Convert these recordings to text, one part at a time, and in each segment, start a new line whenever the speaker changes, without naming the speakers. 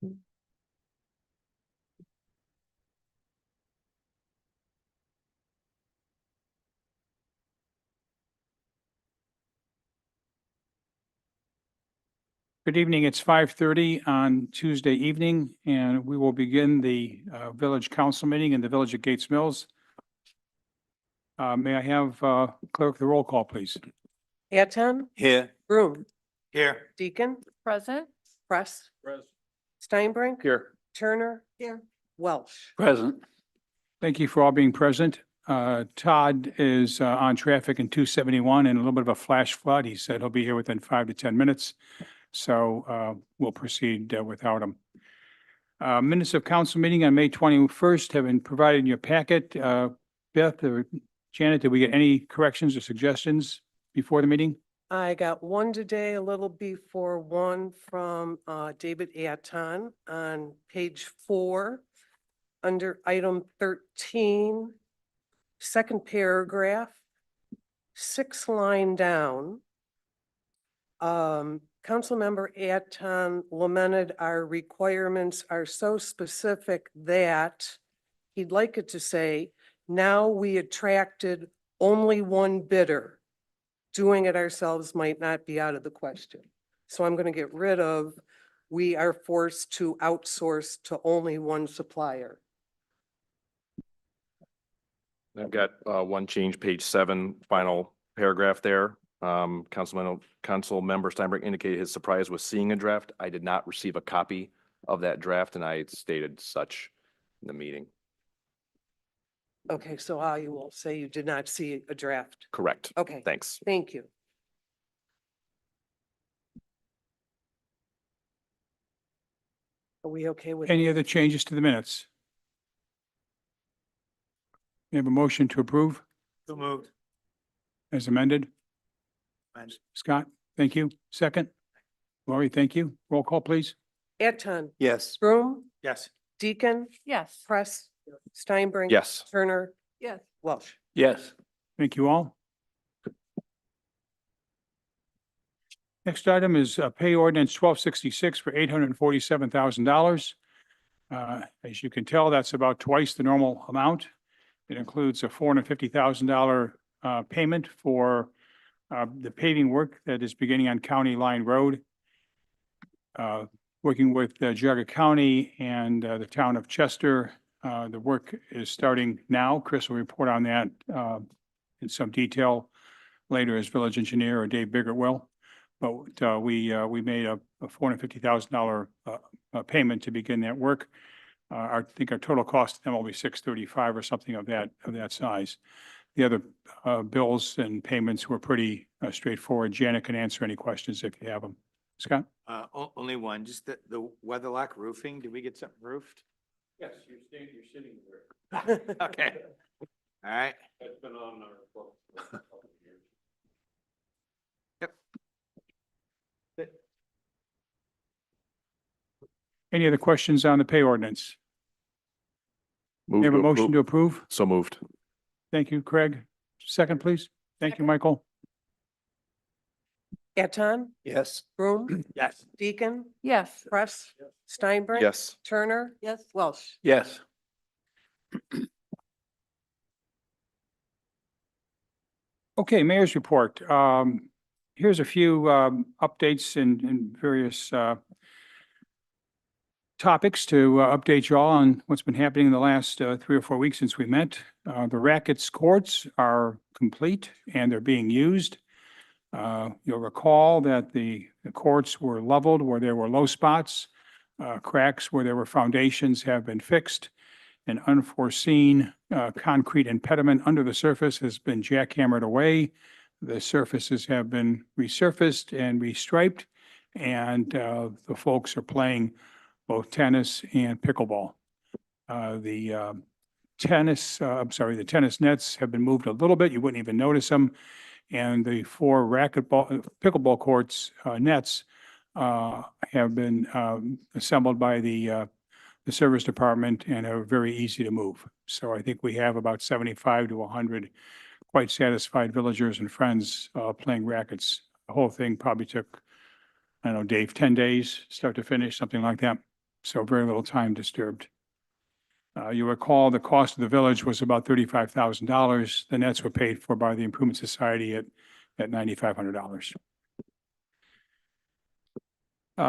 Good evening. It's 5:30 on Tuesday evening, and we will begin the Village Council meeting in the Village of Gates Mills. May I have clerk the roll call, please?
Aton,
Here.
Broom,
Here.
Deacon,
Present.
Press,
Present.
Steinbrink,
Here.
Turner. Here. Welsh.
Present.
Thank you for all being present. Todd is on traffic in 271 and a little bit of a flash flood. He said he'll be here within 5 to 10 minutes. So we'll proceed without him. Minutes of council meeting on May 21st have been provided in your packet. Beth or Janet, did we get any corrections or suggestions before the meeting?
I got one today, a little before one from David Aton on page 4, under item 13, second paragraph, 6th line down. Councilmember Aton lamented our requirements are so specific that he'd like it to say, now we attracted only one bidder. Doing it ourselves might not be out of the question. So I'm going to get rid of, we are forced to outsource to only one supplier.
I've got one change, page 7, final paragraph there. Councilmember Steinberg indicated his surprise was seeing a draft. I did not receive a copy of that draft, and I stated such in the meeting.
Okay, so I will say you did not see a draft.
Correct.
Okay,
Thanks.
thank you. Are we okay with?
Any other changes to the minutes? We have a motion to approve
So moved.
as amended. Scott, thank you. Second. Lori, thank you. Roll call, please.
Aton,
Yes.
Broom,
Yes.
Deacon,
Yes.
Press, Steinbrink.
Yes.
Turner,
Yes.
Welsh.
Yes.
Thank you all. Next item is pay ordinance 1266 for $847,000. As you can tell, that's about twice the normal amount. It includes a $450,000 payment for the paving work that is beginning on County Line Road. Working with Geauga County and the town of Chester, the work is starting now. Chris will report on that in some detail later as village engineer, or Dave Biggert will. But we made a $450,000 payment to begin that work. I think our total cost to them will be $635 or something of that size. The other bills and payments were pretty straightforward. Janet can answer any questions if you have them. Scott?
Only one, just the Weatherlock roofing. Did we get something roofed?
Yes, you're sitting there.
Okay. All right.
That's been on our book for a couple of years.
Yep.
Any other questions on the pay ordinance?
Move
We have a
to
motion
approve.
to approve.
So moved.
Thank you, Craig. Second, please. Thank you,
Second.
Michael.
Aton,
Yes.
Broom,
Yes.
Deacon,
Yes.
Press, Steinbrink.
Yes.
Turner. Yes. Welsh.
Yes.
Okay, mayor's report. Here's a few updates in various topics to update you all on what's been happening in the last 3 or 4 weeks since we met. The rackets courts are complete and they're being used. You'll recall that the courts were leveled where there were low spots. Cracks where there were foundations have been fixed. An unforeseen concrete impediment under the surface has been jackhammered away. The surfaces have been resurfaced and restriped, and the folks are playing both tennis and pickleball. The tennis nets have been moved a little bit. You wouldn't even notice them. And the 4 pickleball courts nets have been assembled by the service department and are very easy to move. So I think we have about 75 to 100 quite satisfied villagers and friends playing rackets. The whole thing probably took, I don't know, Dave, 10 days, start to finish, something like that. so very little time disturbed. You recall the cost of the village was about $35,000. The nets were paid for by the Improvement Society at $9,500.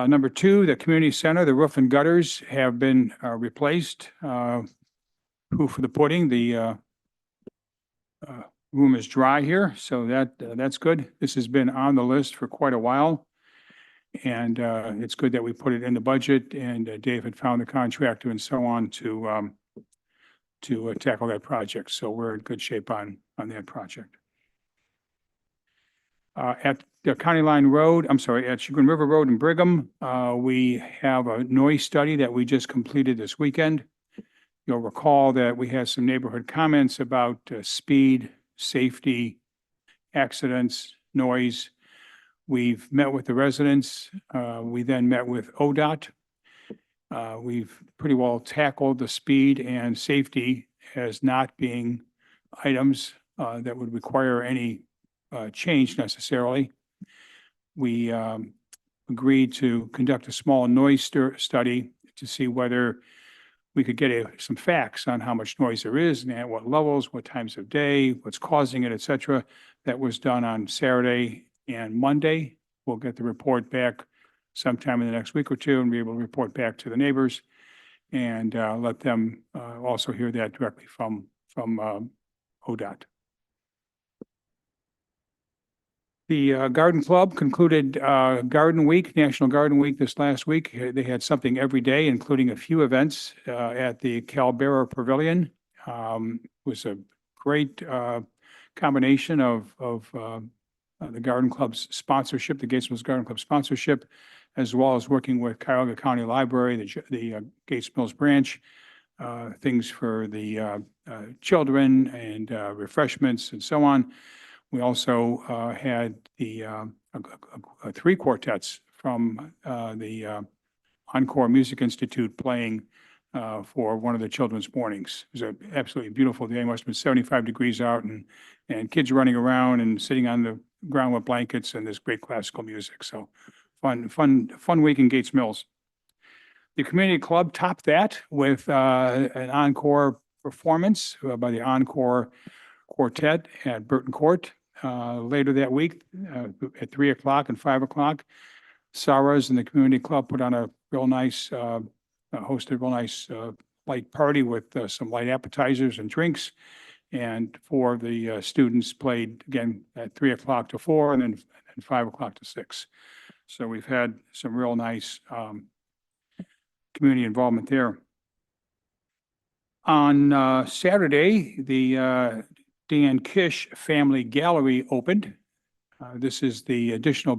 Number two, the community center, the roof and gutters have been replaced. Proof of the pudding, the room is dry here, so that's good. This has been on the list for quite a while. And it's good that we put it in the budget, and Dave had found the contractor and so on to tackle that project. So we're in good shape on that project. At the County Line Road, at Chagrin River Road in Brigham, we have a noise study that we just completed this weekend. You'll recall that we had some neighborhood comments about speed, safety, accidents, noise. We've met with the residents. We then met with ODOT. We've pretty well tackled the speed and safety as not being items that would require any change necessarily. We agreed to conduct a small noise study to see whether we could get some facts on how much noise there is and at what levels, what times of day, what's causing it, et cetera. That was done on Saturday and Monday. We'll get the report back sometime in the next week or two and be able to report back to the neighbors and let them also hear that directly from ODOT. The Garden Club concluded Garden Week, National Garden Week this last week. They had something every day, including a few events at the Calbera Pavilion. It was a great combination of the Garden Club's sponsorship, the Gates Mills Garden Club sponsorship, as well as working with Cuyahoga County Library, the Gates Mills branch, things for the children and refreshments and so on. We also had the three quartets from the Encore Music Institute playing for one of the children's mornings. It was an absolutely beautiful day. It must have been 75 degrees out and kids running around and sitting on the ground with blankets and this great classical music. So fun week in Gates Mills. The community club topped that with an encore performance by the Encore Quartet at Burton Court. Later that week at 3 o'clock and 5 o'clock, Sarah's and the community club put on a real nice, hosted a real nice light party with some light appetizers and drinks. And for the students played again at 3 o'clock to 4 and then 5 o'clock to 6. So we've had some real nice community involvement there. On Saturday, the Dan Kish Family Gallery opened. This is the addition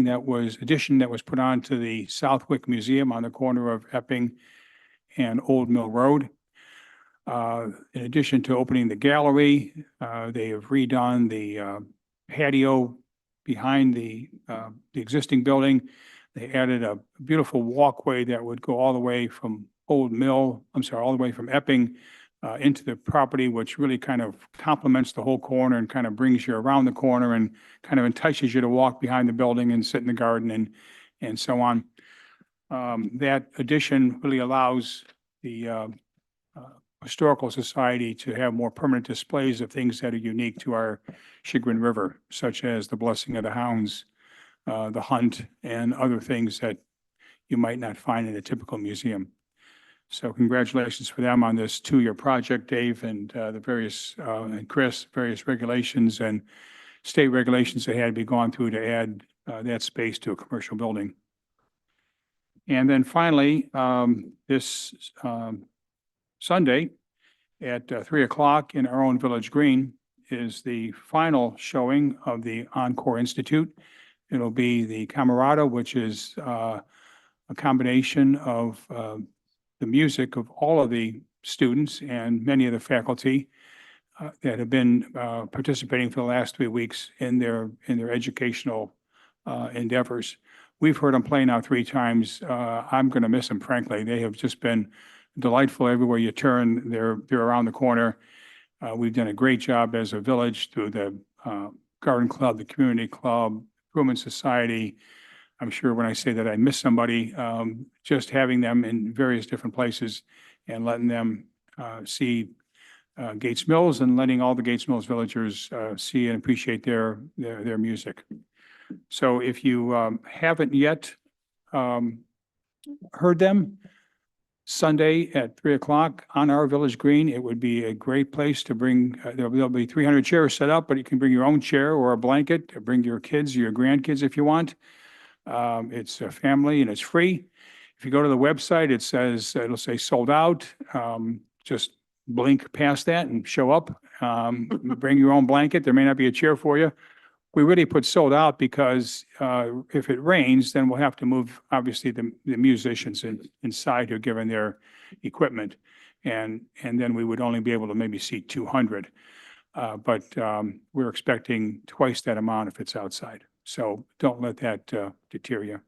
that was put on to the Southwick Museum on the corner of Epping and Old Mill Road. In addition to opening the gallery, they have redone the patio behind the existing building. They added a beautiful walkway that would go all the way from all the way from Epping into the property, which really kind of complements the whole corner and kind of brings you around the corner and kind of entices you to walk behind the building and sit in the garden and so on. That addition really allows the Historical Society to have more permanent displays of things that are unique to our Chagrin River, such as the Blessing of the Hounds, the hunt, and other things that you might not find in a typical museum. So congratulations for them on this 2-year project, Dave, and the various, and Chris, various regulations and state regulations that had to be gone through to add that space to a commercial building. And then finally, this Sunday at 3 o'clock in our own Village Green is the final showing of the Encore Institute. It'll be the Camerata, which is a combination of the music of all of the students and many of the faculty that have been participating for the last 3 weeks in their educational endeavors. We've heard them play now 3 times. I'm going to miss them, frankly. They have just been delightful everywhere you turn. They're around the corner. We've done a great job as a village through the Garden Club, the Community Club, Improvement Society, I'm sure when I say that I miss somebody, just having them in various different places and letting them see Gates Mills and letting all the Gates Mills villagers see and appreciate their music. So if you haven't yet heard them, Sunday at 3 o'clock on our village green, it would be a great place to bring, there'll be 300 chairs set up, but you can bring your own chair or a blanket, or bring your kids, your grandkids if you want. It's a family and it's free. If you go to the website, it says, it'll say sold out. Just blink past that and show up. Bring your own blanket. There may not be a chair for you. We really put sold out because if it rains, then we'll have to move, obviously, the musicians inside who are given their equipment. And then we would only be able to maybe seat 200. But we're expecting twice that amount if it's outside. So don't let that deter you.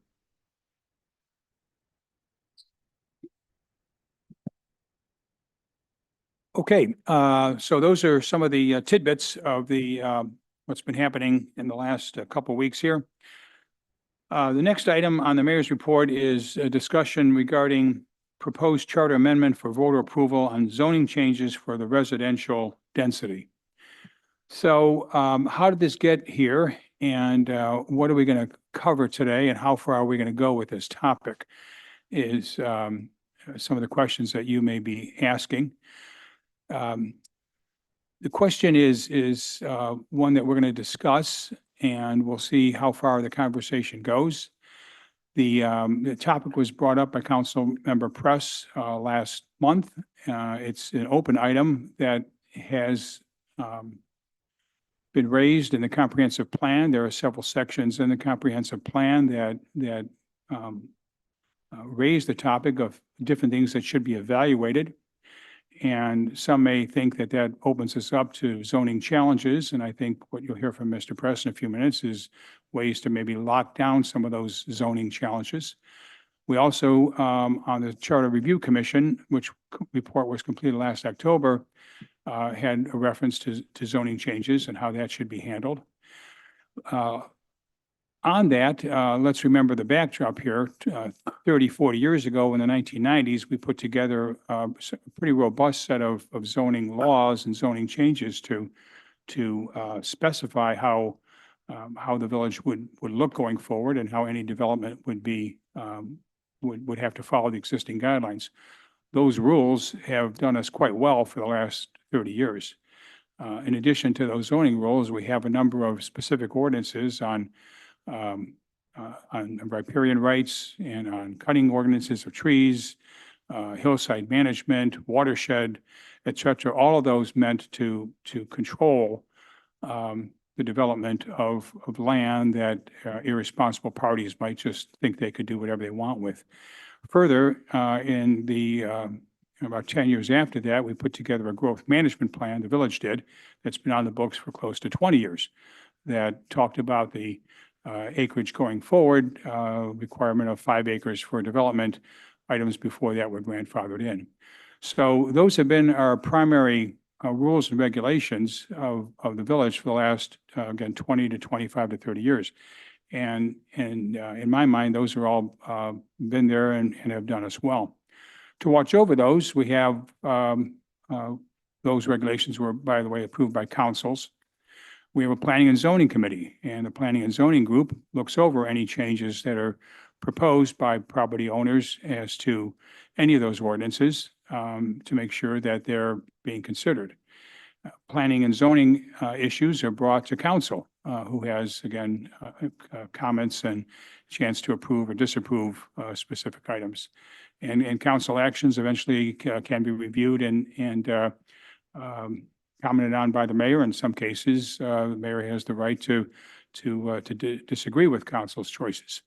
Okay, so those are some of the tidbits of the what's been happening in the last couple of weeks here. The next item on the mayor's report is a discussion regarding proposed charter amendment for voter approval on zoning changes for the residential density. So how did this get here, and what are we going to cover today, and how far are we going to go with this topic is some of the questions that you may be asking. The question is one that we're going to discuss, and we'll see how far the conversation goes. The topic was brought up by Council Member Press last month. It's an open item that has been raised in the comprehensive plan. There are several sections in the comprehensive plan that raise the topic of different things that should be evaluated. And some may think that that opens us up to zoning challenges. And I think what you'll hear from Mr. Press in a few minutes is ways to maybe lock down some of those zoning challenges. We also, on the Charter Review Commission, which report was completed last October, had a reference to zoning changes and how that should be handled. On that, let's remember the backdrop here. 30, 40 years ago in the 1990s, we put together a pretty robust set of zoning laws and zoning changes to specify how the village would look going forward and how any development would be would have to follow the existing guidelines. Those rules have done us quite well for the last 30 years. In addition to those zoning rules, we have a number of specific ordinances on riparian rights and on cutting ordinances of trees, hillside management, watershed, et cetera. All of those meant to control the development of land that irresponsible parties might just think they could do whatever they want with. Further, in the about 10 years after that, we put together a growth management plan, the village did, that's been on the books for close to 20 years, that talked about the acreage going forward, requirement of 5 acres for development. Items before that were grandfathered in. So those have been our primary rules and regulations of the village for the last, again, 20 to 25 to 30 years. And in my mind, those are all been there and have done us well. To watch over those, we have those regulations were, by the way, approved by councils. We have a planning and zoning committee, and the planning and zoning group looks over any changes that are proposed by property owners as to any of those ordinances to make sure that they're being considered. Planning and zoning issues are brought to council, who has, again, comments and chance to approve or disapprove specific items. And council actions eventually can be reviewed and commented on by the mayor. In some cases, the mayor has the right to disagree with council's choices,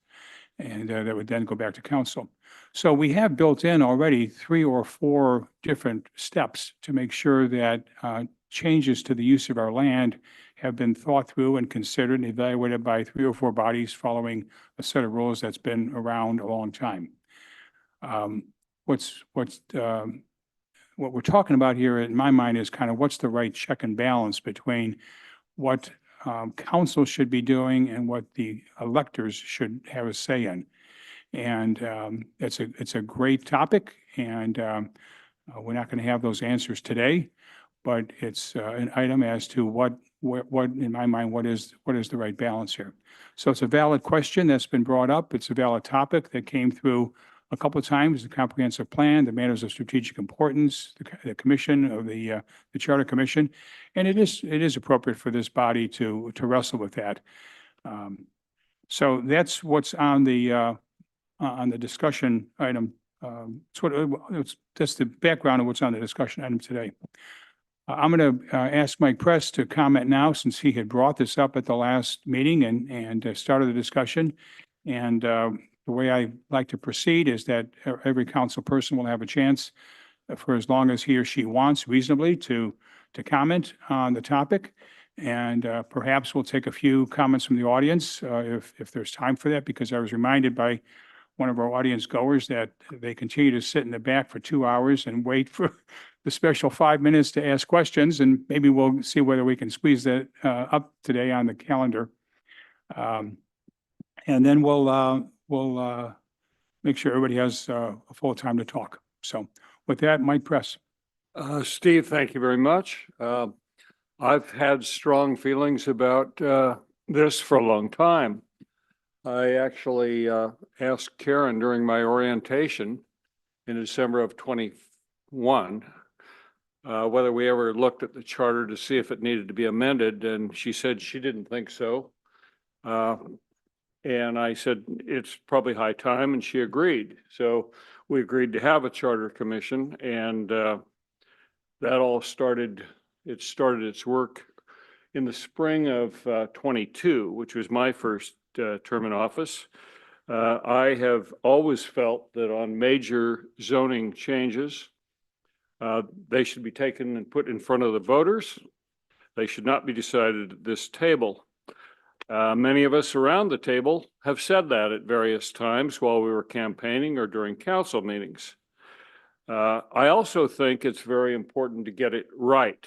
and that would then go back to council. So we have built in already 3 or 4 different steps to make sure that changes to the use of our land have been thought through and considered and evaluated by 3 or 4 bodies following a set of rules that's been around a long time. What we're talking about here in my mind is kind of what's the right check and balance between what council should be doing and what the electors should have a say in. And it's a great topic, and we're not going to have those answers today, but it's an item as to what, in my mind, what is the right balance here. So it's a valid question that's been brought up. It's a valid topic that came through a couple of times, the comprehensive plan, the matters of strategic importance, the commission of the Charter Commission. And it is appropriate for this body to wrestle with that. So that's what's on the discussion item. That's the background of what's on the discussion item today. I'm going to ask Mike Press to comment now, since he had brought this up at the last meeting and started the discussion. And the way I like to proceed is that every council person will have a chance for as long as he or she wants reasonably to comment on the topic. And perhaps we'll take a few comments from the audience if there's time for that, because I was reminded by one of our audience goers that they continue to sit in the back for 2 hours and wait for the special 5 minutes to ask questions. And maybe we'll see whether we can squeeze that up today on the calendar. And then we'll make sure everybody has a full time to talk. So with that, Mike Press.
Steve, thank you very much. I've had strong feelings about this for a long time. I actually asked Karen during my orientation in December of 21 whether we ever looked at the charter to see if it needed to be amended, and she said she didn't think so. And I said, it's probably high time, and she agreed. So we agreed to have a charter commission, and that all started its work in the spring of 22, which was my first term in office. I have always felt that on major zoning changes, they should be taken and put in front of the voters. They should not be decided at this table. Many of us around the table have said that at various times while we were campaigning or during council meetings. I also think it's very important to get it right.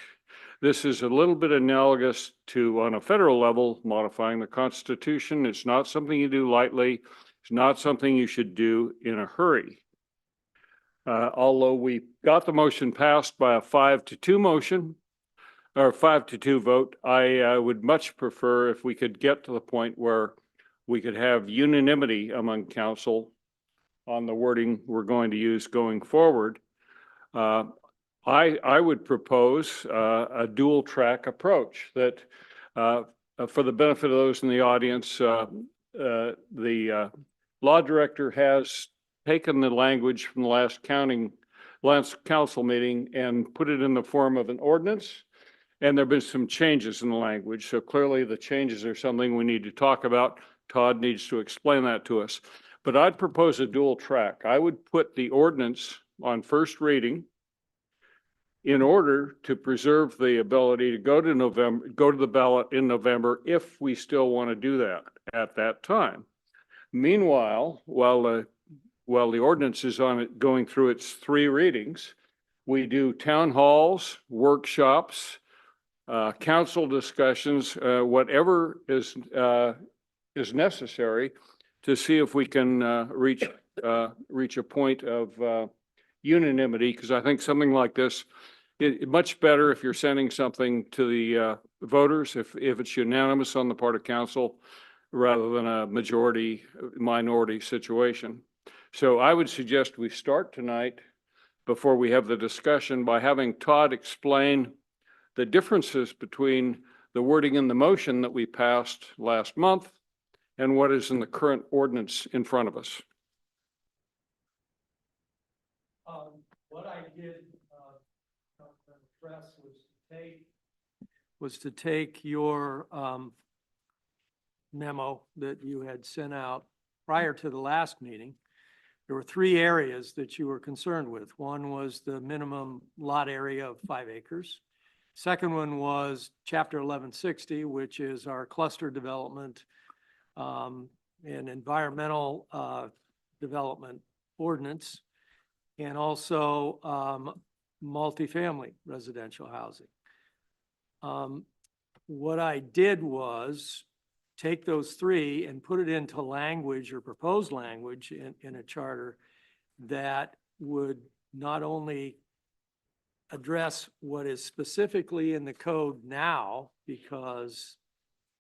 This is a little bit analogous to, on a federal level, modifying the Constitution. It's not something you do lightly. It's not something you should do in a hurry. Although we got the motion passed by a 5-2 motion, or 5-2 vote, I would much prefer if we could get to the point where we could have unanimity among council on the wording we're going to use going forward. I would propose a dual track approach that for the benefit of those in the audience, the law director has taken the language from the last council meeting and put it in the form of an ordinance. And there've been some changes in the language. So clearly the changes are something we need to talk about. Todd needs to explain that to us. But I'd propose a dual track. I would put the ordinance on first reading in order to preserve the ability to go to the ballot in November if we still want to do that at that time. Meanwhile, while the ordinance is on it going through its 3 readings, we do town halls, workshops, council discussions, whatever is necessary to see if we can reach a point of unanimity, because I think something like this, it's much better if you're sending something to the voters, if it's unanimous on the part of council, rather than a majority-minority situation. So I would suggest we start tonight, before we have the discussion, by having Todd explain the differences between the wording in the motion that we passed last month and what is in the current ordinance in front of us.
What I did, press was to take your memo that you had sent out prior to the last meeting. There were 3 areas that you were concerned with. One was the minimum lot area of 5 acres. Second one was Chapter 1160, which is our cluster development and environmental development ordinance, and also multifamily residential housing. what I did was take those three and put it into language or proposed language in a charter that would not only address what is specifically in the code now, because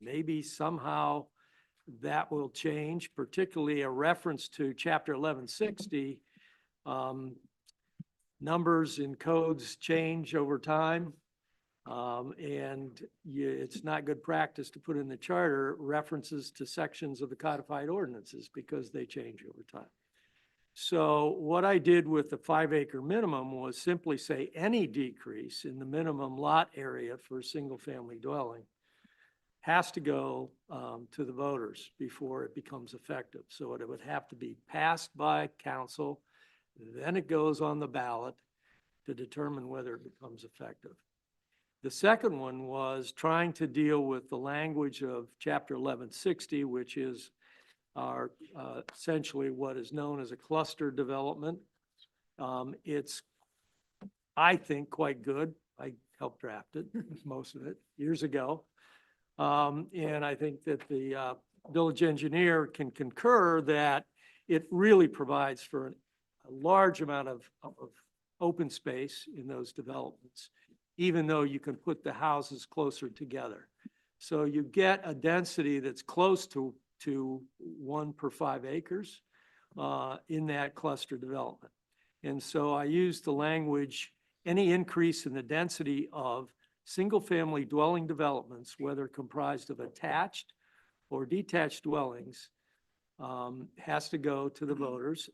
maybe somehow that will change, particularly a reference to chapter 1160. Numbers in codes change over time. It's not good practice to put in the charter references to sections of the codified ordinances because they change over time. So what I did with the 5-acre minimum was simply say any decrease in the minimum lot area for a single-family dwelling has to go to the voters before it becomes effective. So it would have to be passed by council, then it goes on the ballot to determine whether it becomes effective. The second one was trying to deal with the language of chapter 1160, which is our essentially what is known as a cluster development. It's, I think, quite good. I helped draft it, most of it, years ago. And I think that the village engineer can concur that it really provides for a large amount of open space in those developments, even though you can put the houses closer together. So you get a density that's close to 1 per 5 acres in that cluster development. And so I used the language, any increase in the density of single-family dwelling developments, whether comprised of attached or detached dwellings, has to go to the voters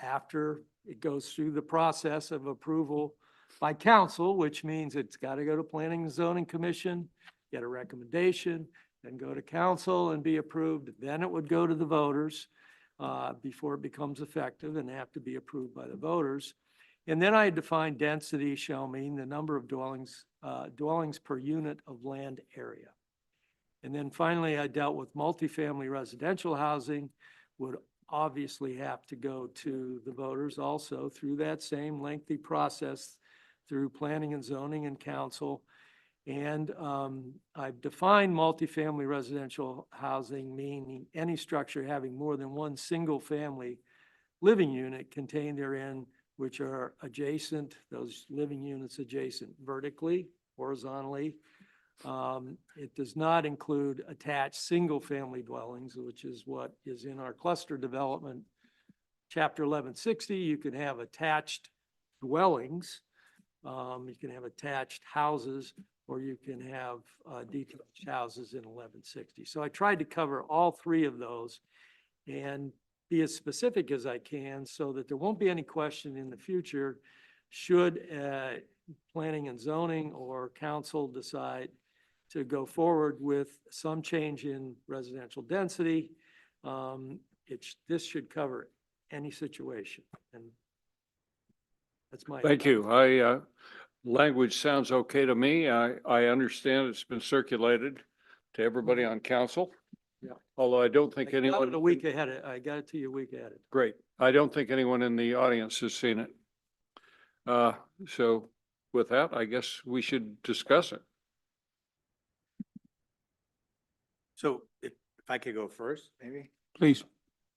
after it goes through the process of approval by council, which means it's got to go to Planning and Zoning Commission, get a recommendation, then go to council and be approved. Then it would go to the voters before it becomes effective and have to be approved by the voters. And then I defined density shall mean the number of dwellings per unit of land area. And then finally, I dealt with multifamily residential housing would obviously have to go to the voters also through that same lengthy process through planning and zoning and council. And I've defined multifamily residential housing meaning any structure having more than one single family living unit contained therein, which are adjacent, those living units adjacent vertically, horizontally. It does not include attached single-family dwellings, which is what is in our cluster development. Chapter 1160, you can have attached dwellings, you can have attached houses, or you can have detached houses in 1160. So I tried to cover all three of those and be as specific as I can so that there won't be any question in the future should planning and zoning or council decide to go forward with some change in residential density. This should cover any situation. And that's my.
Thank you. Language sounds okay to me. I understand it's been circulated to everybody on council.
Yeah.
Although I don't think
I got
anyone.
it a week ahead. I got it to you a week ahead.
Great. I don't think anyone in the audience has seen it. So with that, I guess we should discuss it.
So if I could go first, maybe?
Please.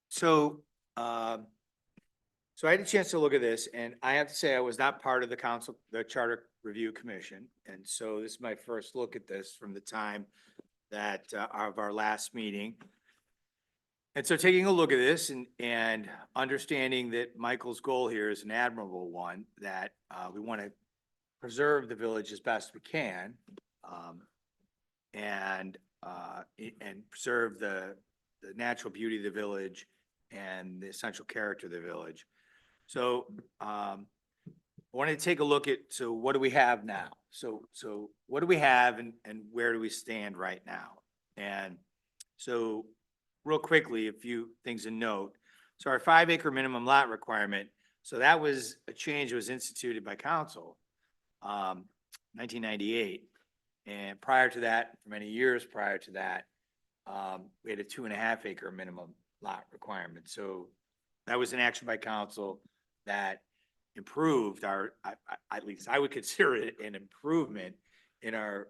So I had a chance to look at this, and I have to say I was not part of the Charter Review Commission. And so this is my first look at this from the time that of our last meeting. And so taking a look at this and understanding that Michael's goal here is an admirable one, that we want to preserve the village as best we can, and preserve the natural beauty of the village and the essential character of the village. So I wanted to take a look at, so what do we have now? So what do we have and where do we stand right now? And so real quickly, a few things to note. So our 5-acre minimum lot requirement, so that was a change that was instituted by council, 1998. And prior to that, for many years prior to that, we had a 2.5-acre minimum lot requirement. So that was an action by council that improved our, at least I would consider it an improvement in our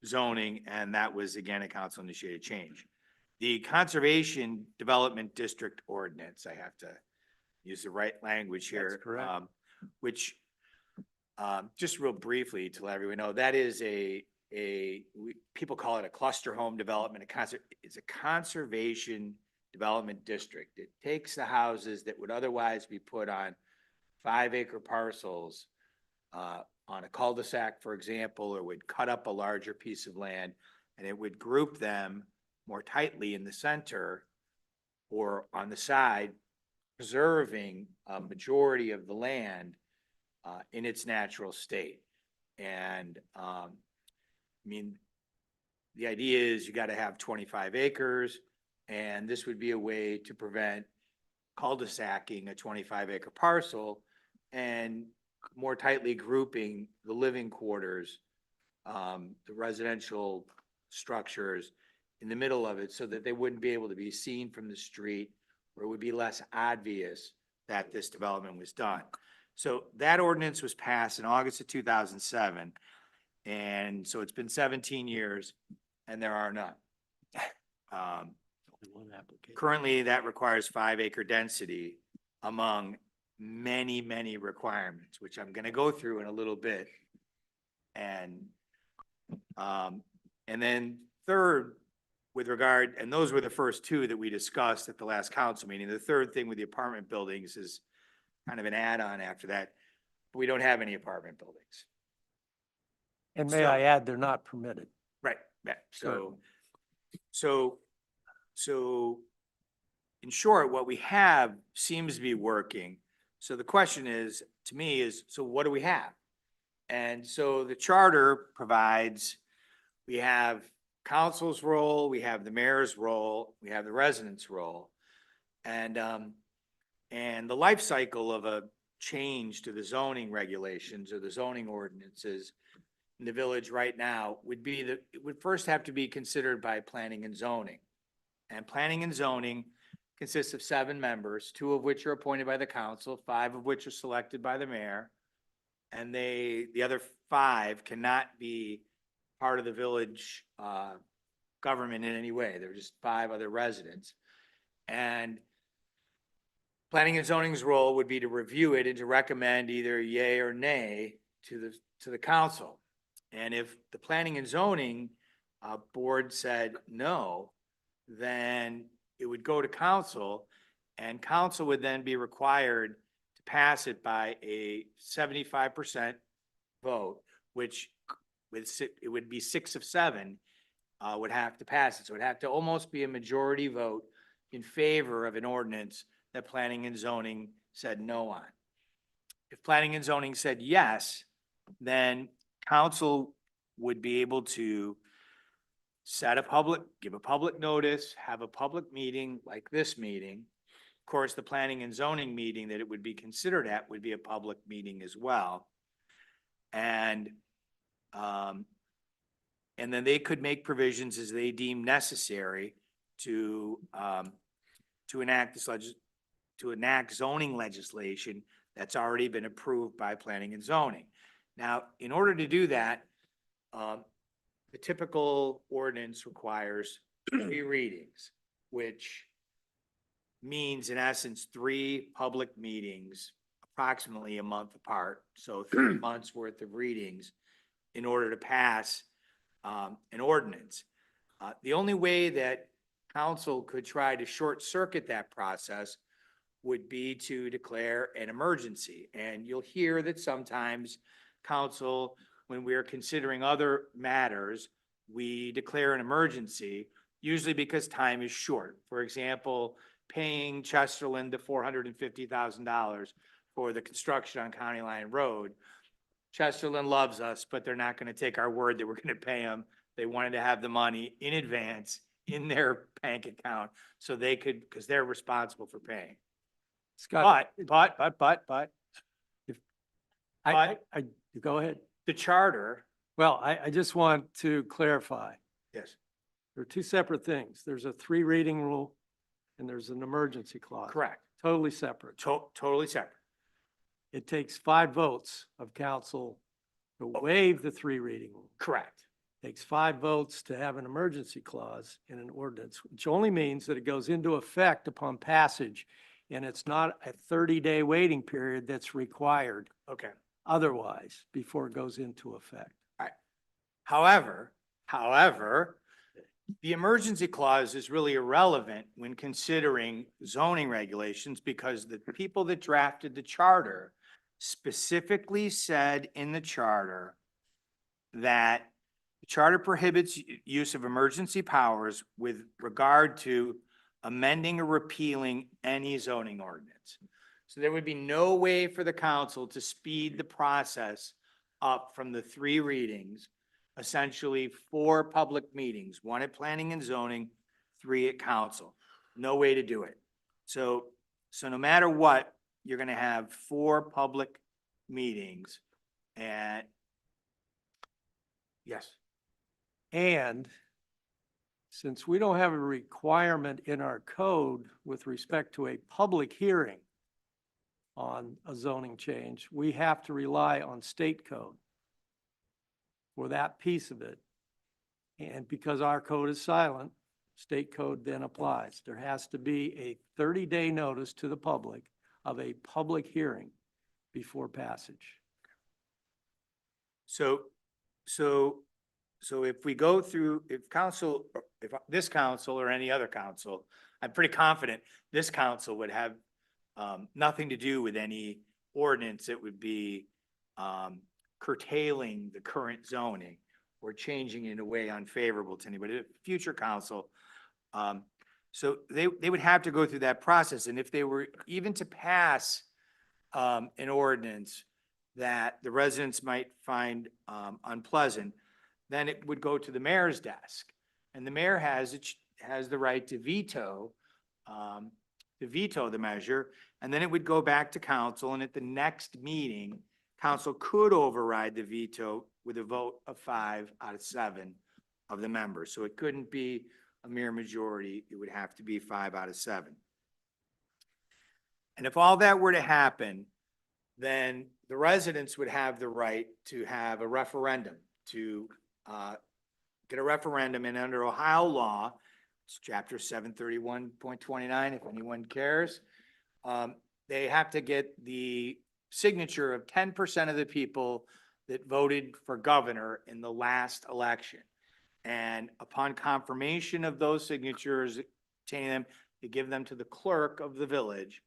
zoning, and that was again a council initiated change. The Conservation Development District Ordinance, I have to use the right language here.
That's correct.
Which, just real briefly to let everyone know, that is people call it a cluster home development, it's a conservation development district. It takes the houses that would otherwise be put on 5-acre parcels, on a cul-de-sac, for example, or would cut up a larger piece of land, and it would group them more tightly in the center or on the side, preserving a majority of the land in its natural state. And I mean, the idea is you got to have 25 acres, and this would be a way to prevent cul-de-sacing a 25-acre parcel and more tightly grouping the living quarters, the residential structures in the middle of it so that they wouldn't be able to be seen from the street, or it would be less obvious that this development was done. So that ordinance was passed in August of 2007. And so it's been 17 years and there are none.
One application.
Currently, that requires 5-acre density among many, many requirements, which I'm gonna go through in a little bit. And then third, with regard, and those were the first two that we discussed at the last council meeting. The third thing with the apartment buildings is kind of an add-on after that. We don't have any apartment buildings.
And may I add, they're not permitted.
Right, right.
Certainly.
So in short, what we have seems to be working. So the question is, to me, is, so what do we have? And so the charter provides, we have council's role, we have the mayor's role, we have the resident's role. And the life cycle of a change to the zoning regulations or the zoning ordinances in the village right now would be that it would first have to be considered by planning and zoning. And planning and zoning consists of 7 members, 2 of which are appointed by the council, 5 of which are selected by the mayor. And the other 5 cannot be part of the village government in any way. They're just 5 other residents. And planning and zoning's role would be to review it and to recommend either yay or nay to the council. And if the planning and zoning board said no, then it would go to council, and council would then be required to pass it by a 75% vote, which it would be 6 of 7 would have to pass it. So it'd have to almost be a majority vote in favor of an ordinance that planning and zoning said no on. If planning and zoning said yes, then council would be able to give a public notice, have a public meeting like this meeting. Of course, the planning and zoning meeting that it would be considered at would be a public meeting as well. And then they could make provisions as they deem necessary to enact zoning legislation that's already been approved by planning and zoning. Now, in order to do that, the typical ordinance requires 3 readings, which means in essence 3 public meetings, approximately a month apart. So 3 months worth of readings in order to pass an ordinance. The only way that council could try to short circuit that process would be to declare an emergency. And you'll hear that sometimes council, when we are considering other matters, we declare an emergency, usually because time is short. For example, paying Chesterland the $450,000 for the construction on County Line Road. Chesterland loves us, but they're not going to take our word that we're going to pay them. They wanted to have the money in advance in their bank account so they could, because they're responsible for paying.
Scott,
But
go ahead.
the charter,
Well, I just want to clarify.
yes,
There are 2 separate things. There's a 3 reading rule and there's an emergency clause.
correct,
Totally separate.
totally separate.
It takes 5 votes of council to waive the 3 reading rule.
Correct.
Takes 5 votes to have an emergency clause in an ordinance, which only means that it goes into effect upon passage. And it's not a 30-day waiting period that's required
Okay.
otherwise before it goes into effect.
However, the emergency clause is really irrelevant when considering zoning regulations because the people that drafted the charter specifically said in the charter that the charter prohibits use of emergency powers with regard to amending or repealing any zoning ordinance. So there would be no way for the council to speed the process up from the 3 readings, essentially 4 public meetings, 1 at planning and zoning, 3 at council. No way to do it. So no matter what, you're gonna have 4 public meetings and yes.
And since we don't have a requirement in our code with respect to a public hearing on a zoning change, we have to rely on state code for that piece of it. And because our code is silent, state code then applies. There has to be a 30-day notice to the public of a public hearing before passage.
So if we go through, if this council or any other council, I'm pretty confident this council would have nothing to do with any ordinance that would be curtailing the current zoning or changing in a way unfavorable to anybody, future council. So they would have to go through that process. And if they were even to pass an ordinance that the residents might find unpleasant, then it would go to the mayor's desk. And the mayor has the right to veto the measure. And then it would go back to council. And at the next meeting, council could override the veto with a vote of 5 out of 7 of the members. So it couldn't be a mere majority. It would have to be 5 out of 7. And if all that were to happen, then the residents would have the right to have a referendum, to get a referendum. And under Ohio law, it's chapter 731.29, if anyone cares, they have to get the signature of 10% of the people that voted for governor in the last election. And upon confirmation of those signatures, obtaining them, they give them to the clerk of the village.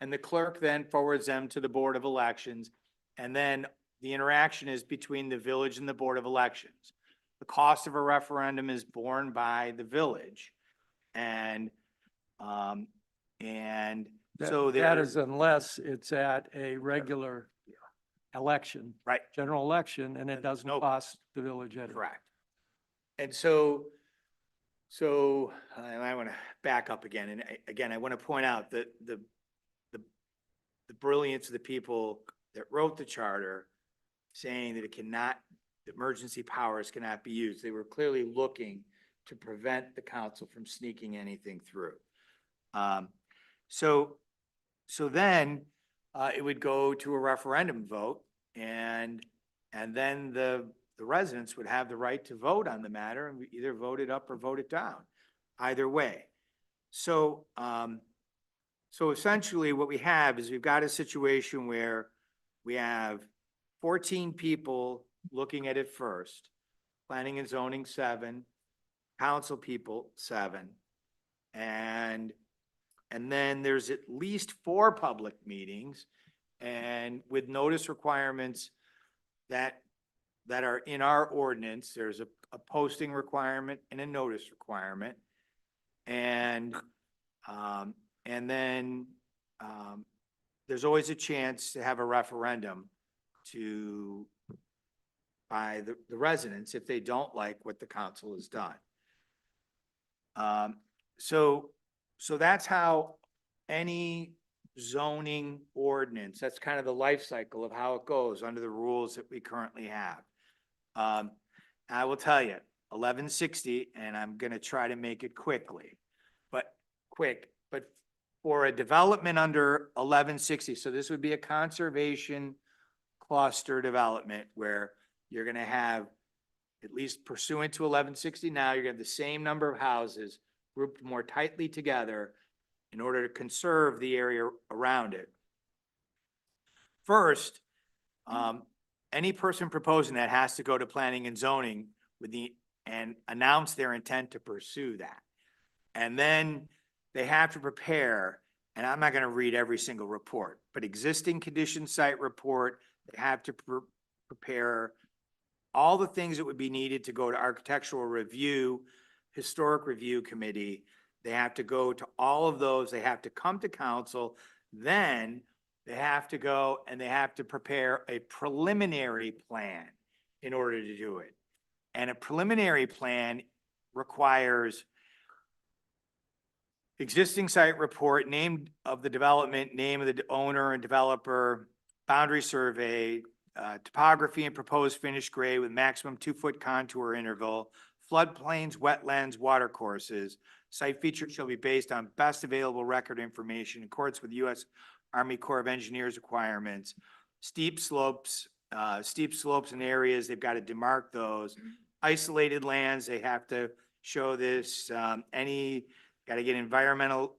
And the clerk then forwards them to the Board of Elections. And then the interaction is between the village and the Board of Elections. The cost of a referendum is borne by the village. And so
That
there
is unless it's at a regular election.
Right.
General election, and it doesn't
No-
cost the village anything.
correct. And so I want to back up again. And again, I want to point out that the brilliance of the people that wrote the charter saying that emergency powers cannot be used. They were clearly looking to prevent the council from sneaking anything through. So then it would go to a referendum vote, and then the residents would have the right to vote on the matter and either vote it up or vote it down, either way. So essentially what we have is we've got a situation where we have 14 people looking at it first, planning and zoning 7, council people 7, and then there's at least 4 public meetings, and with notice requirements that are in our ordinance. There's a posting requirement and a notice requirement. And then there's always a chance to have a referendum by the residents if they don't like what the council has done. So that's how any zoning ordinance, that's kind of the life cycle of how it goes under the rules that we currently have. I will tell you, 1160, and I'm going to try to make it but for a development under 1160, so this would be a conservation cluster development where you're going to have at least pursuant to 1160 now, you're gonna have the same number of houses grouped more tightly together in order to conserve the area around it. First, any person proposing that has to go to planning and zoning and announce their intent to pursue that. And then they have to prepare, and I'm not gonna read every single report, but existing condition site report, they have to prepare all the things that would be needed to go to architectural review, historic review committee. They have to go to all of those. They have to come to council. Then they have to go and they have to prepare a preliminary plan in order to do it. And a preliminary plan requires existing site report, name of the development, name of the owner and developer, boundary survey, topography and proposed finished grade with maximum 2-foot contour interval, floodplains, wetlands, water courses. Site features shall be based on best available record information in accordance with U.S. Army Corps of Engineers requirements. Steep slopes in areas, they've got to demarc those. Isolated lands, they have to show this, got to get Environmental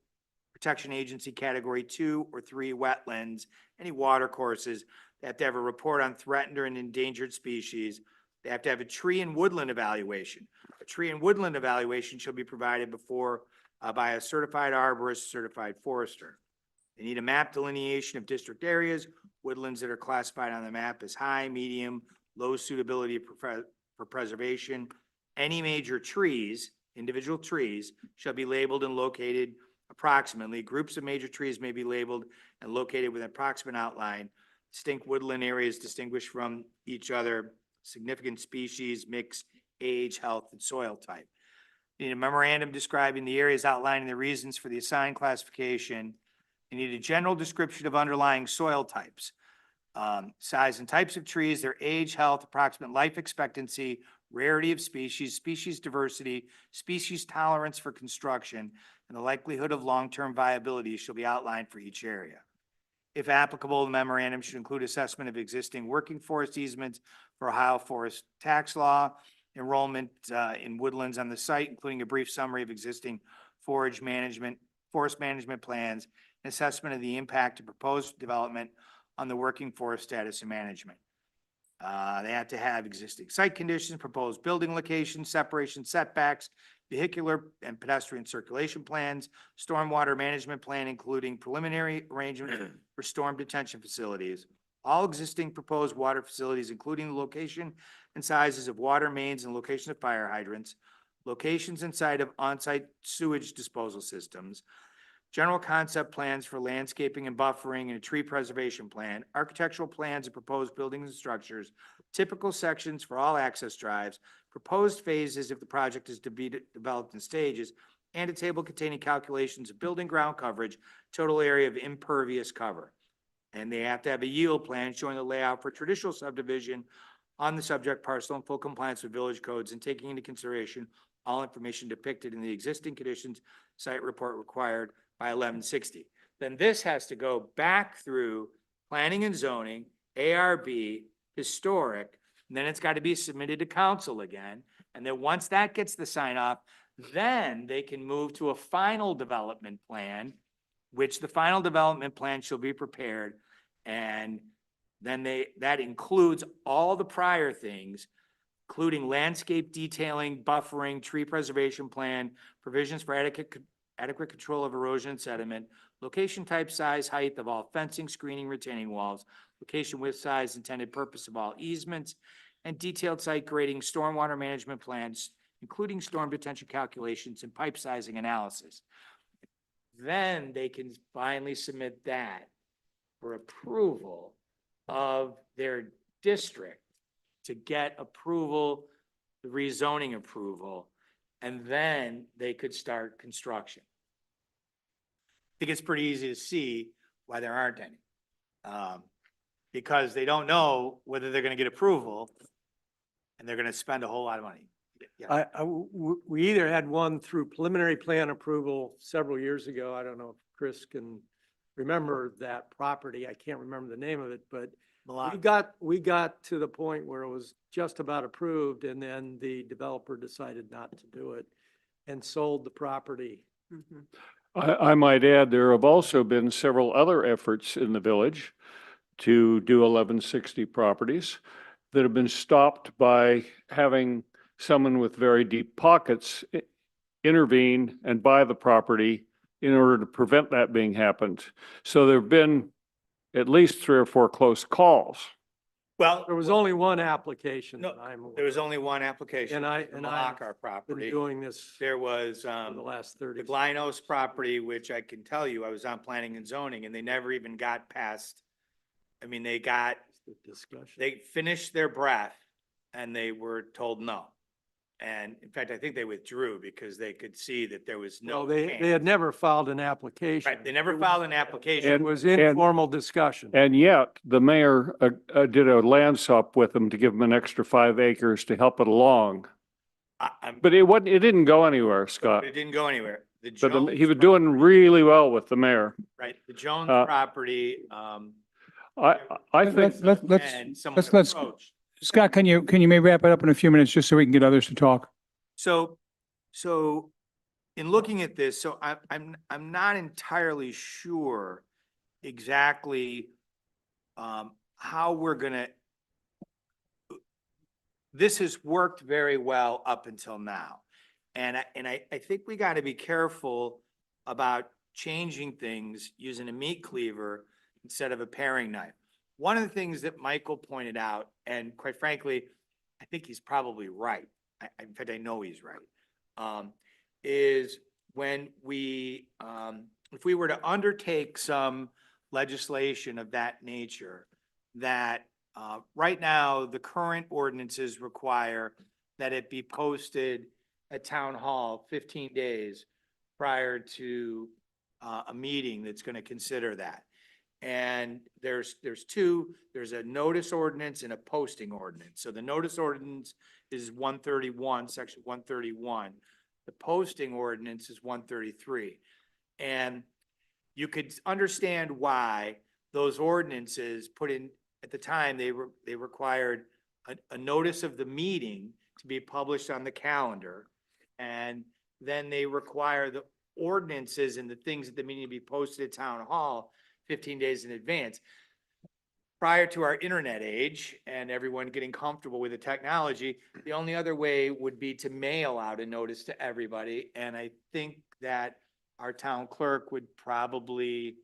Protection Agency Category 2 or 3 wetlands, any water courses. They have to have a report on threatened or endangered species. They have to have a tree and woodland evaluation. A tree and woodland evaluation shall be provided by a certified arborist, certified forester. They need a map delineation of district areas, woodlands that are classified on the map as high, medium, low suitability for preservation. Any major trees, individual trees, shall be labeled and located approximately. Groups of major trees may be labeled and located with an approximate outline. Distinct woodland areas distinguished from each other, significant species, mix, age, health, and soil type. You need a memorandum describing the areas, outlining the reasons for the assigned classification. You need a general description of underlying soil types, size and types of trees, their age, health, approximate life expectancy, rarity of species, species diversity, species tolerance for construction, and the likelihood of long-term viability shall be outlined for each area. If applicable, the memorandum should include assessment of existing working forest easements for Ohio Forest Tax Law, enrollment in woodlands on the site, including a brief summary of existing forest management plans, and assessment of the impact of proposed development on the working forest status and management. They have to have existing site conditions, proposed building locations, separation setbacks, vehicular and pedestrian circulation plans, stormwater management plan, including preliminary arrangement for storm detention facilities, all existing proposed water facilities, including the location and sizes of water mains and location of fire hydrants, locations and site of on-site sewage disposal systems, general concept plans for landscaping and buffering and a tree preservation plan, architectural plans of proposed buildings and structures, typical sections for all access drives, proposed phases if the project is to be developed in stages, and a table containing calculations of building ground coverage, total area of impervious cover. And they have to have a yield plan showing the layout for traditional subdivision on the subject parcel in full compliance with village codes and taking into consideration all information depicted in the existing conditions site report required by 1160. Then this has to go back through planning and zoning, ARB, historic, and then it's got to be submitted to council again. And then once that gets the sign off, then they can move to a final development plan, which the final development plan shall be prepared. And then that includes all the prior things, including landscape detailing, buffering, tree preservation plan, provisions for adequate control of erosion and sediment, location, type, size, height of all fencing, screening, retaining walls, location, width, size, intended purpose of all easements, and detailed site grading, stormwater management plans, including storm detention calculations and pipe sizing analysis. Then they can finally submit that for approval of their district to get approval, the rezoning approval, and then they could start construction. I think it's pretty easy to see why there aren't any. Because they don't know whether they're gonna get approval and they're gonna spend a whole lot of money. Yeah.
We either had one through preliminary plan approval several years ago. I don't know if Chris can remember that property. I can't remember the name of it, but We got to the point where it was just about approved and then the developer decided not to do it and sold the property.
I might add, there have also been several other efforts in the village to do 1160 properties that have been stopped by having someone with very deep pockets intervene and buy the property in order to prevent that being happened. So there've been at least 3 or 4 close calls.
Well,
There was only one application
No,
that I'm
there
aware
was
of.
only one application.
And I-
to
and
block
I've
our
Been
property.
doing this
There was,
for the last 30.
the Glynos property, which I can tell you, I was on planning and zoning, and they never even got past, I mean, they
Discussion.
they finished their breath and they were told no. And in fact, I think they withdrew because they could see that there was no
No, they
chance.
had never filed an application.
Right, they never filed an
It
application.
was informal discussion.
And yet, the mayor did a land swap with them to give them an extra 5 acres to help it along. But it didn't go anywhere, Scott.
It didn't go anywhere. The
But
Jones
he was doing really well with the mayor.
Right, the Jones
Uh,
property,
I think,
and someone
let's-
approached.
Scott, can you maybe wrap it up in a few minutes just so we can get others to talk?
So in looking at this, so I'm not entirely sure exactly how we're gonna. This has worked very well up until now. And I think we gotta be careful about changing things using a meat cleaver instead of a paring knife. One of the things that Michael pointed out, and quite frankly, I think he's probably right. In fact, I know he's right. Is when we, if we were to undertake some legislation of that nature, that, right now, the current ordinances require that it be posted at town hall 15 days prior to, a meeting that's gonna consider that. And there's two, there's a notice ordinance and a posting ordinance. So the notice ordinance is 131, section 131. The posting ordinance is 133. And you could understand why those ordinances put in, at the time, they required a notice of the meeting to be published on the calendar. And then they require the ordinances and the things at the meeting to be posted at town hall 15 days in advance. Prior to our internet age and everyone getting comfortable with the technology, the only other way would be to mail out a notice to everybody. And I think that our town clerk would probably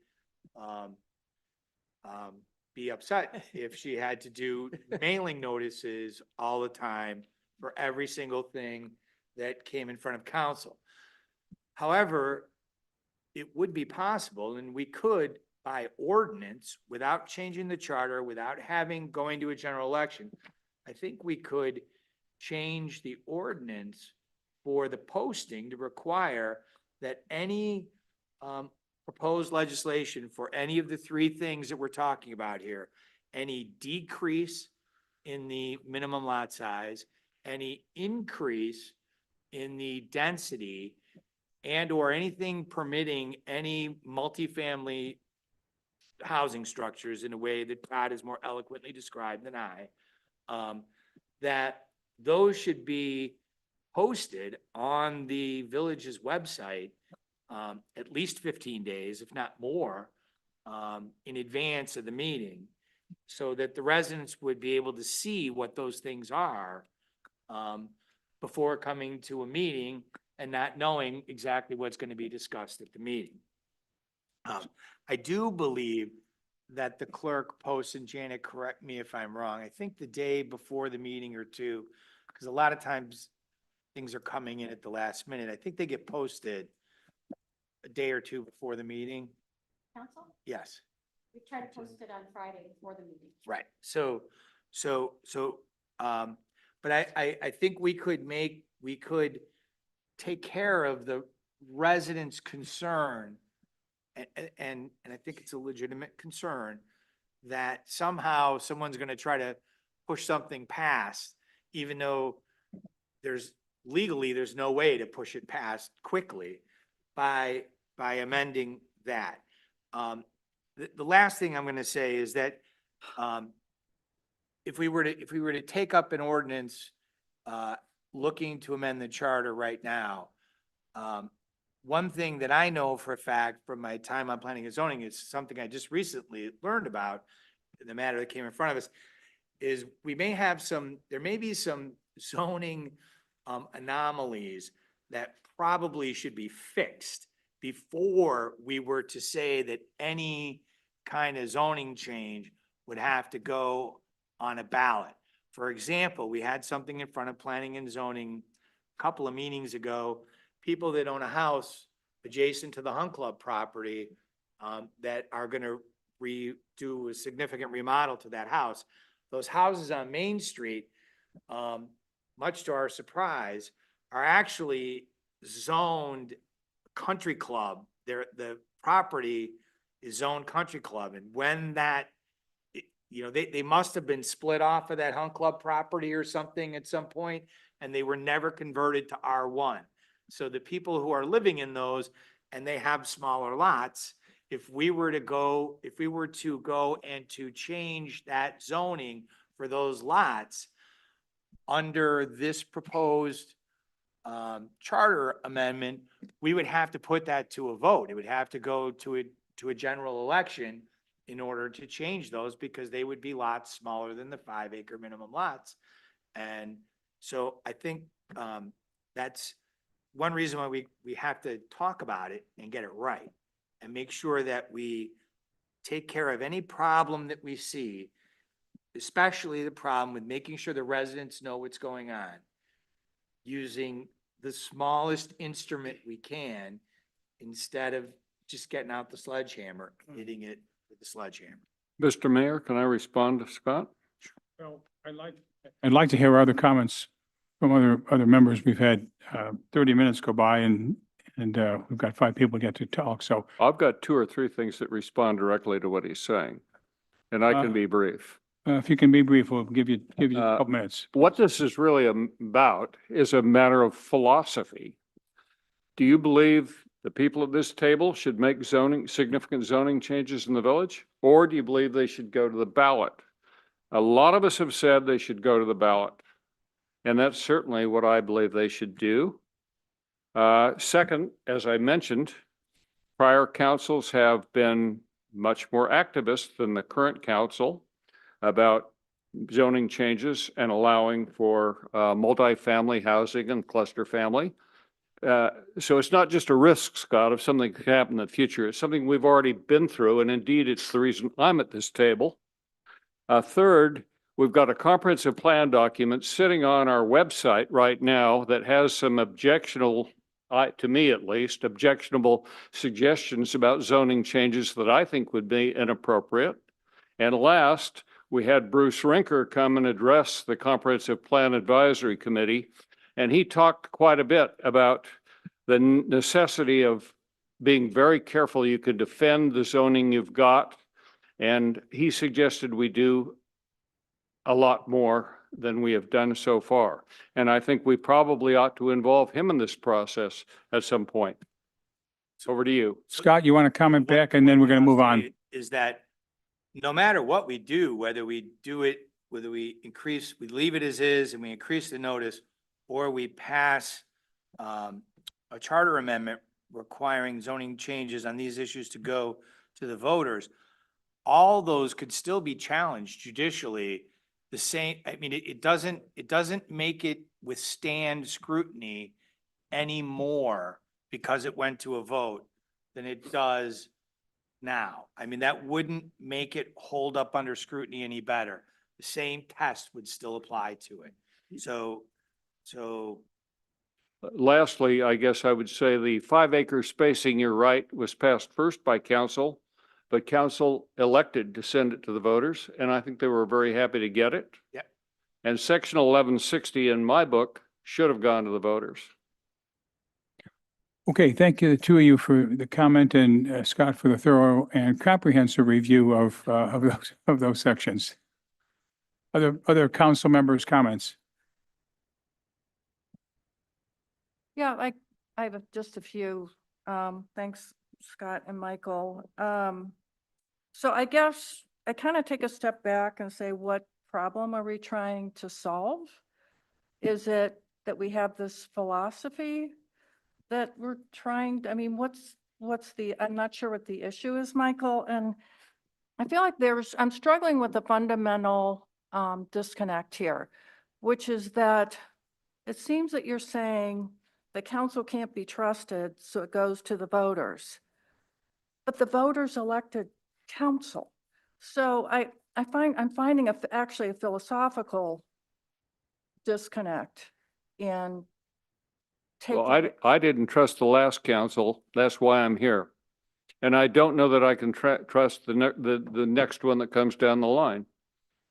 be upset if she had to do mailing notices all the time for every single thing that came in front of council. However, it would be possible, and we could, by ordinance, without changing the charter, without going to a general election, I think we could change the ordinance for the posting to require that any proposed legislation for any of the 3 things that we're talking about here, any decrease in the minimum lot size, any increase in the density, and or anything permitting any multifamily housing structures in a way that Todd has more eloquently described than I, that those should be posted on the village's website at least 15 days, if not more, in advance of the meeting, so that the residents would be able to see what those things are before coming to a meeting and not knowing exactly what's going to be discussed at the meeting. I do believe that the clerk posts, and Janet, correct me if I'm wrong, I think the day before the meeting or two, because a lot of times things are coming in at the last minute. I think they get posted a day or two before the meeting.
Council,
Yes,
we try to post it on Friday before the meeting.
right. But I think we could take care of the residents' concern. And I think it's a legitimate concern that somehow someone's gonna try to push something past, even though there's no way to push it past quickly by amending that. The last thing I'm gonna say is that, if we were to take up an ordinance, looking to amend the charter right now, one thing that I know for a fact from my time on planning and zoning, is something I just recently learned about, the matter that came in front of us, is there may be some zoning anomalies that probably should be fixed before we were to say that any kind of zoning change would have to go on a ballot. For example, we had something in front of planning and zoning a couple of meetings ago. People that own a house adjacent to the Hunt Club property, that are gonna do a significant remodel to that house. Those houses on Main Street, much to our surprise, are actually zoned country club. The property is zoned country club, and when that, they must have been split off of that Hunt Club property or something at some point, and they were never converted to R1. So the people who are living in those, and they have smaller lots, if we were to go and to change that zoning for those lots under this proposed charter amendment, we would have to put that to a vote. It would have to go to a general election in order to change those, because they would be lots smaller than the 5-acre minimum lots. And so I think that's one reason why we have to talk about it and get it right, and make sure that we take care of any problem that we see, especially the problem with making sure the residents know what's going on, using the smallest instrument we can, instead of just getting out the sledgehammer, hitting it with the sledgehammer.
Mr. Mayor, can I respond to Scott?
Well, I'd like to hear other comments from other members. We've had 30 minutes go by and we've got 5 people get to talk, so.
I've got 2 or 3 things that respond directly to what he's saying, and I can be brief.
If you can be brief, we'll give you a couple minutes.
What this is really about is a matter of philosophy. Do you believe the people at this table should make significant zoning changes in the village? Or do you believe they should go to the ballot? A lot of us have said they should go to the ballot. And that's certainly what I believe they should do. Second, as I mentioned, prior councils have been much more activist than the current council about zoning changes and allowing for multifamily housing and cluster family. So it's not just a risk, Scott, of something could happen in the future. It's something we've already been through, and indeed it's the reason I'm at this table. Third, we've got a comprehensive plan document sitting on our website right now that has some objectionable, to me at least, objectionable suggestions about zoning changes that I think would be inappropriate. And last, we had Bruce Rinker come and address the Comprehensive Plan Advisory Committee, and he talked quite a bit about the necessity of being very careful you could defend the zoning you've got. And he suggested we do a lot more than we have done so far. And I think we probably ought to involve him in this process at some point. Over to you.
Scott, you want to comment back and then we're going to move on?
Is that no matter what we do, whether we leave it as is and we increase the notice, or we pass a charter amendment requiring zoning changes on these issues to go to the voters, all those could still be challenged judicially. The same, I mean, it doesn't make it withstand scrutiny anymore because it went to a vote than it does now. I mean, that wouldn't make it hold up under scrutiny any better. The same test would still apply to it. So
Lastly, I guess I would say the 5-acre spacing, you're right, was passed first by council, but council elected to send it to the voters, and I think they were very happy to get it.
Yep.
And section 1160 in my book should have gone to the voters.
Okay, thank you, the two of you, for the comment, and Scott for the thorough and comprehensive review of those sections. Other council members' comments?
Yeah, I have just a few. Thanks, Scott and Michael. So I guess I kind of take a step back and say, what problem are we trying to solve? Is it that we have this philosophy that we're trying, I mean, what's the, I'm not sure what the issue is, Michael, and I feel like I'm struggling with the fundamental disconnect here, which is that it seems that you're saying the council can't be trusted, so it goes to the voters. But the voters elected council. So I'm finding actually a philosophical disconnect in
Well,
taking.
I didn't trust the last council. That's why I'm here. And I don't know that I can trust the next one that comes down the line.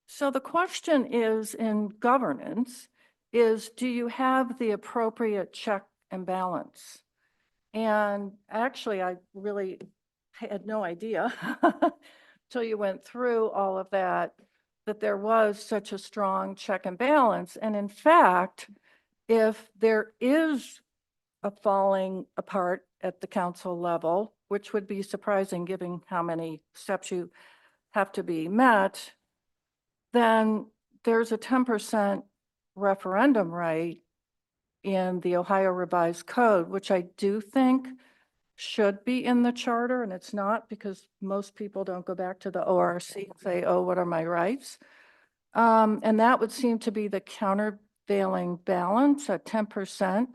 So the question is in governance is, do you have the appropriate check and balance? And actually, I really had no idea till you went through all of that there was such a strong check and balance. And in fact, if there is a falling apart at the council level, which would be surprising given how many steps you have to be met, then there's a 10% referendum right in the Ohio Revised Code, which I do think should be in the charter, and it's not because most people don't go back to the ORC and say, oh, what are my rights? And that would seem to be the countervailing balance at 10%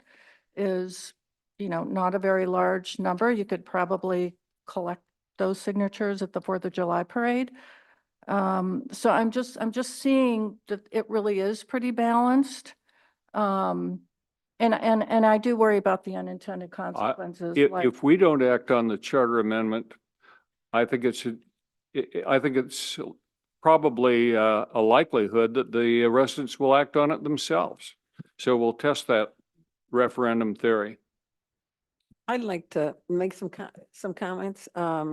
is, not a very large number. You could probably collect those signatures at the 4th of July parade. So I'm just seeing that it really is pretty balanced. And I do worry about the unintended consequences. like-
If we don't act on the charter amendment, I think it's probably a likelihood that the residents will act on it themselves. So we'll test that referendum theory.
I'd like to make some comments.
I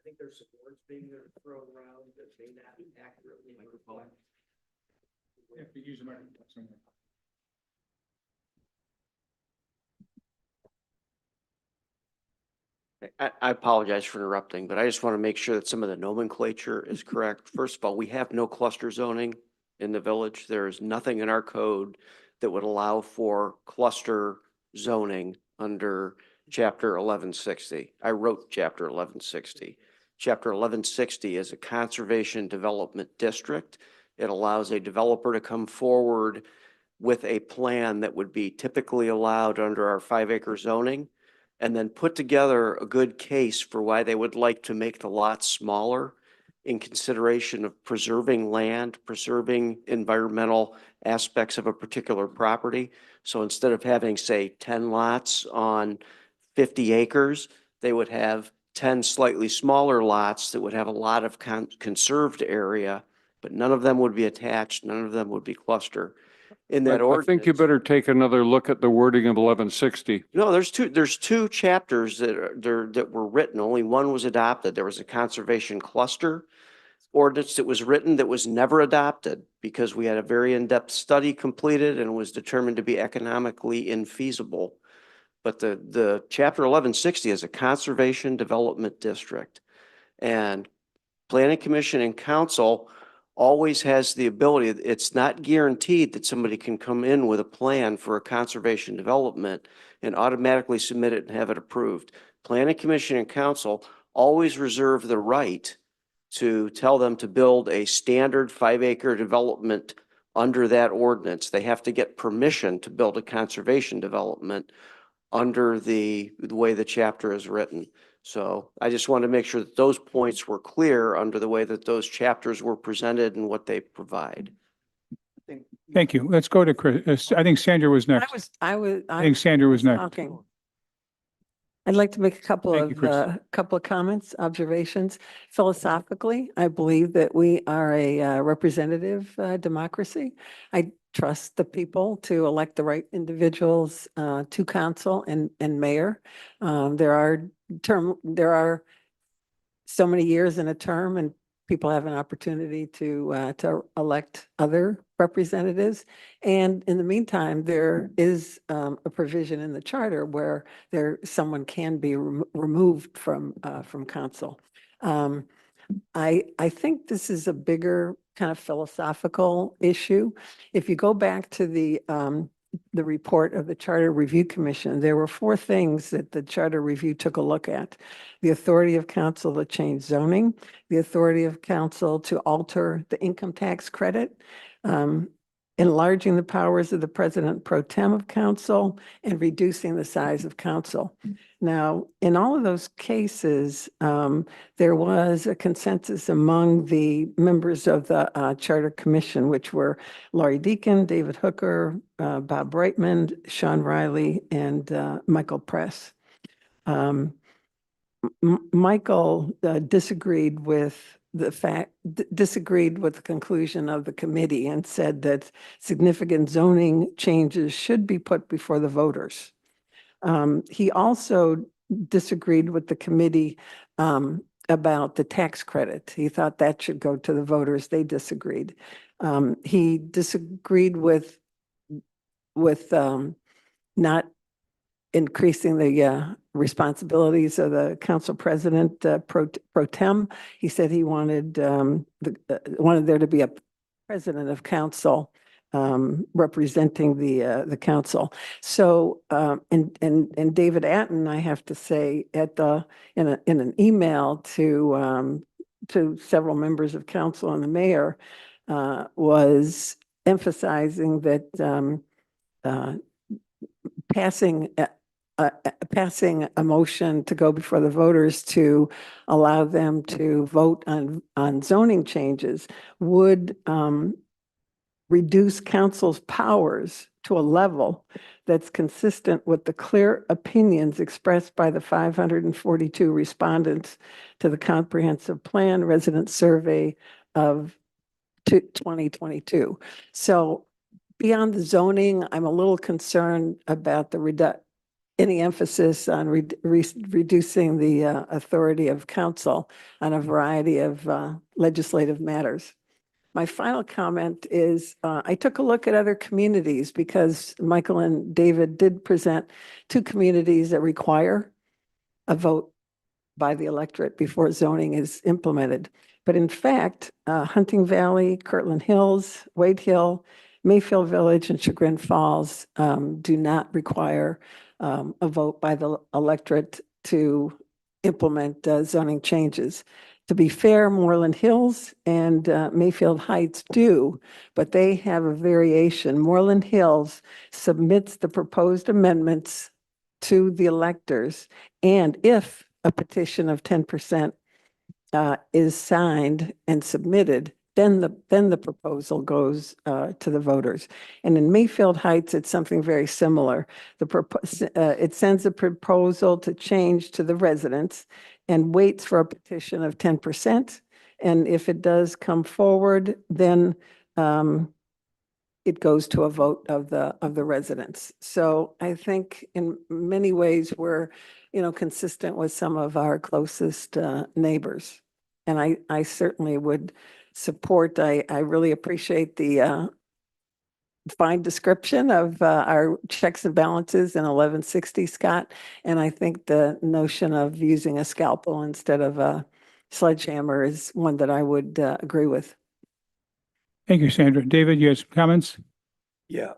think there's some words being thrown around that may not be accurately reflected.
You have to use the microphone somewhere.
I apologize for interrupting, but I just want to make sure that some of the nomenclature is correct. First of all, we have no cluster zoning in the village. There is nothing in our code that would allow for cluster zoning under chapter 1160. I wrote chapter 1160. Chapter 1160 is a conservation development district. It allows a developer to come forward with a plan that would be typically allowed under our 5-acre zoning, and then put together a good case for why they would like to make the lots smaller in consideration of preserving land, preserving environmental aspects of a particular property. So instead of having, say, 10 lots on 50 acres, they would have 10 slightly smaller lots that would have a lot of conserved area, but none of them would be attached, none of them would be cluster. In that
I think you
ordinance-
better take another look at the wording of 1160.
No, there's two chapters that were written. Only one was adopted. There was a conservation cluster ordinance that was written that was never adopted because we had a very in-depth study completed and was determined to be economically infeasible. But the chapter 1160 is a conservation development district, and planning commission and council always has the ability. It's not guaranteed that somebody can come in with a plan for a conservation development and automatically submit it and have it approved. Planning commission and council always reserve the right to tell them to build a standard 5-acre development under that ordinance. They have to get permission to build a conservation development under the way the chapter is written. So I just want to make sure that those points were clear under the way that those chapters were presented and what they provide.
Thank you. Let's go to Chris. I think Sandra was next. I think Sandra was next.
talking. I'd like to make a couple
Thank you, Chris.
of comments, observations. Philosophically, I believe that we are a representative democracy. I trust the people to elect the right individuals to council and mayor. There are so many years in a term, and people have an opportunity to elect other representatives. And in the meantime, there is a provision in the charter where someone can be removed from council. I think this is a bigger kind of philosophical issue. If you go back to the report of the Charter Review Commission, there were 4 things that the Charter Review took a look at. The authority of council to change zoning, the authority of council to alter the income tax credit, enlarging the powers of the president pro tem of council, and reducing the size of council. Now, in all of those cases, there was a consensus among the members of the Charter Commission, which were Laurie Deacon, David Hooker, Bob Brightman, Sean Riley, and Michael Press. Michael disagreed with disagreed with the conclusion of the committee and said that significant zoning changes should be put before the voters. He also disagreed with the committee about the tax credit. He thought that should go to the voters. They disagreed. He disagreed with not increasing the responsibilities of the council president pro tem. He said he wanted wanted there to be a president of council representing the council. So and David Atten, I have to say, in an email to several members of council and the mayor, was emphasizing that passing a motion to go before the voters to allow them to vote on zoning changes would reduce council's powers to a level that's consistent with the clear opinions expressed by the 542 respondents to the comprehensive plan resident survey of 2022. So beyond the zoning, I'm a little concerned about any emphasis on reducing the authority of council on a variety of legislative matters. My final comment is I took a look at other communities because Michael and David did present 2 communities that require a vote by the electorate before zoning is implemented. But in fact, Hunting Valley, Kirtland Hills, Wade Hill, Mayfield Village, and Chagrin Falls do not require a vote by the electorate to implement zoning changes. To be fair, Moreland Hills and Mayfield Heights do, but they have a variation. Moreland Hills submits the proposed amendments to the electors, and if a petition of 10% is signed and submitted, then the proposal goes to the voters. And in Mayfield Heights, it's something very similar. It sends a proposal to change to the residents and waits for a petition of 10%. And if it does come forward, then it goes to a vote of the residents. So I think in many ways we're, consistent with some of our closest neighbors. And I certainly would support, I really appreciate the fine description of our checks and balances in 1160, Scott. And I think the notion of using a scalpel instead of a sledgehammer is one that I would agree with.
Thank you, Sandra. David, you have some comments?
Yeah.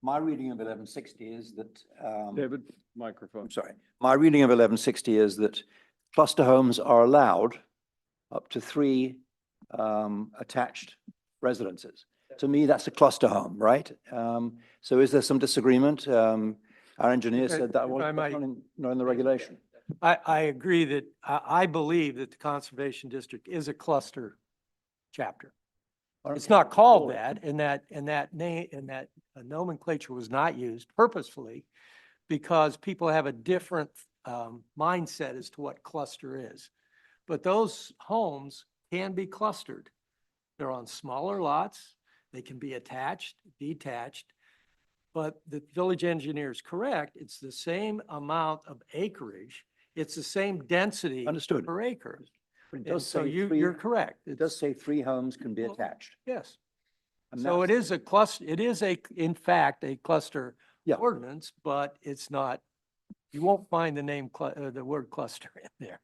My reading of 1160 is that,
David, microphone.
I'm sorry, my reading of 1160 is that cluster homes are allowed up to 3 attached residences. To me, that's a cluster home, right? So is there some disagreement? Our engineer said that was not in the regulation.
I agree that, I believe that the Conservation District is a cluster chapter. It's not called that, and that name, and that nomenclature was not used purposefully because people have a different mindset as to what cluster is. But those homes can be clustered. They're on smaller lots. They can be attached, detached. But the village engineer is correct. It's the same amount of acreage. It's the same density
Understood.
per acre.
But it
And
does
so
say
you're correct.
It does say 3 homes can be
Well,
attached.
Yes.
And
So it
that's-
is a cluster, it is in fact, a cluster
Yeah.
ordinance, but it's not, you won't find the name, the word cluster in there.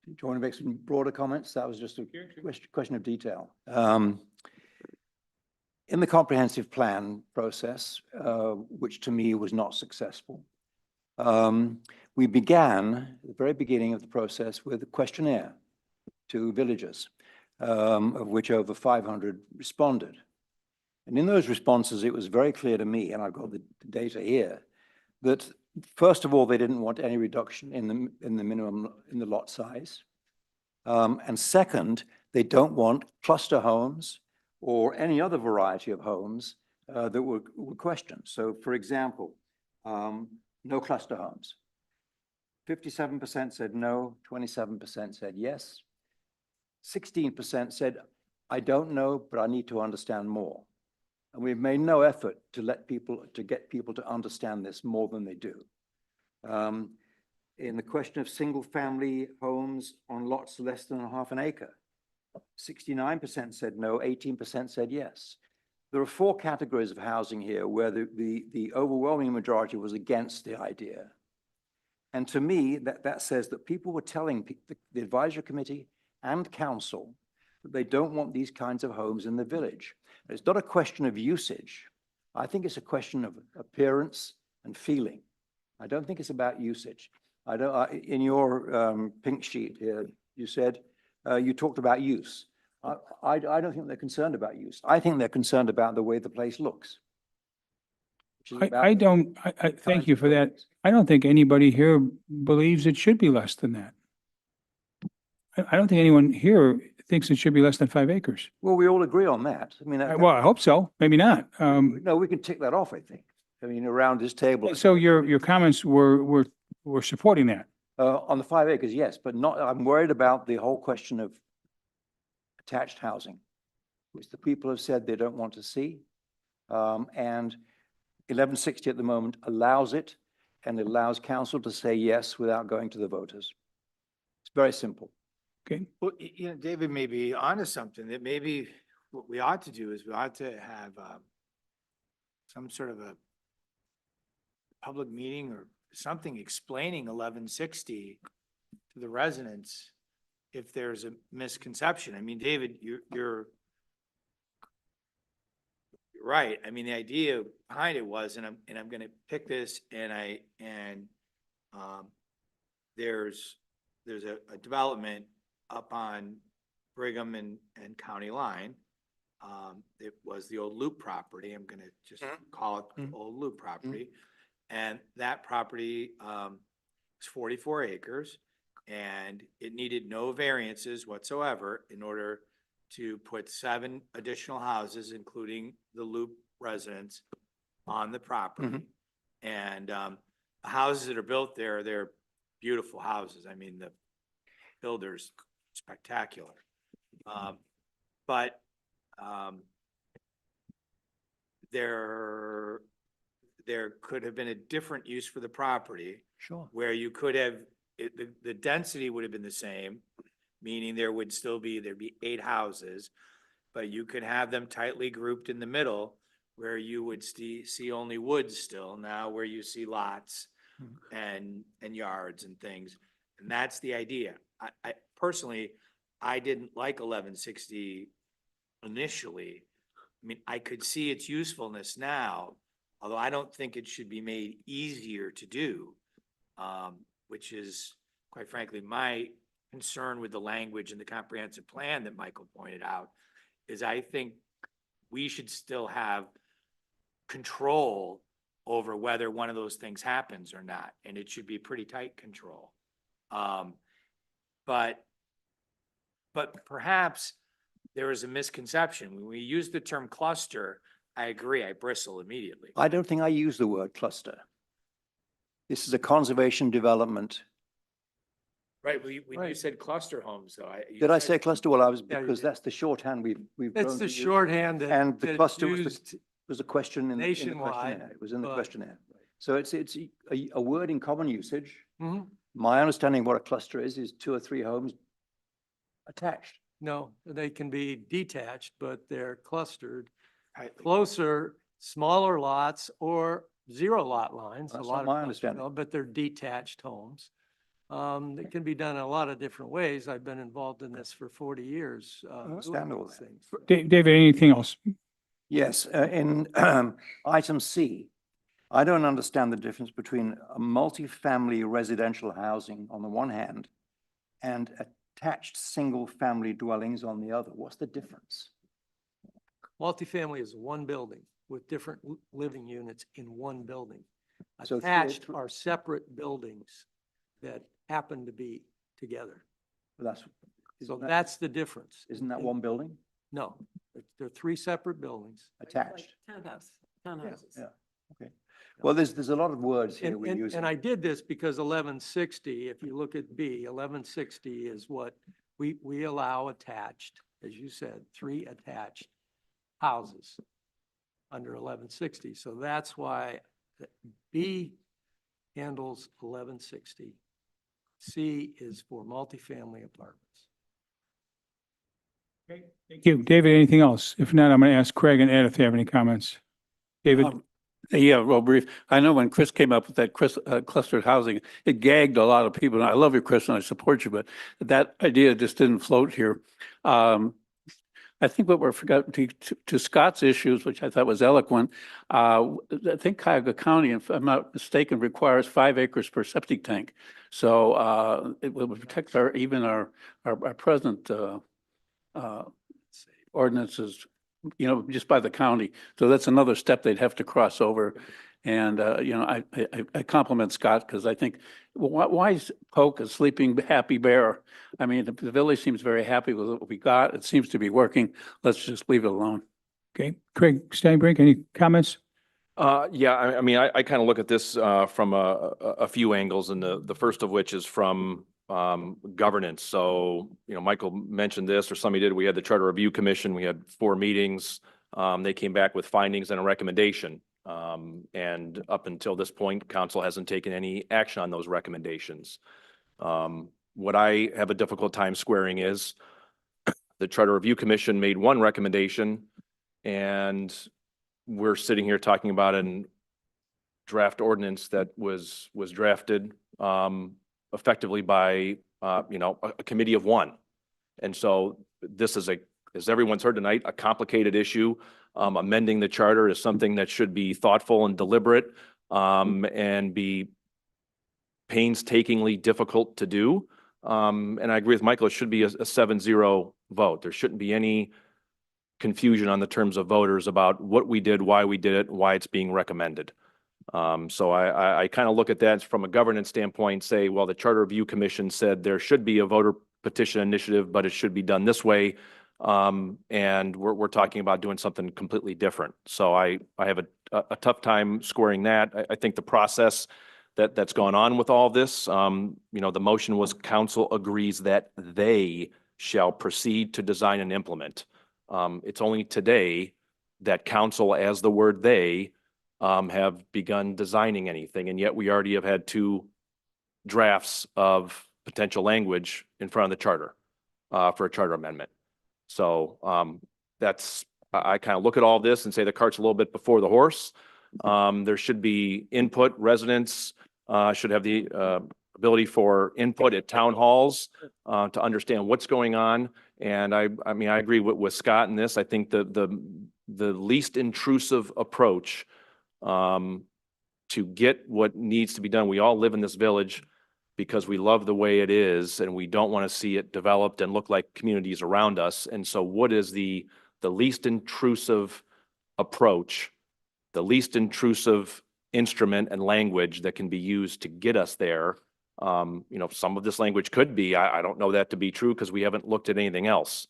you want to make some broader comments? That was just a question of detail. In the comprehensive plan process, which to me was not successful, we began at the very beginning of the process with a questionnaire to villagers, of which over 500 responded. And in those responses, it was very clear to me, and I've got the data here, that first of all, they didn't want any reduction in the minimum in the lot size. And second, they don't want cluster homes or any other variety of homes that were questioned. So for example, no cluster homes. 57% said no, 27% said yes. 16% said, I don't know, but I need to understand more. And we've made no effort to get people to understand this more than they do. In the question of single-family homes on lots less than half an acre, 69% said no, 18% said yes. There are 4 categories of housing here where the overwhelming majority was against the idea. And to me, that says that people were telling the advisory committee and council that they don't want these kinds of homes in the village. It's not a question of usage. I think it's a question of appearance and feeling. I don't think it's about usage. In your pink sheet here, you said, you talked about use. I don't think they're concerned about use. I think they're concerned about the way the place looks.
I thank you for that. I don't think anybody here believes it should be less than that. I don't think anyone here thinks it should be less than 5 acres.
Well, we all agree on that. I mean,
Well, I hope so, maybe not.
no, we can tick that off, I think. I mean, around this table.
So your comments were supporting that.
On the 5 acres, yes, but not, I'm worried about the whole question of attached housing, which the people have said they don't want to see. And 1160 at the moment allows it, and it allows council to say yes without going to the voters. It's very simple.
Okay.
Well, you know, David may be onto something, that maybe what we ought to do is we ought to have some sort of a public meeting or something explaining 1160 to the residents if there's a misconception. I mean, David, you're right. I mean, the idea behind it was, and I'm gonna pick this, there's a development up on Brigham and County Line. It was the old Loop property. I'm gonna just call it the old Loop property. And that property is 44 acres, and it needed no variances whatsoever in order to put 7 additional houses, including the Loop residents, on the property. And the houses that are built there, they're beautiful houses. I mean, the builder's spectacular. But there could have been a different use for the property.
Sure.
Where you could have, the density would have been the same, meaning there'd be 8 houses, but you could have them tightly grouped in the middle where you would see only woods still, now where you see lots and yards and things. And that's the idea. I personally, I didn't like 1160 initially. I mean, I could see its usefulness now, although I don't think it should be made easier to do, which is, quite frankly, my concern with the language in the comprehensive plan that Michael pointed out, is I think we should still have control over whether one of those things happens or not, and it should be pretty tight control. But perhaps there is a misconception. When we use the term cluster, I agree, I bristle immediately.
I don't think I use the word cluster. This is a conservation development.
Right, when you said cluster homes, though.
Did I say cluster? Well,
Yeah, you
because
did.
that's the shorthand we've.
It's
grown
the
to use.
shorthand
And the
that's
cluster
used.
was a question in the
nationwide,
questionnaire. It was in the
but-
questionnaire. So it's a word in common usage.
Mhm.
My understanding of what a cluster is 2 or 3 homes attached.
No, they can be detached, but they're clustered
Tightly.
closer, smaller lots or 0 lot lines. A
That's
lot
not
of
my
cluster
understanding.
develop, but they're detached homes. It can be done in a lot of different ways. I've been involved in this for 40 years.
understand all
these
that.
things.
David, anything else?
Yes, in item C, I don't understand the difference between a multifamily residential housing on the one hand and attached single-family dwellings on the other. What's the difference?
Multifamily is one building with different living units in one building.
So
Attached are separate buildings that happen to be together.
That's,
So
isn't that,
that's the difference.
isn't that one building
No, they're three separate buildings.
attached?
Townhouse, townhouses.
Yeah, okay. Well, there's a lot of words here
And,
we're using.
and I did this because 1160, if you look at B, 1160 is what we allow attached, as you said, 3 attached houses under 1160. So that's why B handles 1160. C is for multifamily apartments.
Thank you. David, anything else? If not, I'm going to ask Craig and Ed if they have any comments. David?
Yeah, real brief. I know when Chris came up with that clustered housing, it gagged a lot of people. And I love you, Chris, and I support you, but that idea just didn't float here. I think what we're forgot to Scott's issues, which I thought was eloquent. I think Cuyahoga County, if I'm not mistaken, requires 5 acres per septic tank. So it will protect our present ordinances, you know, just by the county. So that's another step they'd have to cross over. And, you know, I compliment Scott because I think, why is Polk a sleeping happy bear? I mean, the village seems very happy with what we got. It seems to be working. Let's just leave it alone.
Okay, Craig Steinbrink, any comments?
Yeah, I mean, I kind of look at this from a few angles, and the first of which is from governance. So, you know, Michael mentioned this, or somebody did. We had the Charter Review Commission. We had 4 meetings. They came back with findings and a recommendation. And up until this point, council hasn't taken any action on those recommendations. What I have a difficult time squaring is the Charter Review Commission made one recommendation, and we're sitting here talking about an draft ordinance that was drafted effectively by you know, a committee of 1. And so this is, as everyone's heard tonight, a complicated issue. Amending the charter is something that should be thoughtful and deliberate and be painstakingly difficult to do. And I agree with Michael, it should be a 7-0 vote. There shouldn't be any confusion on the terms of voters about what we did, why we did it, why it's being recommended. So I kind of look at that from a governance standpoint, say, well, the Charter Review Commission said there should be a voter petition initiative, but it should be done this way. And we're talking about doing something completely different. So I have a tough time squaring that. I think the process that's gone on with all this, you know, the motion was council agrees that they shall proceed to design and implement. It's only today that council, as the word they, have begun designing anything, and yet we already have had 2 drafts of potential language in front of the charter for a charter amendment. So I kind of look at all this and say the cart's a little bit before the horse. There should be input. Residents should have the ability for input at town halls to understand what's going on. And I mean, I agree with Scott in this. I think the least intrusive approach to get what needs to be done. We all live in this village because we love the way it is and we don't want to see it developed and look like communities around us. And so what is the least intrusive approach, the least intrusive instrument and language that can be used to get us there? You know, some of this language could be, I don't know that to be true because we haven't looked at anything else.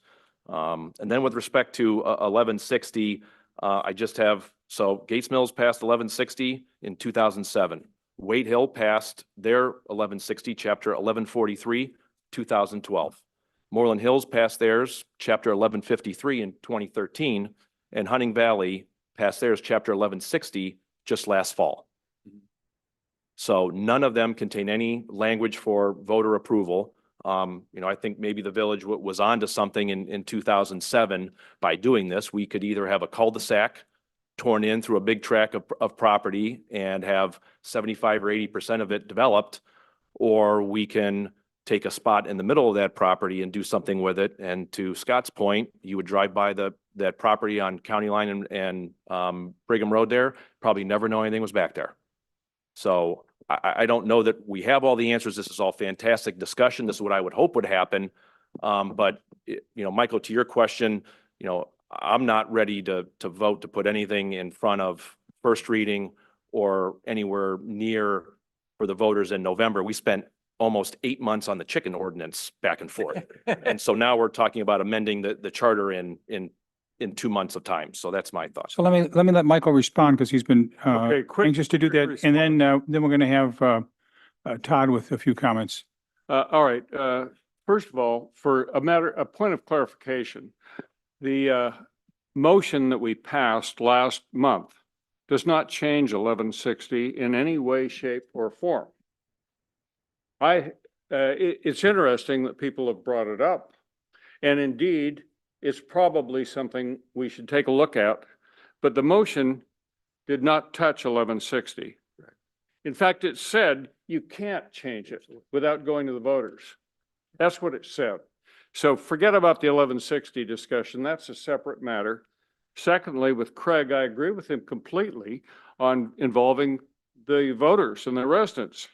And then with respect to 1160, I just have, so Gates Mills passed 1160 in 2007. Wade Hill passed their 1160, chapter 1143, 2012. Moreland Hills passed theirs, chapter 1153 in 2013, and Hunting Valley passed theirs, chapter 1160, just last fall. So none of them contain any language for voter approval. You know, I think maybe the village was onto something in 2007 by doing this. We could either have a cul-de-sac torn in through a big tract of property and have 75 or 80% of it developed, or we can take a spot in the middle of that property and do something with it. And to Scott's point, you would drive by that property on County Line and Brigham Road there, probably never know anything was back there. So I don't know that we have all the answers. This is all fantastic discussion. This is what I would hope would happen. But Michael, to your question, I'm not ready to vote to put anything in front of first reading or anywhere near for the voters in November. We spent almost 8 months on the chicken ordinance back and forth. And so now we're talking about amending the charter in 2 months of time. So that's my thought.
So let me let Michael respond because he's been
Okay, quick-
anxious to do
quick
that. And then we're going to have Todd with a few comments.
All right, first of all, for a point of clarification, the motion that we passed last month does not change 1160 in any way, shape, or form. It's interesting that people have brought it up, and indeed, it's probably something we should take a look at, but the motion did not touch 1160. In fact, it said you can't change it without going to the voters. That's what it said. So forget about the 1160 discussion. That's a separate matter. Secondly, with Craig, I agree with him completely on involving the voters and the residents.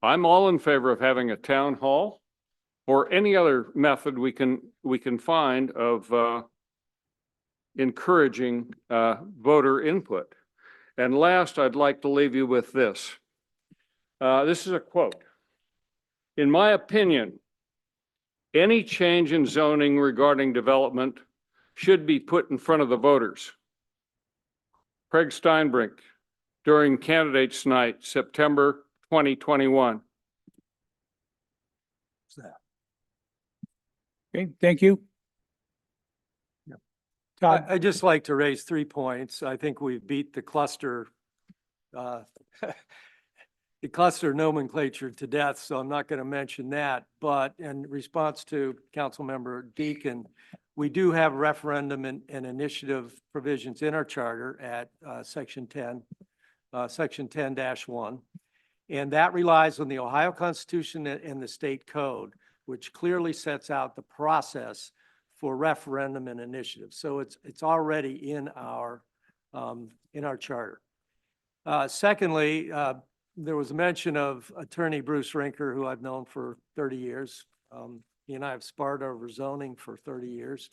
I'm all in favor of having a town hall or any other method we can find of encouraging voter input. And last, I'd like to leave you with this. This is a quote. In my opinion, any change in zoning regarding development should be put in front of the voters. Craig Steinbrink, during Candidates Night, September 2021.
Okay, thank you. Todd?
I'd just like to raise 3 points. I think we've beat the cluster, the cluster nomenclature to death, so I'm not going to mention that. But in response to Councilmember Deacon, we do have referendum and initiative provisions in our charter at Section 10, Section 10-1. And that relies on the Ohio Constitution and the state code, which clearly sets out the process for referendum and initiative. So it's already in our charter. Secondly, there was a mention of Attorney Bruce Rinker, who I've known for 30 years. He and I have sparred over zoning for 30 years,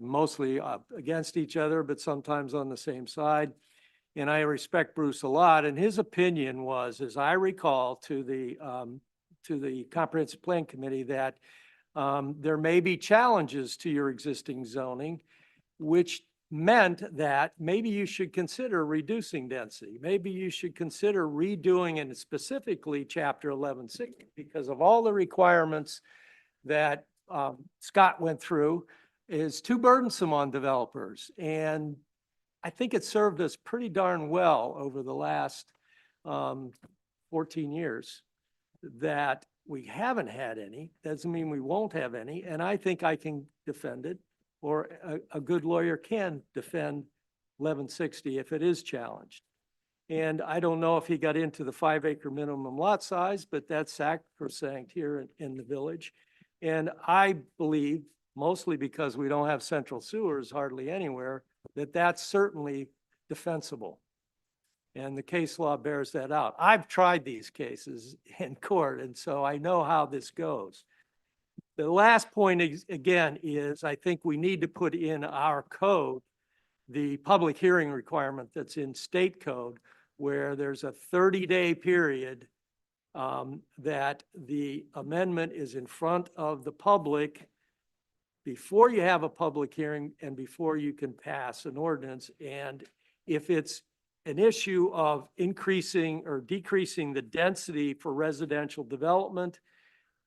mostly against each other, but sometimes on the same side. And I respect Bruce a lot. And his opinion was, as I recall, to the Comprehensive Plan Committee, that there may be challenges to your existing zoning, which meant that maybe you should consider reducing density. Maybe you should consider redoing, and specifically Chapter 1160, because of all the requirements that Scott went through, is too burdensome on developers. And I think it served us pretty darn well over the last 14 years that we haven't had any. Doesn't mean we won't have any. And I think I can defend it, or a good lawyer can defend 1160 if it is challenged. And I don't know if he got into the 5-acre minimum lot size, but that's sacrosanct here in the village. And I believe, mostly because we don't have central sewers hardly anywhere, that that's certainly defensible. And the case law bears that out. I've tried these cases in court, and so I know how this goes. The last point is, again, is I think we need to put in our code the public hearing requirement that's in state code, where there's a 30-day period that the amendment is in front of the public before you have a public hearing and before you can pass an ordinance. And if it's an issue of increasing or decreasing the density for residential development,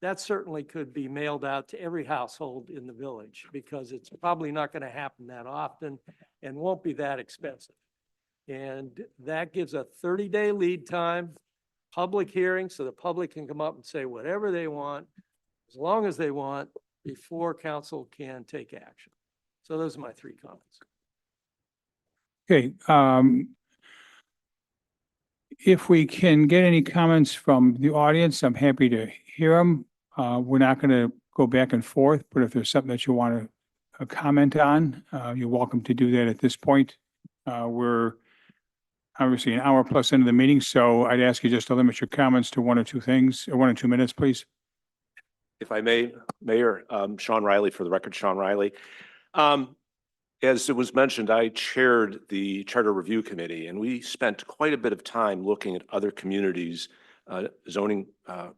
that certainly could be mailed out to every household in the village, because it's probably not going to happen that often and won't be that expensive. And that gives a 30-day lead time, public hearing, so the public can come up and say whatever they want, as long as they want, before council can take action. So those are my 3 comments.
Okay, If we can get any comments from the audience, I'm happy to hear them. We're not going to go back and forth, but if there's something that you want to comment on, you're welcome to do that at this point. We're obviously an hour plus into the meeting, so I'd ask you just to limit your comments to 1 or 2 things, or 1 or 2 minutes, please.
If I may, Mayor, Sean Riley, for the record, Sean Riley. As it was mentioned, I chaired the Charter Review Committee, and we spent quite a bit of time looking at other communities' zoning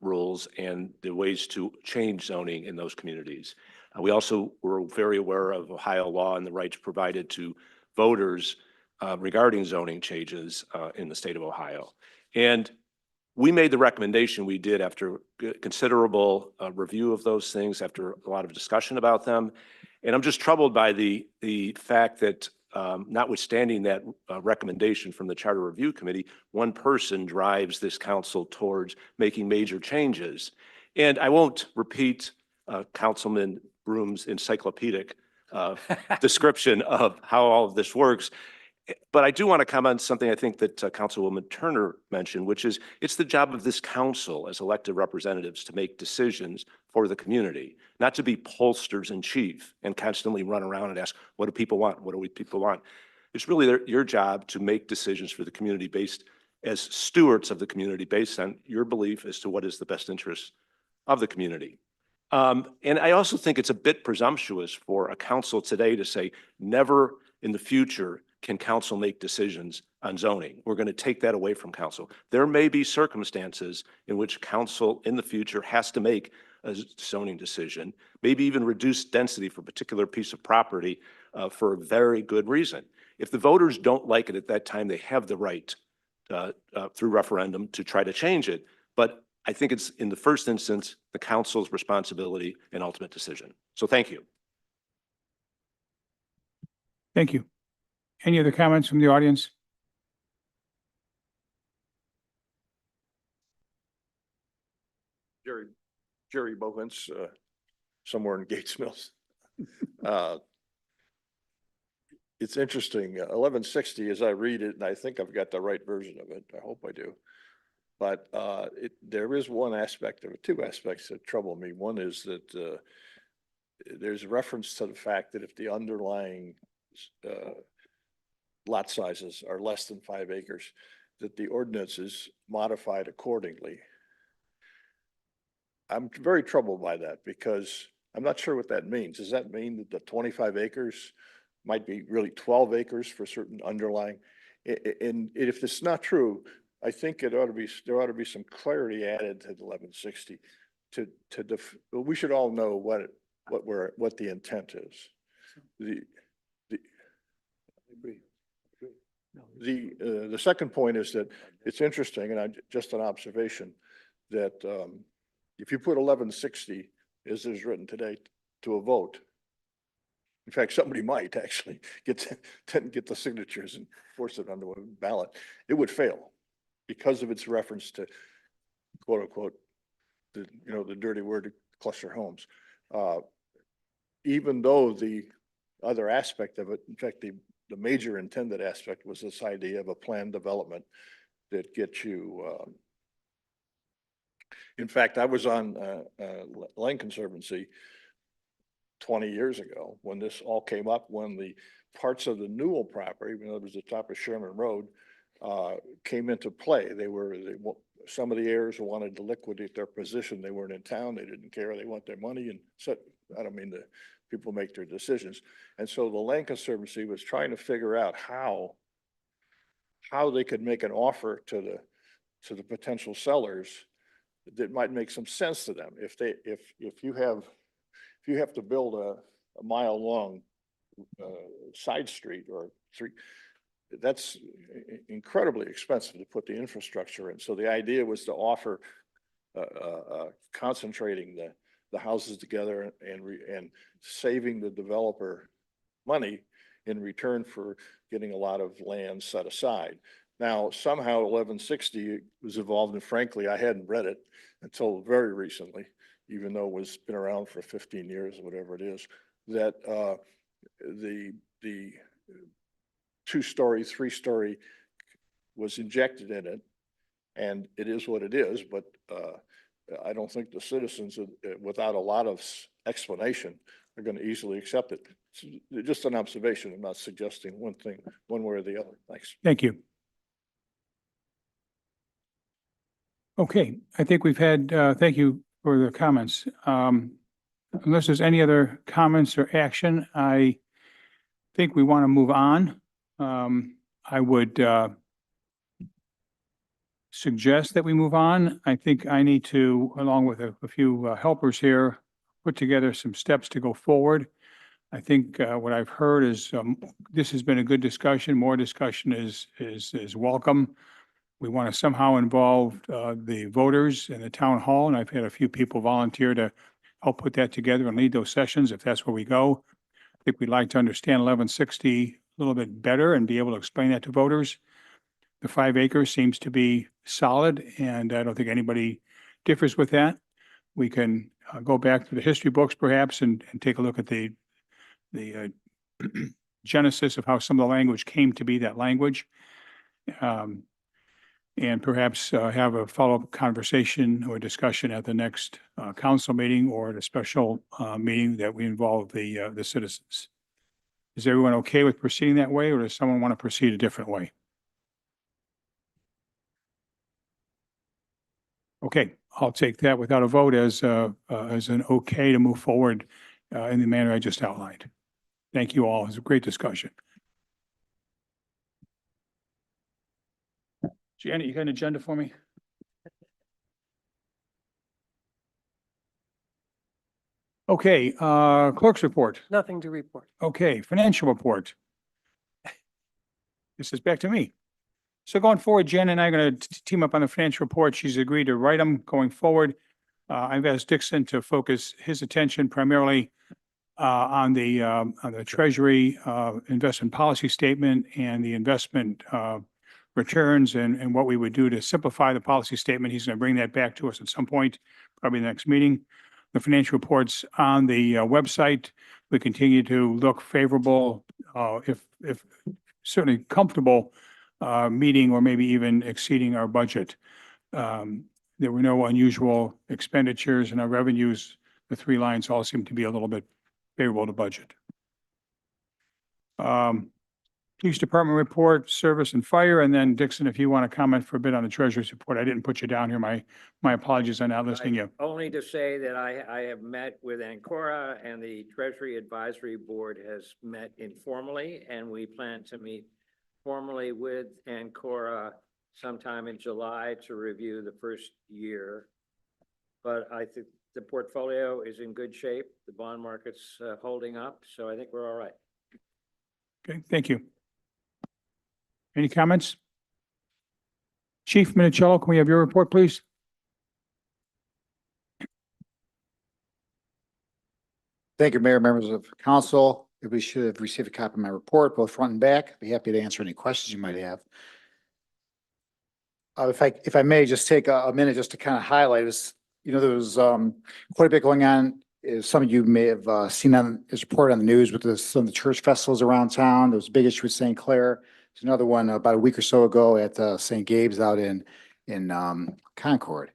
rules and the ways to change zoning in those communities. We also were very aware of Ohio law and the rights provided to voters regarding zoning changes in the state of Ohio. And we made the recommendation we did after considerable review of those things, after a lot of discussion about them. And I'm just troubled by the fact that notwithstanding that recommendation from the Charter Review Committee, one person drives this council towards making major changes. And I won't repeat Councilman Broom's encyclopedic description of how all of this works. But I do want to comment on something I think that Councilwoman Turner mentioned, which is it's the job of this council as elected representatives to make decisions for the community, not to be pollsters in chief and constantly run around and ask, what do people want? What do people want? It's really your job to make decisions for the community based as stewards of the community based on your belief as to what is the best interest of the community. And I also think it's a bit presumptuous for a council today to say, never in the future can council make decisions on zoning. We're going to take that away from council. There may be circumstances in which council in the future has to make a zoning decision, maybe even reduce density for a particular piece of property for a very good reason. If the voters don't like it at that time, they have the right through referendum to try to change it. But I think it's in the first instance, the council's responsibility and ultimate decision. So thank you.
Thank you. Any other comments from the audience?
Jerry Bowens, somewhere in Gates Mills. It's interesting, 1160, as I read it, and I think I've got the right version of it. I hope I do. But there is one aspect of it, 2 aspects that trouble me. One is that there's a reference to the fact that if the underlying lot sizes are less than 5 acres, that the ordinance is modified accordingly. I'm very troubled by that because I'm not sure what that means. Does that mean that the 25 acres might be really 12 acres for certain underlying? And if it's not true, I think there ought to be some clarity added to the 1160 we should all know what the intent is. The second point is that it's interesting, and just an observation, that if you put 1160, as is written today, to a vote, in fact, somebody might actually get the signatures and force it onto a ballot, it would fail because of its reference to quote unquote, the dirty word cluster homes. Even though the other aspect of it, in fact, the major intended aspect was this idea of a planned development that gets you, in fact, I was on Land Conservancy 20 years ago when this all came up, when the parts of the Newell property, it was the top of Sherman Road, came into play. Some of the heirs wanted to liquidate their position. They weren't in town. They didn't care. They want their money. And so, I don't mean that people make their decisions. And so the Land Conservancy was trying to figure out how they could make an offer to the potential sellers that might make some sense to them. If you have to build a mile long side street or 3, that's incredibly expensive to put the infrastructure in. So the idea was to offer concentrating the houses together and saving the developer money in return for getting a lot of land set aside. Now, somehow 1160 was involved, and frankly, I hadn't read it until very recently, even though it's been around for 15 years, or whatever it is, that the 2-story, 3-story was injected in it And it is what it is, but I don't think the citizens, without a lot of explanation, are going to easily accept it. It's just an observation. I'm not suggesting one thing, one way or the other. Thanks.
Thank you. Okay, I think we've had, thank you for the comments. Unless there's any other comments or action, I think we want to move on. I would suggest that we move on. I think I need to, along with a few helpers here, put together some steps to go forward. I think what I've heard is this has been a good discussion. More discussion is welcome. We want to somehow involve the voters in the town hall, and I've had a few people volunteer to help put that together and lead those sessions if that's where we go. I think we'd like to understand 1160 a little bit better and be able to explain that to voters. The 5 acres seems to be solid, and I don't think anybody differs with that. We can go back to the history books perhaps and take a look at the genesis of how some of the language came to be that language. And perhaps have a follow-up conversation or discussion at the next council meeting or at a special meeting that we involve the citizens. Is everyone okay with proceeding that way, or does someone want to proceed a different way? Okay, I'll take that without a vote as an okay to move forward in the manner I just outlined. Thank you all. It was a great discussion. Janet, you got an agenda for me? Okay, clerk's report.
Nothing to report.
Okay, financial report. This is back to me. So going forward, Jen and I are going to team up on the financial report. She's agreed to write them going forward. I've asked Dixon to focus his attention primarily on the Treasury investment policy statement and the investment returns and what we would do to simplify the policy statement. He's going to bring that back to us at some point, probably the next meeting. The financial reports on the website, we continue to look favorable, if certainly comfortable, meeting or maybe even exceeding our budget. There were no unusual expenditures, and our revenues, the 3 lines all seem to be a little bit favorable to budget. Police Department report, service and fire, and then Dixon, if you want to comment for a bit on the Treasurer's report. I didn't put you down here. My apologies on not listening you.
Only to say that I have met with Ancora, and the Treasury Advisory Board has met informally, and we plan to meet formally with Ancora sometime in July to review the first year. But I think the portfolio is in good shape. The bond market's holding up, so I think we're all right.
Okay, thank you. Any comments? Chief Minicello, can we have your report, please?
Thank you, Mayor, members of council. We should have received a copy of my report, both front and back. Be happy to answer any questions you might have. If I may just take a minute just to kind of highlight this, there was quite a bit going on. As some of you may have seen on his report on the news with some of the church festivals around town. There was a big issue with St. Clair. There's another one about a week or so ago at St. Gabe's out in Concord.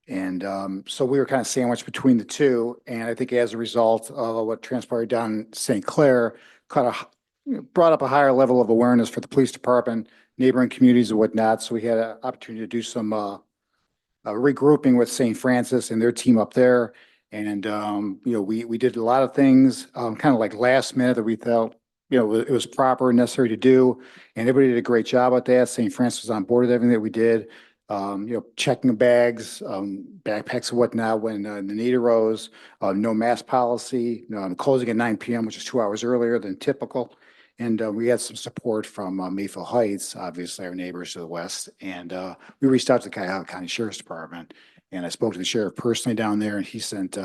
And so we were kind of sandwiched between the two. And I think as a result of what transpired down in St. Clair, brought up a higher level of awareness for the police department, neighboring communities and whatnot. So we had an opportunity to do some regrouping with St. Francis and their team up there. And, we did a lot of things kind of like last minute that we felt, it was proper and necessary to do. And everybody did a great job at that. St. Francis was on board with everything that we did. Checking bags, backpacks and whatnot when the need arose, no mask policy, closing at 9 p.m., which is 2 hours earlier than typical. And we had some support from Mayfield Heights, obviously our neighbors to the west. And we reached out to the Cuyahoga County Sheriff's Department. And I spoke to the sheriff personally down there, and he sent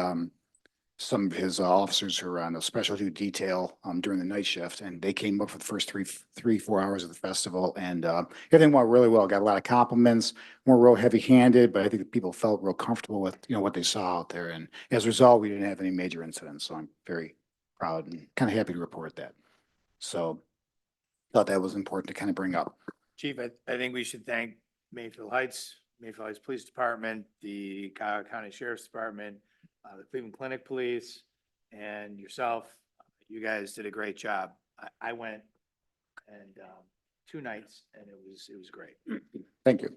some of his officers who were on a special duty detail during the night shift, and they came up for the first 4 hours of the festival, and everything went really well. Got a lot of compliments, weren't real heavy-handed, but I think people felt real comfortable with what they saw out there, and as a result, we didn't have any major incidents. So I'm very proud and kind of happy to report that. So thought that was important to kind of bring up.
Chief, I think we should thank Mayfield Heights Police Department, the Cuyahoga County Sheriff's Department, the Cleveland Clinic Police, and yourself. You guys did a great job. I went and 2 nights and it was great.
Thank you.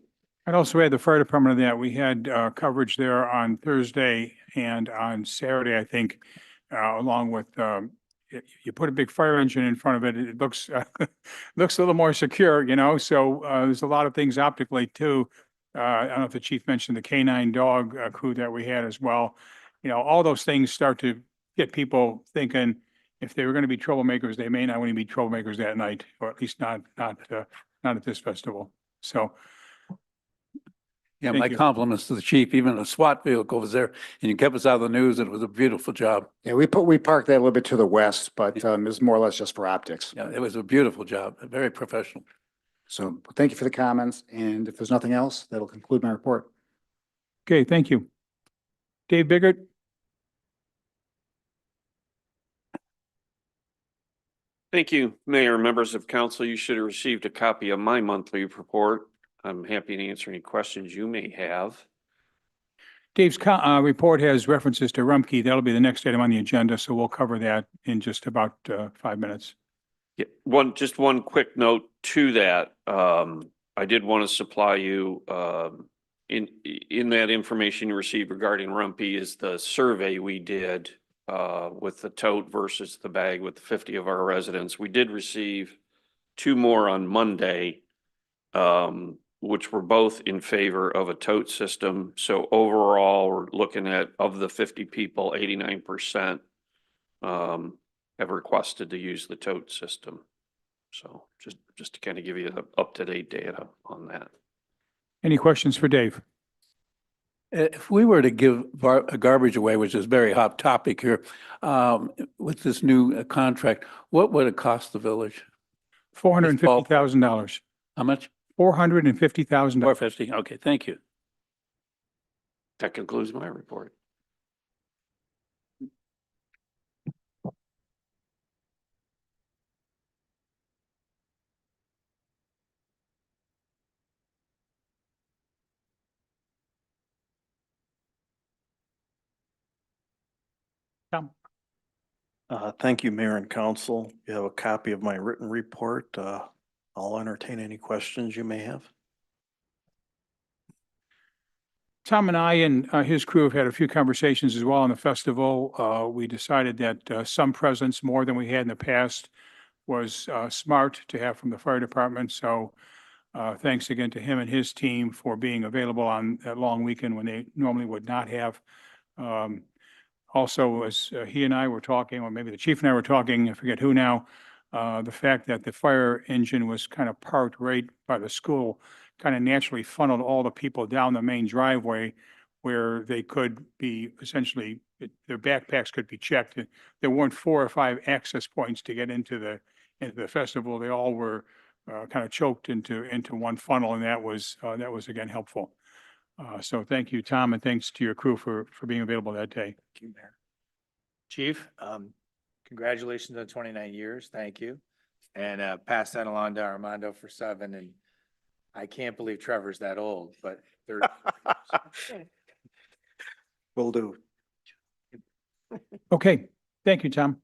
I'd also add the fire department of that. We had coverage there on Thursday and on Saturday, I think, along with, you put a big fire engine in front of it, it looks, looks a little more secure, you know, so there's a lot of things optically too. I don't know if the chief mentioned the K-9 dog crew that we had as well. You know, all those things start to get people thinking if they were going to be troublemakers, they may not want to be troublemakers that night, or at least not at this festival. So.
Yeah,
Thank
my
you.
compliments to the chief. Even a SWAT vehicle was there and you kept us out of the news and it was a beautiful job.
Yeah, we parked that a little bit to the west, but it was more or less just for optics.
Yeah, it was a beautiful job, very professional.
So thank you for the comments. And if there's nothing else, that'll conclude my report.
Okay, thank you. Dave Biggert?
Thank you, Mayor and members of council. You should have received a copy of my monthly report. I'm happy to answer any questions you may have.
Dave's report has references to Rumpke. That'll be the next item on the agenda, so we'll cover that in just about 5 minutes.
Yeah, just one quick note to that. I did want to supply you in that information you received regarding Rumpke is the survey we did with the tote versus the bag with 50 of our residents. We did receive 2 more on Monday, which were both in favor of a tote system. So overall, we're looking at, of the 50 people, 89% have requested to use the tote system. So just to kind of give you the up-to-date data on that.
Any questions for Dave?
If we were to give garbage away, which is a very hot topic here, with this new contract, what would it cost the village?
$450,000.
How much?
$450,000.
450. Okay, thank you.
That concludes my report.
Tom?
Thank you, Mayor and Council. You have a copy of my written report. I'll entertain any questions you may have.
Tom and I and his crew have had a few conversations as well on the festival. We decided that some presence more than we had in the past was smart to have from the fire department. So thanks again to him and his team for being available on that long weekend when they normally would not have. Also, as he and I were talking, or maybe the chief and I were talking, I forget who now, the fact that the fire engine was kind of parked right by the school kind of naturally funneled all the people down the main driveway where they could be essentially, their backpacks could be checked. There weren't 4 or 5 access points to get into the festival. They all were kind of choked into one funnel, and that was again helpful. So thank you, Tom, and thanks to your crew for being available that day.
Thank you, Mayor. Chief, congratulations on 29 years. Thank you. And pass that along to Armando for 7. And I can't believe Trevor's that old, but they're.
Will do.
Okay, thank you, Tom.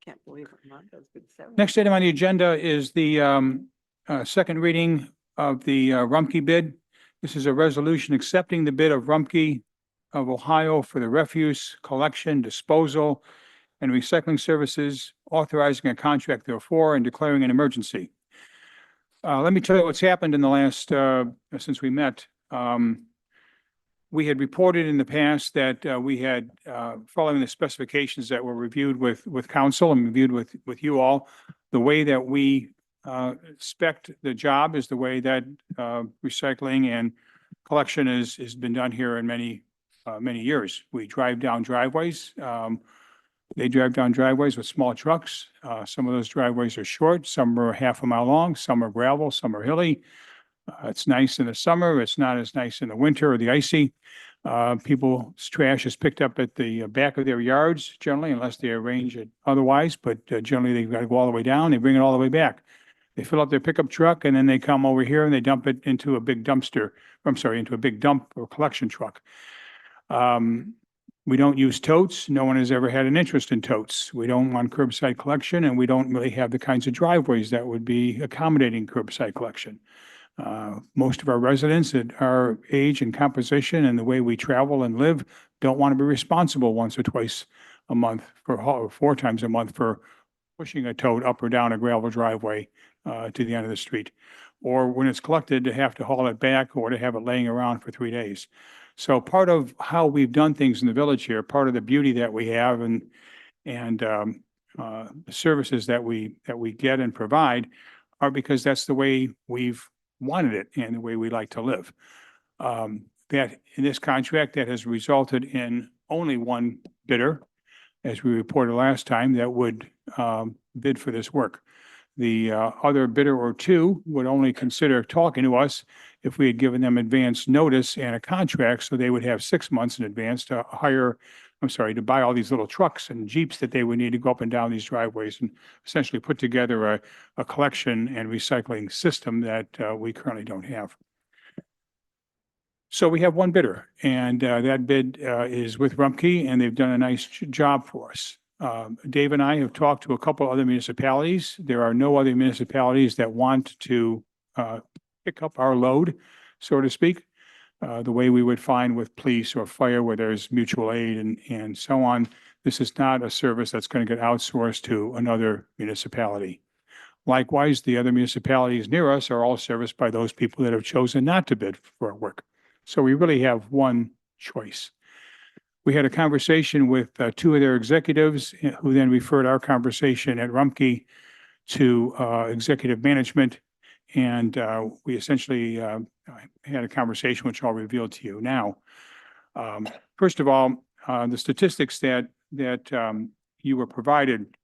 Can't believe Armando's been 7.
Next item on the agenda is the second reading of the Rumpke bid. This is a resolution accepting the bid of Rumpke of Ohio for the refuse collection, disposal, and recycling services, authorizing a contract therefore and declaring an emergency. Let me tell you what's happened in the last, since we met. We had reported in the past that we had, following the specifications that were reviewed with council and reviewed with you all, the way that we spec'd the job is the way that recycling and collection has been done here in many years. We drive down driveways. They drive down driveways with small trucks. Some of those driveways are short, some are half a mile long, some are gravel, some are hilly. It's nice in the summer. It's not as nice in the winter or the icy. People's trash is picked up at the back of their yards generally, unless they arrange it otherwise, but generally they've got to go all the way down. They bring it all the way back. They fill up their pickup truck and then they come over here and they dump it into a big dumpster, into a big dump or collection truck. We don't use totes. No one has ever had an interest in totes. We don't want curbside collection, and we don't really have the kinds of driveways that would be accommodating curbside collection. Most of our residents at our age and composition and the way we travel and live don't want to be responsible once or twice a month or 4 times a month for pushing a tote up or down a gravel driveway to the end of the street. Or when it's collected, to have to haul it back or to have it laying around for 3 days. So part of how we've done things in the village here, part of the beauty that we have and the services that we get and provide are because that's the way we've wanted it and the way we like to live. That in this contract, that has resulted in only one bidder, as we reported last time, that would bid for this work. The other bidder or two would only consider talking to us if we had given them advance notice and a contract, so they would have 6 months in advance to to buy all these little trucks and Jeeps that they would need to go up and down these driveways and essentially put together a collection and recycling system that we currently don't have. So we have one bidder, and that bid is with Rumpke, and they've done a nice job for us. Dave and I have talked to a couple other municipalities. There are no other municipalities that want to pick up our load, so to speak, the way we would find with police or fire where there's mutual aid and so on. This is not a service that's going to get outsourced to another municipality. Likewise, the other municipalities near us are all serviced by those people that have chosen not to bid for our work. So we really have one choice. We had a conversation with 2 of their executives who then referred our conversation at Rumpke to executive management. And we essentially had a conversation, which I'll reveal to you now. First of all, the statistics that you were provided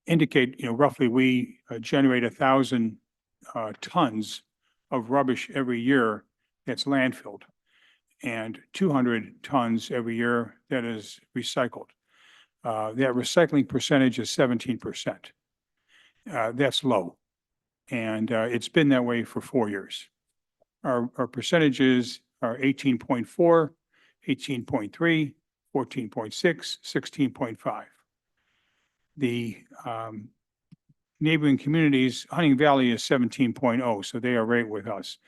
indicate, roughly we generate 1,000 tons of rubbish every year that's landfilled, and 200 tons every year that is recycled. That recycling percentage is 17%. That's low. And it's been that way for 4 years. Our percentages are 18.4, 18.3, 14.6, 16.5. The neighboring communities, Hunting Valley is 17.0, so they are right with us.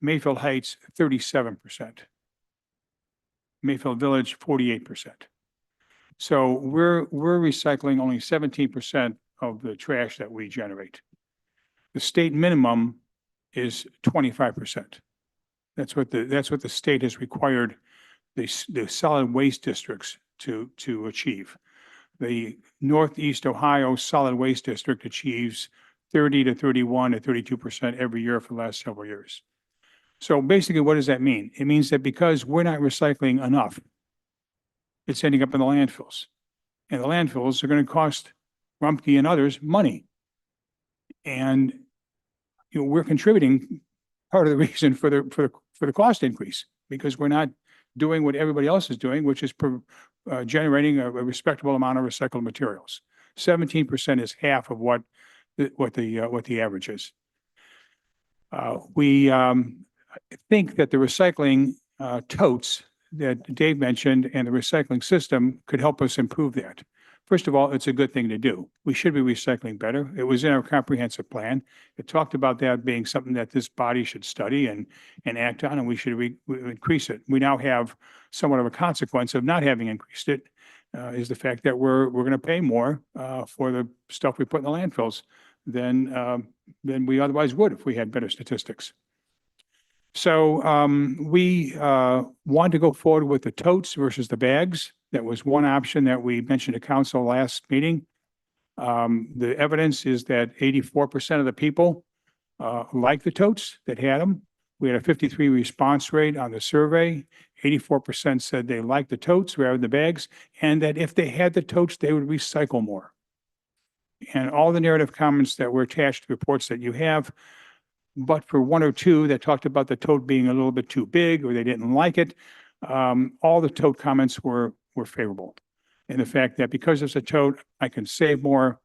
Mayfield Heights, 37%. Mayfield Village, 48%. So we're recycling only 17% of the trash that we generate. The state minimum is 25%. That's what the state has required the solid waste districts to achieve. The Northeast Ohio Solid Waste District achieves 30 to 31 to 32% every year for the last several years. So basically, what does that mean? It means that because we're not recycling enough, it's ending up in the landfills. And the landfills are going to cost Rumpke and others money. And we're contributing part of the reason for the cost increase, because we're not doing what everybody else is doing, which is generating a respectable amount of recycled materials. 17% is half of what the average is. We think that the recycling totes that Dave mentioned and the recycling system could help us improve that. First of all, it's a good thing to do. We should be recycling better. It was in our comprehensive plan. It talked about that being something that this body should study and act on, and we should increase it. We now have somewhat of a consequence of not having increased it, is the fact that we're going to pay more for the stuff we put in the landfills than we otherwise would if we had better statistics. So we want to go forward with the totes versus the bags. That was one option that we mentioned to council last meeting. The evidence is that 84% of the people like the totes that had them. We had a 53 response rate on the survey. 84% said they liked the totes rather than the bags, and that if they had the totes, they would recycle more. And all the narrative comments that were attached to reports that you have, but for 1 or 2 that talked about the tote being a little bit too big or they didn't like it, all the tote comments were favorable. And the fact that because it's a tote, I can save more,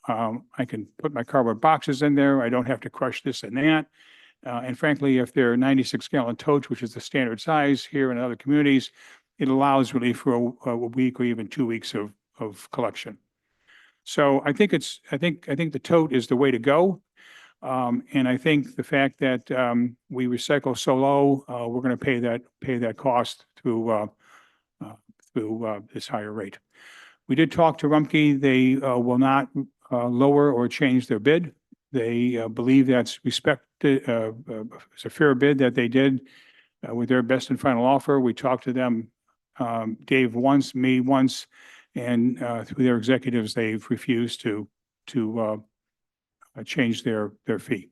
I can put my cardboard boxes in there. I don't have to crush this and that. And frankly, if they're 96-gallon totes, which is the standard size here in other communities, it allows really for a week or even 2 weeks of collection. So I think I think the tote is the way to go. And I think the fact that, we recycle so low, we're going to pay that cost through this higher rate. We did talk to Rumpke. They, will not, lower or change their bid. They, believe that's respected, it's a fair bid that they did, with their best and final offer. We talked to them, Dave once, me once, and, through their executives, they've refused to change their fee.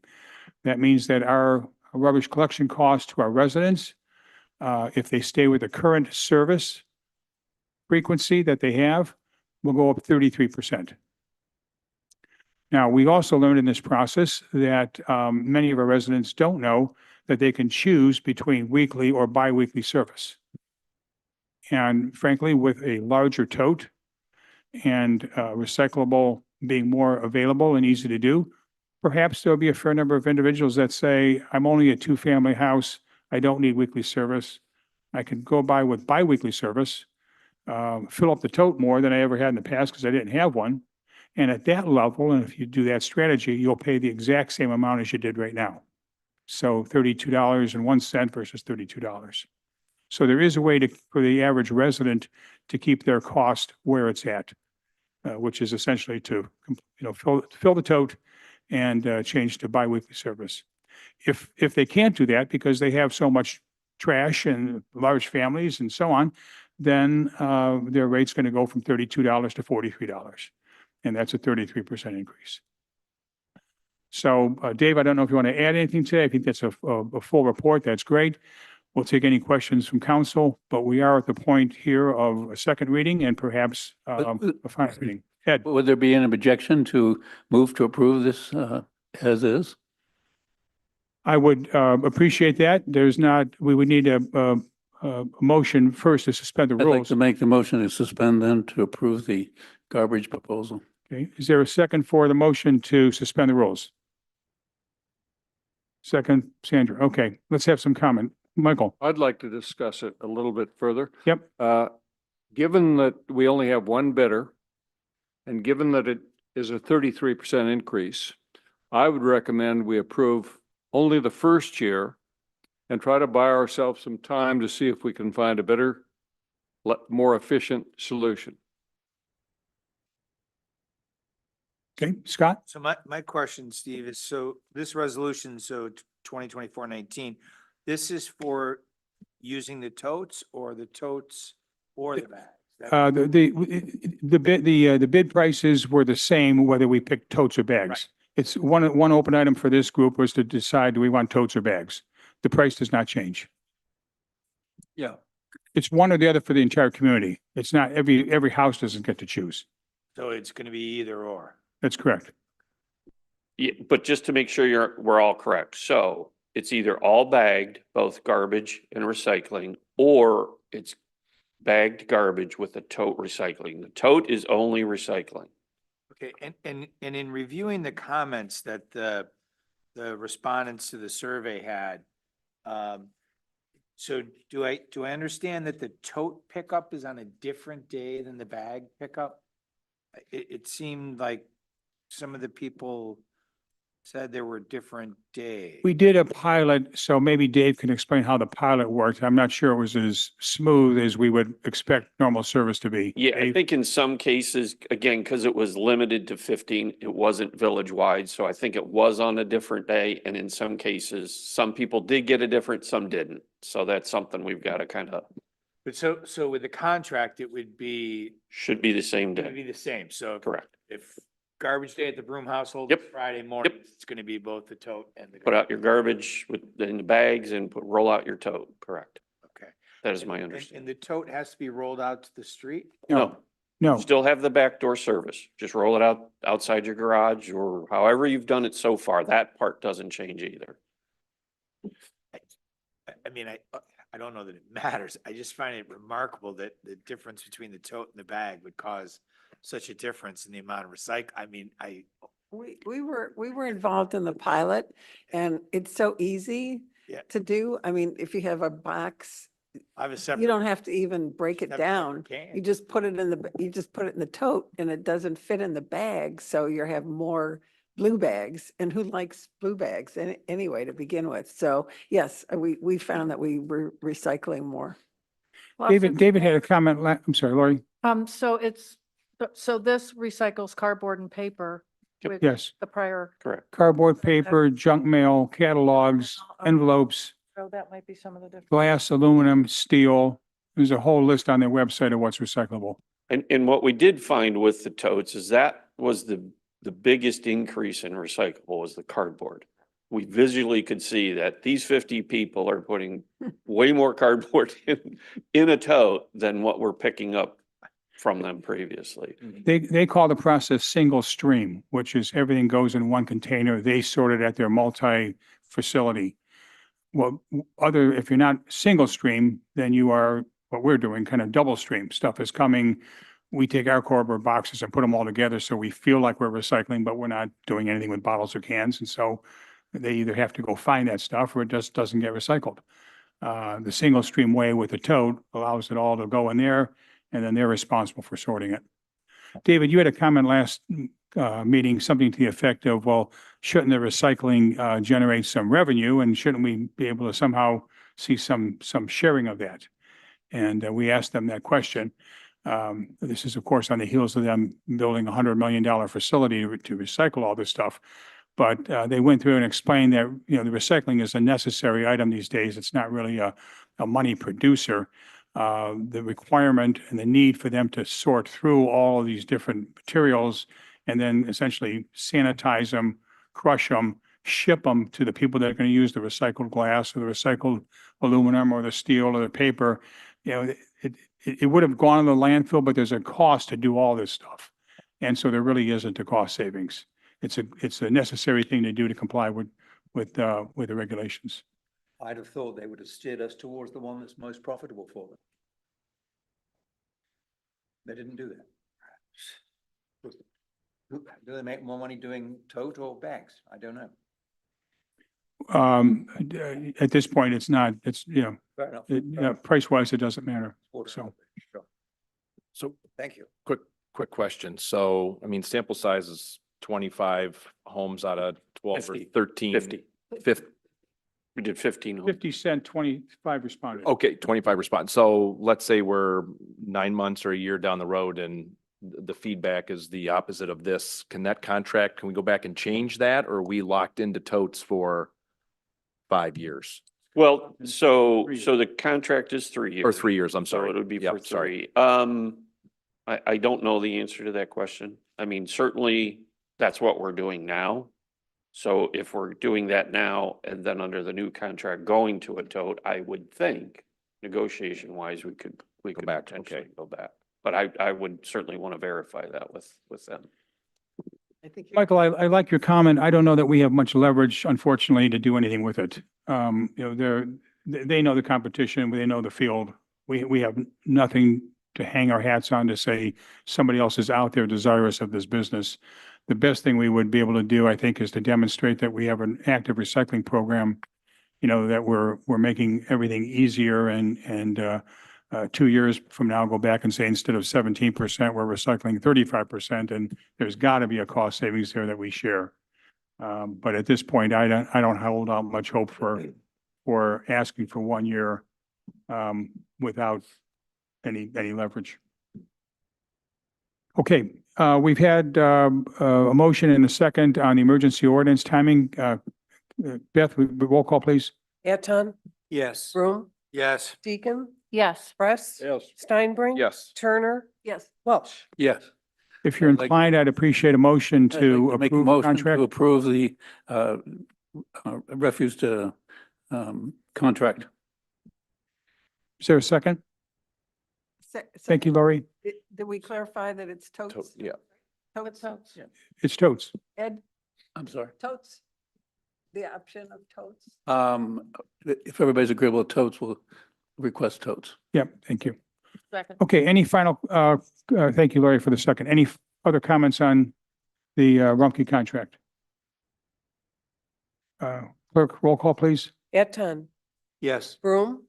That means that our rubbish collection cost to our residents, if they stay with the current service frequency that they have, will go up 33%. Now, we also learned in this process that, many of our residents don't know that they can choose between weekly or biweekly service. And frankly, with a larger tote and, recyclable being more available and easy to do, perhaps there'll be a fair number of individuals that say, I'm only a 2-family house. I don't need weekly service. I can go by with biweekly service, fill up the tote more than I ever had in the past because I didn't have one. And at that level, and if you do that strategy, you'll pay the exact same amount as you did right now. So $32.01 versus $32. So there is a way for the average resident to keep their cost where it's at, which is essentially to, fill the tote and, change to biweekly service. If they can't do that because they have so much trash and large families and so on, then, their rate's going to go from $32 to $43. And that's a 33% increase. So, Dave, I don't know if you want to add anything today. I think that's a full report. That's great. We'll take any questions from council, but we are at the point here of a second reading and perhaps, a final reading. Ed?
Would there be any objection to move to approve this, as is?
I would, appreciate that. We would need a motion first to suspend the
I'd like
rules.
to make the motion to suspend then to approve the garbage proposal.
Okay, is there a second for the motion to suspend the rules? Second, Sandra. Okay, let's have some comment. Michael?
I'd like to discuss it a little bit further.
Yep.
Given that we only have one bidder, and given that it is a 33% increase, I would recommend we approve only the first year and try to buy ourselves some time to see if we can find a better, more efficient solution.
Okay, Scott?
So my question, Steve, is so this resolution, so 2024-19, this is for using the totes or the totes or the bags?
The bid prices were the same whether we picked totes or bags.
Right.
It's one open item for this group was to decide, do we want totes or bags? The price does not change.
Yeah.
It's one or the other for the entire community. It's not, every house doesn't get to choose.
So it's going to be either or.
That's correct.
Yeah, but just to make sure we're all correct. So it's either all bagged, both garbage and recycling, or it's bagged garbage with a tote recycling. The tote is only recycling.
Okay, and in reviewing the comments that the respondents to the survey had, so do I understand that the tote pickup is on a different day than the bag pickup? It seemed like some of the people said there were different days.
We did a pilot, so maybe Dave can explain how the pilot worked. I'm not sure it was as smooth as we would expect normal service to be.
Yeah, I
Dave?
think in some cases, again, because it was limited to 15, it wasn't village-wide, so I think it was on a different day, and in some cases, some people did get a different, some didn't. So that's something we've got to kind of,
But so with the contract, it would be,
should be the same
it would
day.
be the same. So
Correct.
if garbage day at the Broom household,
Yep.
Friday morning, it's going to be both the tote and the.
Put out your garbage in the bags and roll out your tote, correct?
Okay.
That is my
And
understanding.
the tote has to be rolled out to the street?
No,
No,
still have the backdoor service. Just roll it out outside your garage or however you've done it so far. That part doesn't change either.
I mean, I don't know that it matters. I just find it remarkable that the difference between the tote and the bag would cause such a difference in the amount of I mean,
We were involved in the pilot and it's so easy
Yeah.
to do. I mean, if you have a box,
I have a separate.
you don't have to even break it
separate
down.
can.
You just put it in you just put it in the tote and it doesn't fit in the bag. So you have more blue bags, and who likes blue bags anyway to begin with? So yes, we found that we were recycling more.
Plus
David,
it's-
David had a comment, I'm sorry, Lori.
So this recycles cardboard and paper with
Yes,
the prior,
Correct.
cardboard, paper, junk mail, catalogs, envelopes,
so that might be some of the difference.
glass, aluminum, steel. There's a whole list on their website of what's recyclable.
And what we did find with the totes is that was the biggest increase in recyclable was the cardboard. We visually could see that these 50 people are putting way more cardboard in a tote than what we're picking up from them previously.
They call the process single stream, which is everything goes in one container. They sort it at their multi-facility. Well, if you're not single stream, then you are, what we're doing, kind of double stream. Stuff is coming. We take our cardboard boxes and put them all together so we feel like we're recycling, but we're not doing anything with bottles or cans. And so they either have to go find that stuff or it just doesn't get recycled. The single stream way with the tote allows it all to go in there, and then they're responsible for sorting it. David, you had a comment last meeting, something to the effect of, well, shouldn't the recycling generate some revenue, and shouldn't we be able to somehow see some sharing of that? And we asked them that question. This is, of course, on the heels of them building $100 million facility to recycle all this stuff. But they went through and explained that, the recycling is a necessary item these days. It's not really a money producer. The requirement and the need for them to sort through all of these different materials and then essentially sanitize them, crush them, ship them to the people that are going to use the recycled glass or the recycled aluminum or the steel or the paper. It would have gone to the landfill, but there's a cost to do all this stuff. And so there really isn't a cost savings. It's a necessary thing to do to comply with the regulations.
I'd have thought they would have steered us towards the one that's most profitable for them. They didn't do that. Do they make more money doing tote or bags? I don't know.
At this point, it's not,
Fair enough.
price wise, it doesn't matter.
Order.
So
Sure.
So
Thank you.
quick question. So, I mean, sample size is 25 homes out of 12 or
50.
13.
50.
50.
We did 15.
50 cent, 25 responded.
Okay, 25 response. So let's say we're 9 months or a year down the road and the feedback is the opposite of this. Can that contract, can we go back and change that, or are we locked into totes for 5 years?
Well, so the contract is 3 years.
Or 3 years, I'm
So
sorry.
it would be
Yep,
for
sorry.
3. I don't know the answer to that question. I mean, certainly that's what we're doing now. So if we're doing that now and then under the new contract going to a tote, I would think negotiation wise, we could
back,
potentially
okay.
go back. But I would certainly want to verify that with them.
I think
Michael, I like your comment. I don't know that we have much leverage, unfortunately, to do anything with it. They know the competition, they know the field. We have nothing to hang our hats on to say somebody else is out there desirous of this business. The best thing we would be able to do, I think, is to demonstrate that we have an active recycling program, that we're making everything easier and 2 years from now, go back and say, instead of 17%, we're recycling 35%, and there's got to be a cost savings there that we share. But at this point, I don't hold out much hope for asking for 1 year without any leverage. Okay, we've had a motion and a second on the emergency ordinance timing. Beth, roll call, please.
Eton,
Yes.
Broom,
Yes.
Deacon,
Yes.
Press.
Yes.
Steinbring.
Yes.
Turner,
yes.
Welsh.
Yes.
If you're
I'd like-
inclined, I'd appreciate a motion
I'd
to
like to make a
approve the
motion to
contract.
approve the refuse to contract.
Is there a second? Thank you, Lori.
Did we clarify that it's totes?
Yeah.
Totes?
Yeah.
It's totes.
Ed,
I'm sorry.
totes? The option of totes?
If everybody's agreeable with totes, we'll request totes.
Yep, thank you.
Second.
Okay, any final, thank you, Lori, for the second. Any other comments on the Rumpke contract? Clerk, roll call, please.
Eton,
Yes.
Broom,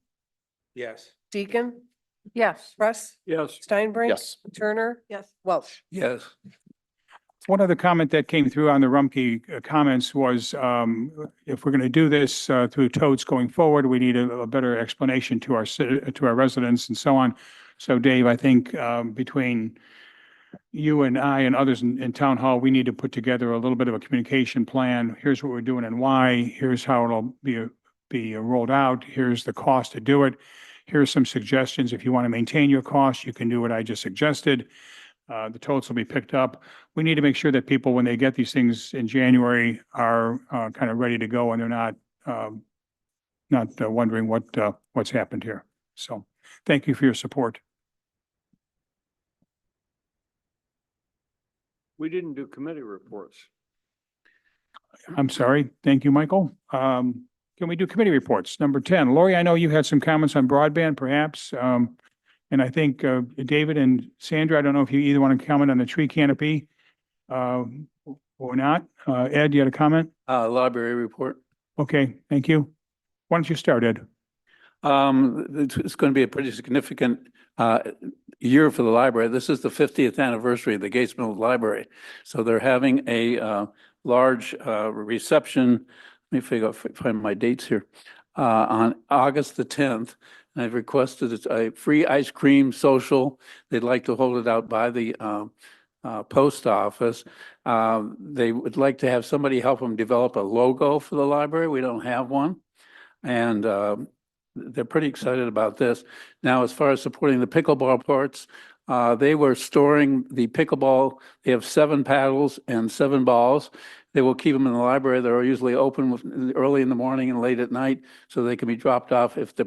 Yes.
Deacon,
Yes.
Russ,
Yes.
Steinbrink.
Yes.
Turner,
Yes.
Welch.
Yes.
One other comment that came through on the Rumpke comments was, if we're going to do this through totes going forward, we need a better explanation to our residents and so on. So Dave, I think between you and I and others in town hall, we need to put together a little bit of a communication plan. Here's what we're doing and why. Here's how it'll be rolled out. Here's the cost to do it. Here's some suggestions. If you want to maintain your costs, you can do what I just suggested. The totes will be picked up. We need to make sure that people, when they get these things in January, are kind of ready to go and they're not wondering what's happened here. So thank you for your support.
We didn't do committee reports.
I'm sorry. Thank you, Michael. Can we do committee reports? Number 10, Lori, I know you had some comments on broadband perhaps. And I think David and Sandra, I don't know if you either want to comment on the tree canopy or not. Ed, you had a comment?
Library report.
Okay, thank you. Why don't you start, Ed?
It's going to be a pretty significant year for the library. This is the 50th anniversary of the Gates Mills Library. So they're having a large reception. Let me find my dates here. On August the 10th. And I've requested a free ice cream social. They'd like to hold it out by the post office. They would like to have somebody help them develop a logo for the library. We don't have one. And they're pretty excited about this. Now, as far as supporting the pickleball parts, they were storing the pickleball. They have 7 paddles and 7 balls. They will keep them in the library. They're usually open early in the morning and late at night, so they can be dropped off. If the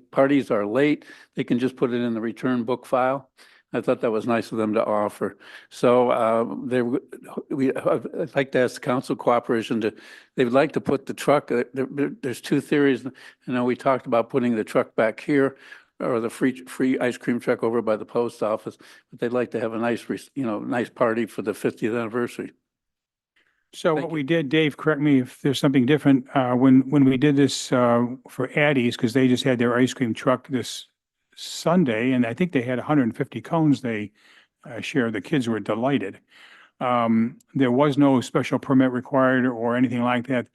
parties are late, they can just put it in the return book file. I thought that was nice of them to offer. So I'd like to ask the council cooperation they would like to put the truck, there's 2 theories. I know we talked about putting the truck back here or the free ice cream truck over by the post office, but they'd like to have a nice, nice party for the 50th anniversary.
So what we did, Dave, correct me if there's something different, when we did this for Addie's, because they just had their ice cream truck this Sunday, and I think they had 150 cones they shared. The kids were delighted. There was no special permit required or anything like that.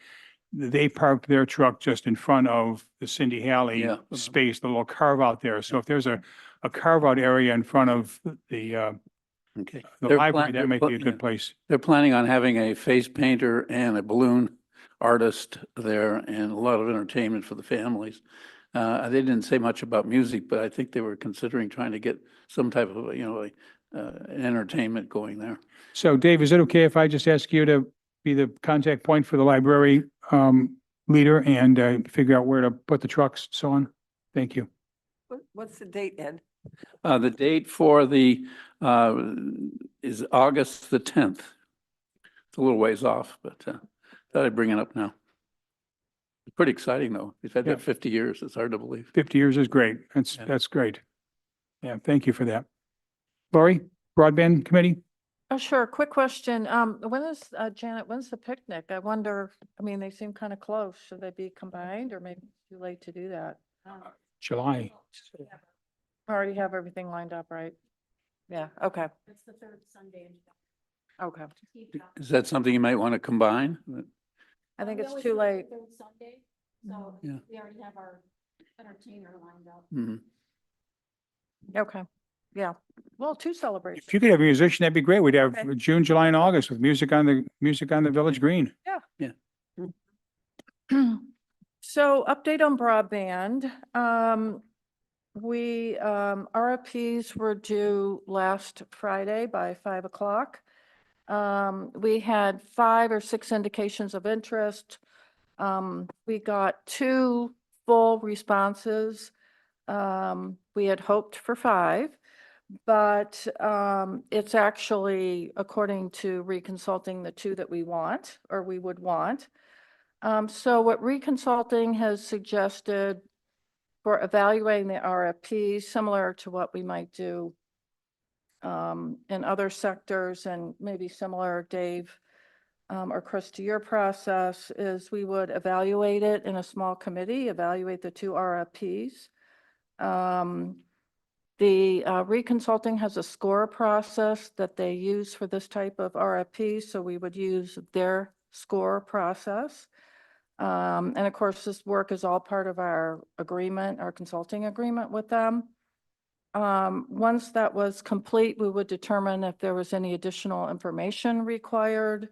They parked their truck just in front of the Cindy Halley space, the little carve out there. So if there's a carve out area in front of the library, that might be a good place.
They're planning on having a face painter and a balloon artist there and a lot of entertainment for the families. They didn't say much about music, but I think they were considering trying to get some type of, an entertainment going there.
So Dave, is it okay if I just ask you to be the contact point for the library leader and figure out where to put the trucks, so on? Thank you.
What's the date, Ed?
The date for the, is August the 10th. It's a little ways off, but thought I'd bring it up now. It's pretty exciting though. We've had that 50 years. It's hard to believe.
50 years is great. That's great. Yeah, thank you for that. Lori, Broadband Committee?
Oh, sure. Quick question. When is, Janet, when's the picnic? I wonder, they seem kind of close. Should they be combined or maybe it's too late to do that?
July.
Already have everything lined up, right? Yeah, okay.
It's the 3rd Sunday.
Okay.
Is that something you might want to combine?
I think
We
it's
always
too
do it the
late.
3rd Sunday, so
Yeah.
we already have our entertainer lined up.
Mhm.
Okay, yeah. Well, 2 celebrations.
If you could have a musician, that'd be great. We'd have
Okay.
June, July, and August with music on the village green.
So update on broadband. RFPs were due last Friday by 5 o'clock. We had 5 or 6 indications of interest. We got 2 full responses. We had hoped for 5, but it's actually, according to Reconsulting, the 2 that we want or we would want. So what Reconsulting has suggested for evaluating the RFP, similar to what we might do in other sectors, and maybe similar, Dave, or Chris, to your process, is we would evaluate it in a small committee, evaluate the two RFPs. The reconsulting has a score process that they use for this type of RFP, so we would use their score process. And of course, this work is all part of our agreement, our consulting agreement with them. Once that was complete, we would determine if there was any additional information required.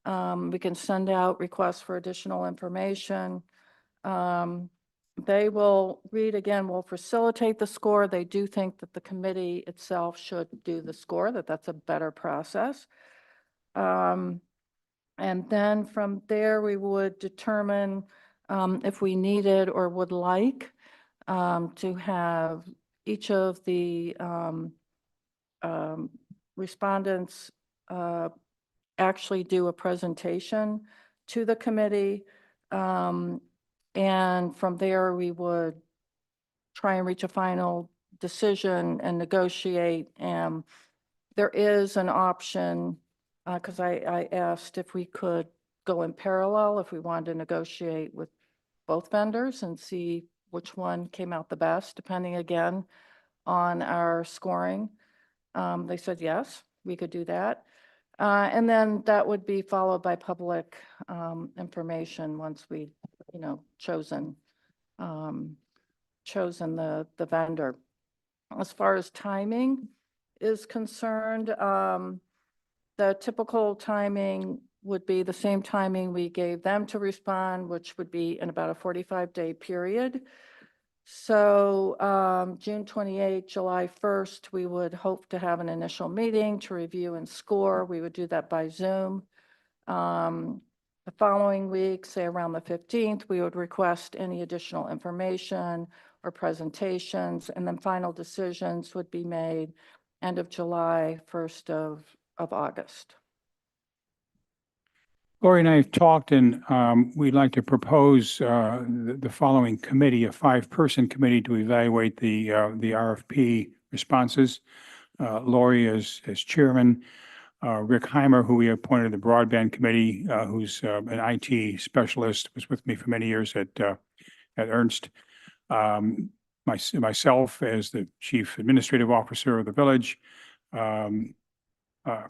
We can send out requests for additional information. They will read again, will facilitate the score. They do think that the committee itself should do the score, that's a better process. And then from there, we would determine if we needed or would like to have each of the respondents actually do a presentation to the committee. And from there, we would try and reach a final decision and negotiate. And there is an option, because I asked if we could go in parallel, if we wanted to negotiate with both vendors and see which one came out the best, depending again on our scoring. They said, yes, we could do that. And then that would be followed by public information once we, chosen the vendor. As far as timing is concerned, the typical timing would be the same timing we gave them to respond, which would be in about a 45-day period. So June 28th, July 1st, we would hope to have an initial meeting to review and score. We would do that by Zoom. The following week, say around the 15th, we would request any additional information or presentations, and then final decisions would be made end of July, 1st of August.
Lori and I have talked, and we'd like to propose the following committee, a 5-person committee to evaluate the RFP responses. Lori as chairman, Rick Heimer, who we appointed to the broadband committee, who's an IT specialist, was with me for many years at Ernst. Myself as the chief administrative officer of the village.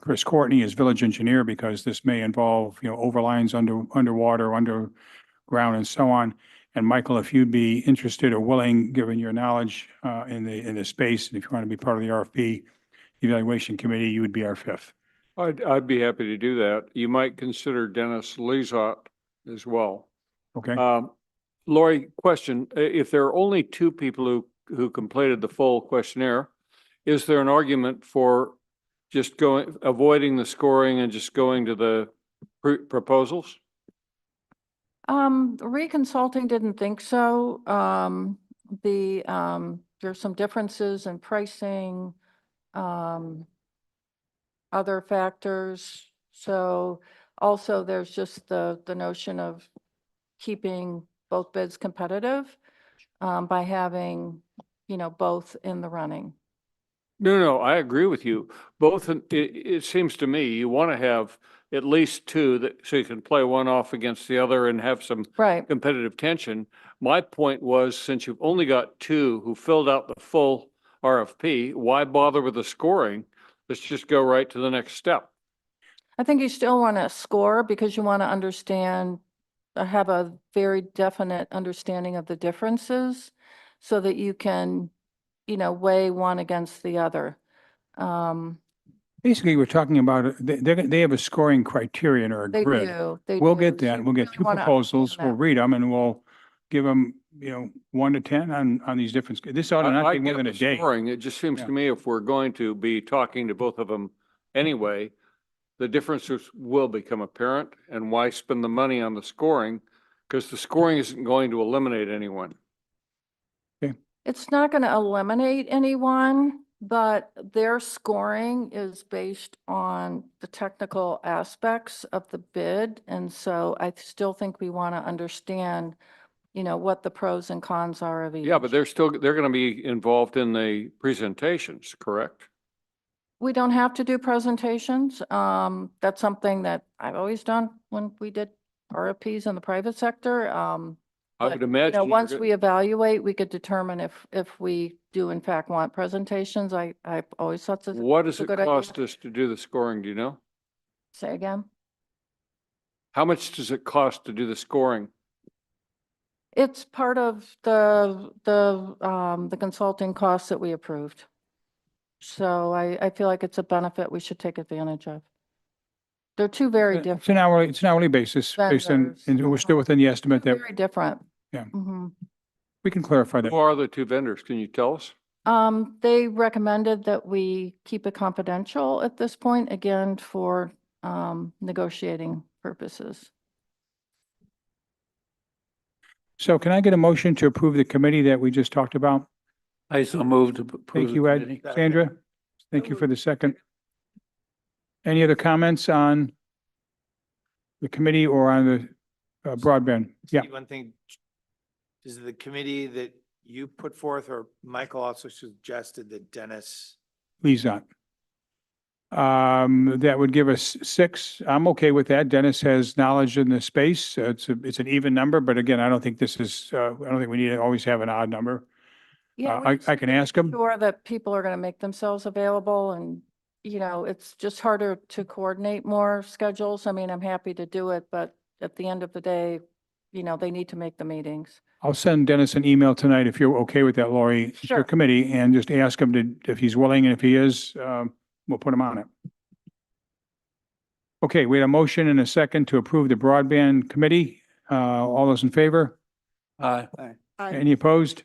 Chris Courtney as village engineer, because this may involve, overlines underwater, underground, and so on. And Michael, if you'd be interested or willing, given your knowledge in the space, and if you want to be part of the RFP evaluation committee, you would be our 5th.
I'd be happy to do that. You might consider Dennis Lezot as well.
Okay.
Lori, question, if there are only 2 people who completed the full questionnaire, is there an argument for just avoiding the scoring and just going to the proposals?
Reconsulting didn't think so. There's some differences in pricing, other factors. So also there's just the notion of keeping both bids competitive by having, both in the running.
No, I agree with you. Both, it seems to me, you want to have at least 2 so you can play one off against the other and have some competitive tension. My point was, since you've only got 2 who filled out the full RFP, why bother with the scoring? Let's just go right to the next step.
I think you still want to score because you want to understand, have a very definite understanding of the differences so that you can, weigh one against the other.
Basically, we're talking about, they have a scoring criterion or a
They
grid.
do.
We'll get that. We'll get 2
wanna
proposals.
understand
We'll
that.
read them and we'll give them, 1 to 10 on these different, this ought to not
I
be more
get
than a
the
day.
scoring. It just seems
Yeah.
to me if we're going to be talking to both of them anyway, the differences will become apparent, and why spend the money on the scoring? Because the scoring isn't going to eliminate anyone.
It's not going to eliminate anyone, but their scoring is based on the technical aspects of the bid. And so I still think we want to understand what the pros and cons are of each.
Yeah, but they're going to be involved in the presentations, correct?
We don't have to do presentations. That's something that I've always done when we did RFPs in the private sector.
I would imagine. you're
Once
go-
we evaluate, we could determine if we do in fact want presentations. I've always thought that.
What does
a
it
good idea.
cost us to do the scoring? Do you know?
Say again?
How much does it cost to do the scoring?
It's part of the consulting costs that we approved. So I feel like it's a benefit we should take advantage of. They're two very different.
It's an hourly basis based on,
vendors.
and we're still within the estimate that
Very different.
Yeah.
Mhm.
we can clarify that.
Who are the two vendors? Can you tell us?
They recommended that we keep it confidential at this point, again, for negotiating purposes.
So can I get a motion to approve the committee that we just talked about?
I so moved to approve.
Thank
the
you, Ed.
committee.
Sandra? Thank you for the second. Any other comments on the committee or on the broadband? Yeah,
One thing, is the committee that you put forth, or Michael also suggested that Dennis?
Lizon. That would give us 6. I'm okay with that. Dennis has knowledge in the space. It's an even number, but again, I don't think this is, I don't think we need to always have an odd number.
Yeah,
I can ask him.
sure that people are going to make themselves available, and, it's just harder to coordinate more schedules. I mean, I'm happy to do it, but at the end of the day, they need to make the meetings.
I'll send Dennis an email tonight if you're okay with that, Lori, to your
Sure.
committee, and just ask him if he's willing, and if he is, we'll put him on it. Okay, we had a motion and a second to approve the broadband committee. All those in favor?
Aye.
Any opposed?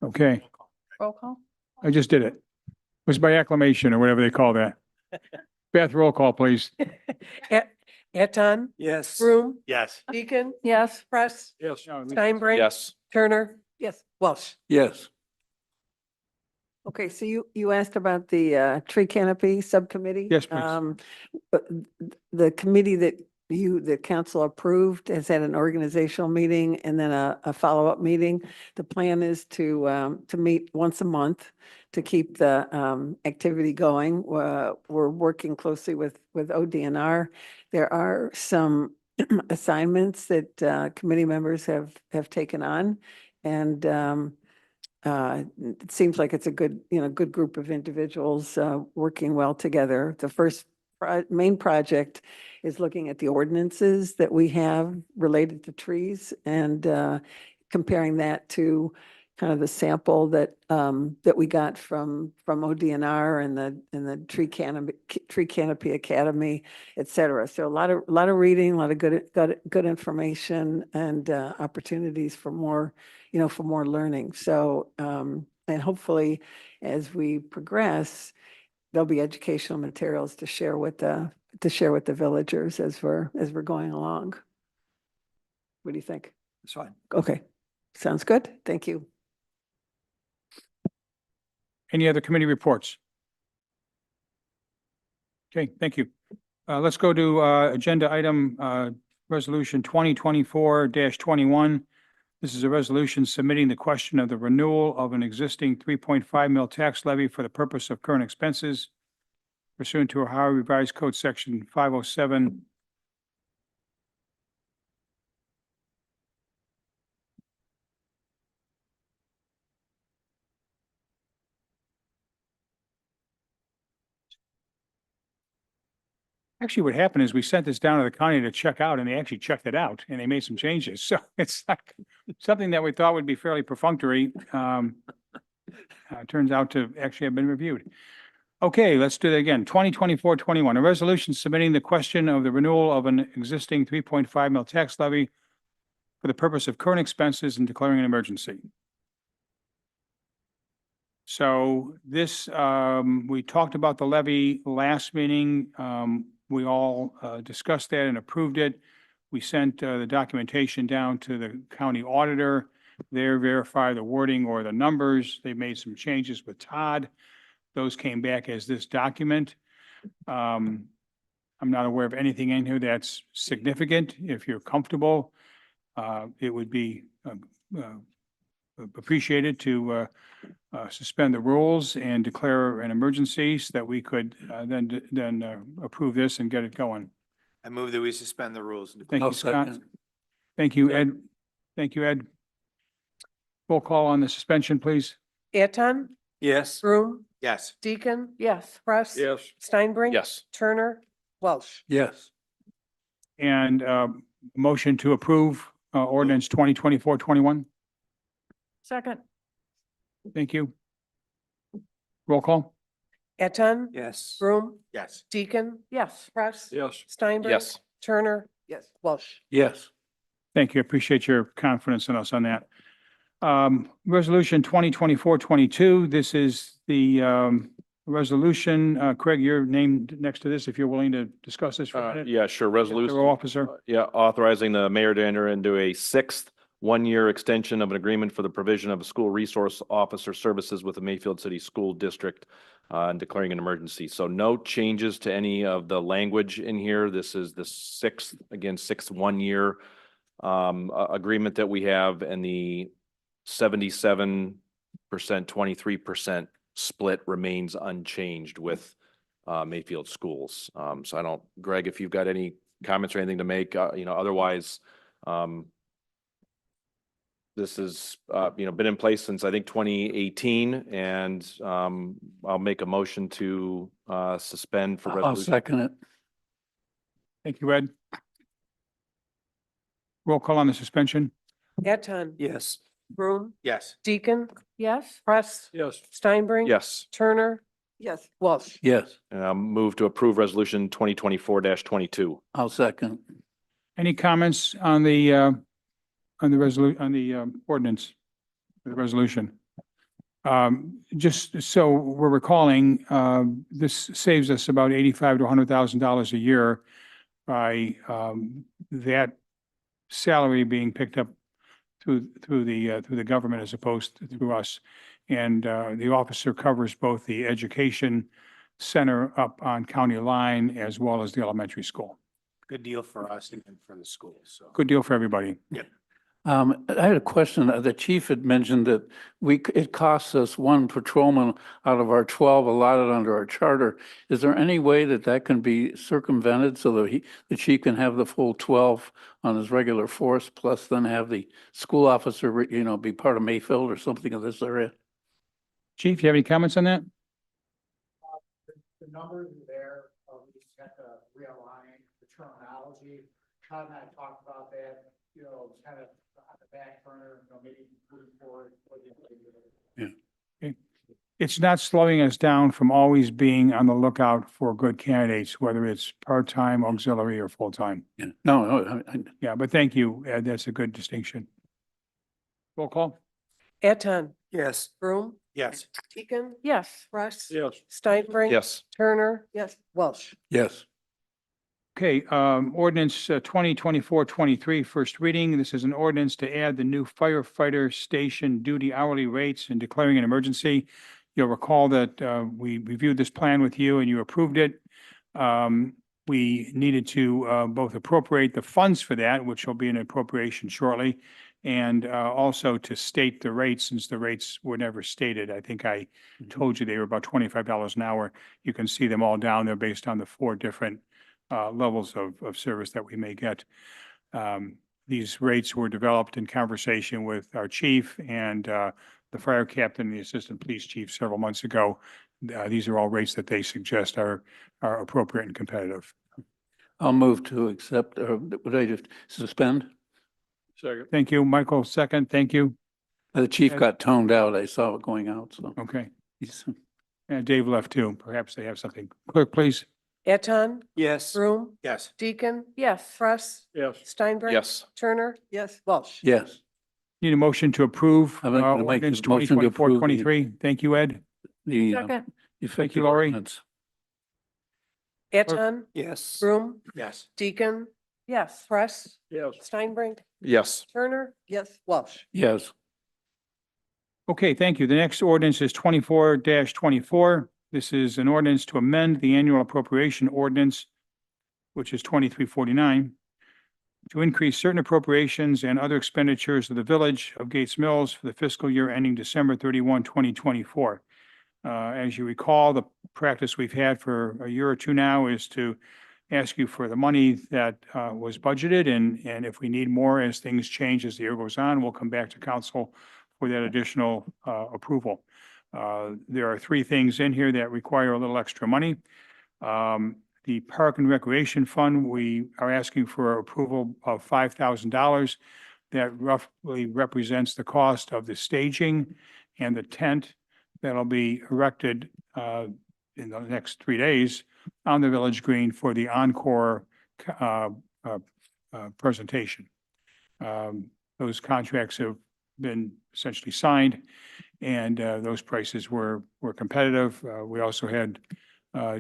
Okay,
Roll call?
I just did it. It was by acclamation or whatever they call that. Beth, roll call, please.
Eton,
Yes.
Broom,
Yes.
Deacon,
Yes.
Press,
Yes.
Steinbrink.
Yes.
Turner. Yes. Welsh.
Yes.
Okay, so you asked about the tree canopy subcommittee?
Yes, please.
But the committee that the council approved has had an organizational meeting and then a follow-up meeting. The plan is to meet once a month to keep the activity going. We're working closely with ODNR. There are some assignments that committee members have taken on, and it seems like it's a good, good group of individuals working well together. The first main project is looking at the ordinances that we have related to trees and comparing that to kind of the sample that we got from ODNR and the Tree Canopy Academy, et cetera. So a lot of reading, a lot of good information, and opportunities for more, for more learning. So and hopefully, as we progress, there'll be educational materials to share with the villagers as we're going along. What do you think?
That's fine.
Okay, sounds good. Thank you.
Any other committee reports? Okay, thank you. Let's go to agenda item resolution 2024-21. This is a resolution submitting the question of the renewal of an existing 3.5 mil tax levy for the purpose of current expenses pursuant to Ohio Revised Code Section 507. Actually, what happened is we sent this down to the county to check out, and they actually checked it out, and they made some changes. So it's like something that we thought would be fairly perfunctory. Turns out to actually have been reviewed. Okay, let's do that again. 2024-21, a resolution submitting the question of the renewal of an existing 3.5 mil tax levy for the purpose of current expenses and declaring an emergency. So this, we talked about the levy last meeting. We all discussed that and approved it. We sent the documentation down to the county auditor. They verified the wording or the numbers. They made some changes with Todd. Those came back as this document. I'm not aware of anything in here that's significant. If you're comfortable, it would be appreciated to suspend the rules and declare an emergency so that we could then approve this and get it going.
I move that we suspend the rules.
Thank
I'll
you, Scott.
second.
Thank you, Ed. Thank you, Ed. Roll call on the suspension, please.
Eton,
Yes.
Broom,
Yes.
Deacon,
Yes.
Press.
Yes.
Steinbrink.
Yes.
Turner, Welsh.
Yes.
And motion to approve ordinance 2024-21.
Second.
Thank you. Roll call.
Eton,
Yes.
Broom,
Yes.
Deacon,
Yes.
Press.
Yes.
Steinbrink.
Yes.
Turner. Yes. Welsh.
Yes.
Thank you. Appreciate your confidence in us on that. Resolution 2024-22. This is the resolution. Craig, your name next to this, if you're willing to discuss this for a minute.
Yeah, sure. Resolution.
Borough Officer.
Yeah, authorizing the mayor to enter into a sixth one-year extension of an agreement for the provision of school resource officer services with the Mayfield City School District and declaring an emergency. So no changes to any of the language in here. This is the sixth one-year agreement that we have, and the 77%, 23% split remains unchanged with Mayfield Schools. So I don't, Greg, if you've got any comments or anything to make, otherwise, this has, been in place since I think 2018, and I'll make a motion to suspend for
I'll
resolution.
second it.
Thank you, Ed. Roll call on the suspension.
Eton,
Yes.
Broom,
Yes.
Deacon,
Yes.
Press.
Yes.
Steinbrink.
Yes,
Turner. Yes. Welsh.
Yes.
and I'll move to approve resolution 2024-22.
I'll second.
Any comments on the ordinance, the resolution? Just so we're recalling, this saves us about $85,000 to $100,000 a year by that salary being picked up through the government as opposed to through us. And the officer covers both the education center up on County Line as well as the elementary school.
Good deal for us and for the schools, so.
Good deal for everybody.
I had a question. The chief had mentioned that it costs us one patrolman out of our 12 allotted under our charter. Is there any way that can be circumvented so that the chief can have the full 12 on his regular force, plus then have the school officer, be part of Mayfield or something of this area?
Chief, you have any comments on that?
The numbers are there, we just have to realign the terminology. Todd and I talked about that, kind of on the back burner, maybe moving forward.
It's not slowing us down from always being on the lookout for good candidates, whether it's part-time, auxiliary, or full-time.
Yeah. No,
Yeah, but thank you, Ed. That's a good distinction. Roll call.
Eton,
Yes.
Broom,
Yes.
Deacon,
Yes.
Press.
Yes.
Steinbrink.
Yes,
Turner. Yes. Welsh.
yes.
Okay, ordinance 2024-23, first reading. This is an ordinance to add the new firefighter station duty hourly rates and declaring an emergency. You'll recall that we reviewed this plan with you and you approved it. We needed to both appropriate the funds for that, which will be an appropriation shortly, and also to state the rates, since the rates were never stated. I think I told you they were about $25 an hour. You can see them all down there based on the four different levels of service that we may get. These rates were developed in conversation with our chief and the fire captain, and the assistant police chief several months ago. These are all rates that they suggest are appropriate and competitive.
I'll move to accept, or would I just suspend?
Second.
Thank you, Michael. Second, thank you.
The chief
Ed.
got toned out. I saw it going out, so.
Okay.
he's-
And Dave left too. Perhaps they have something. Clerk, please.
Eton,
Yes.
Broom,
Yes.
Deacon,
Yes.
Press.
Yes.
Steinbrink.
yes,
Turner. Yes. Welsh.
Yes.
Need a motion to approve
I'd like to make a
ordinance
motion to approve the-
2024-23. Thank you, Ed.
The
Second.
effective
Lori.
ordinance.
Eton,
Yes.
Broom,
Yes.
Deacon,
Yes.
Press.
Yes.
Steinbrink.
yes,
Turner. Yes. Welsh.
Yes.
Okay, thank you. The next ordinance is 24-24. This is an ordinance to amend the annual appropriation ordinance, which is 2349. to increase certain appropriations and other expenditures of the Village of Gates Mills for the fiscal year ending December 31, 2024. As you recall, the practice we've had for a year or two now is to ask you for the money that was budgeted, and if we need more as things change as the year goes on, we'll come back to council for that additional approval. There are three things in here that require a little extra money. The Park and Recreation Fund, we are asking for approval of $5,000. That roughly represents the cost of the staging and the tent that'll be erected in the next 3 days on the Village Green for the encore presentation. Those contracts have been essentially signed, and those prices were competitive. We also had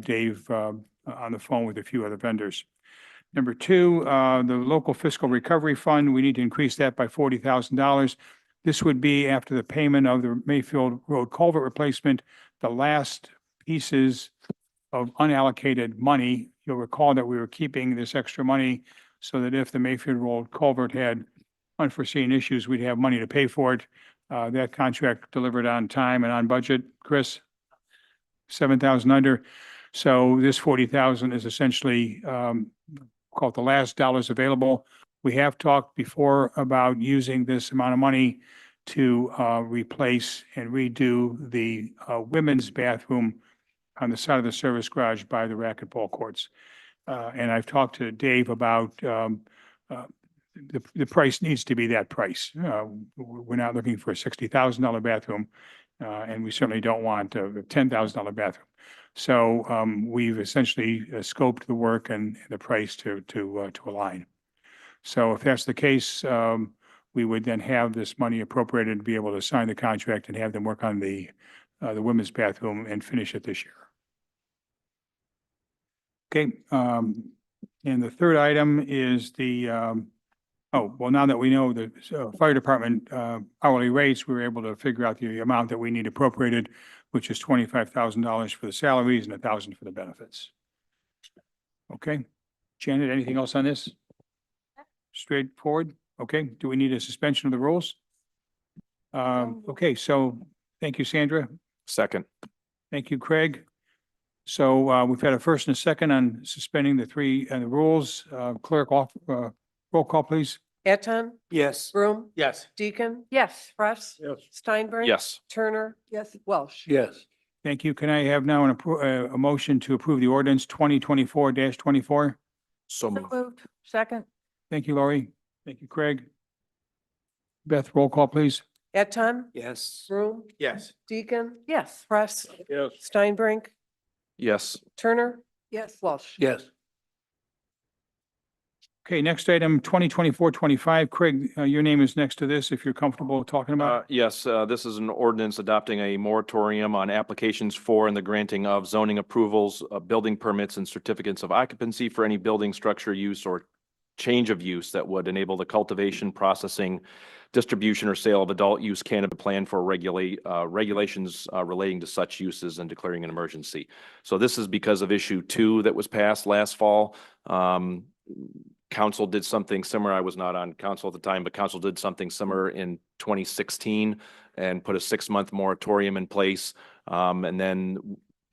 Dave on the phone with a few other vendors. Number two, the local fiscal recovery fund, we need to increase that by $40,000. This would be after the payment of the Mayfield Road culvert replacement, the last pieces of unallocated money. You'll recall that we were keeping this extra money so that if the Mayfield Road culvert had unforeseen issues, we'd have money to pay for it. That contract delivered on time and on budget. Chris? 7,000 under. So this 40,000 is essentially called the last dollars available. We have talked before about using this amount of money to replace and redo the women's bathroom on the side of the service garage by the racquetball courts. And I've talked to Dave about the price needs to be that price. We're not looking for a $60,000 bathroom, and we certainly don't want a $10,000 bathroom. So we've essentially scoped the work and the price to align. So if that's the case, we would then have this money appropriated to be able to sign the contract and have them work on the women's bathroom and finish it this year. Okay, and the third item is the, now that we know the fire department hourly rates, we were able to figure out the amount that we need appropriated, which is $25,000 for the salaries and $1,000 for the benefits. Okay, Janet, anything else on this? Straightforward? Okay, do we need a suspension of the rules? Okay, so thank you, Sandra.
Second.
Thank you, Craig. So we've had a first and a second on suspending the rules. Clerk, roll call, please.
Eton,
Yes.
Broom,
Yes.
Deacon,
Yes.
Press,
Yes.
Steinbrink.
Yes.
Turner,
Yes.
Welsh.
Yes.
Thank you. Can I have now a motion to approve the ordinance 2024-24?
So
So
moved.
moved. Second.
Thank you, Laurie. Thank you, Craig. Beth, roll call, please.
Eton,
Yes.
Broom,
Yes.
Deacon,
Yes.
Press,
Yes.
Steinbrink,
Yes.
Turner,
Yes.
Welsh.
Yes.
Okay, next item, 2024-25. Craig, your name is next to this, if you're comfortable talking about it.
Yes, this is an ordinance adopting a moratorium on applications for and the granting of zoning approvals, building permits and certificates of occupancy for any building structure use or change of use that would enable the cultivation, processing, distribution or sale of adult use cannabis plan for regulations relating to such uses and declaring an emergency. So this is because of issue 2 that was passed last fall. Council did something similar. I was not on council at the time, but council did something similar in 2016 and put a 6-month moratorium in place, and then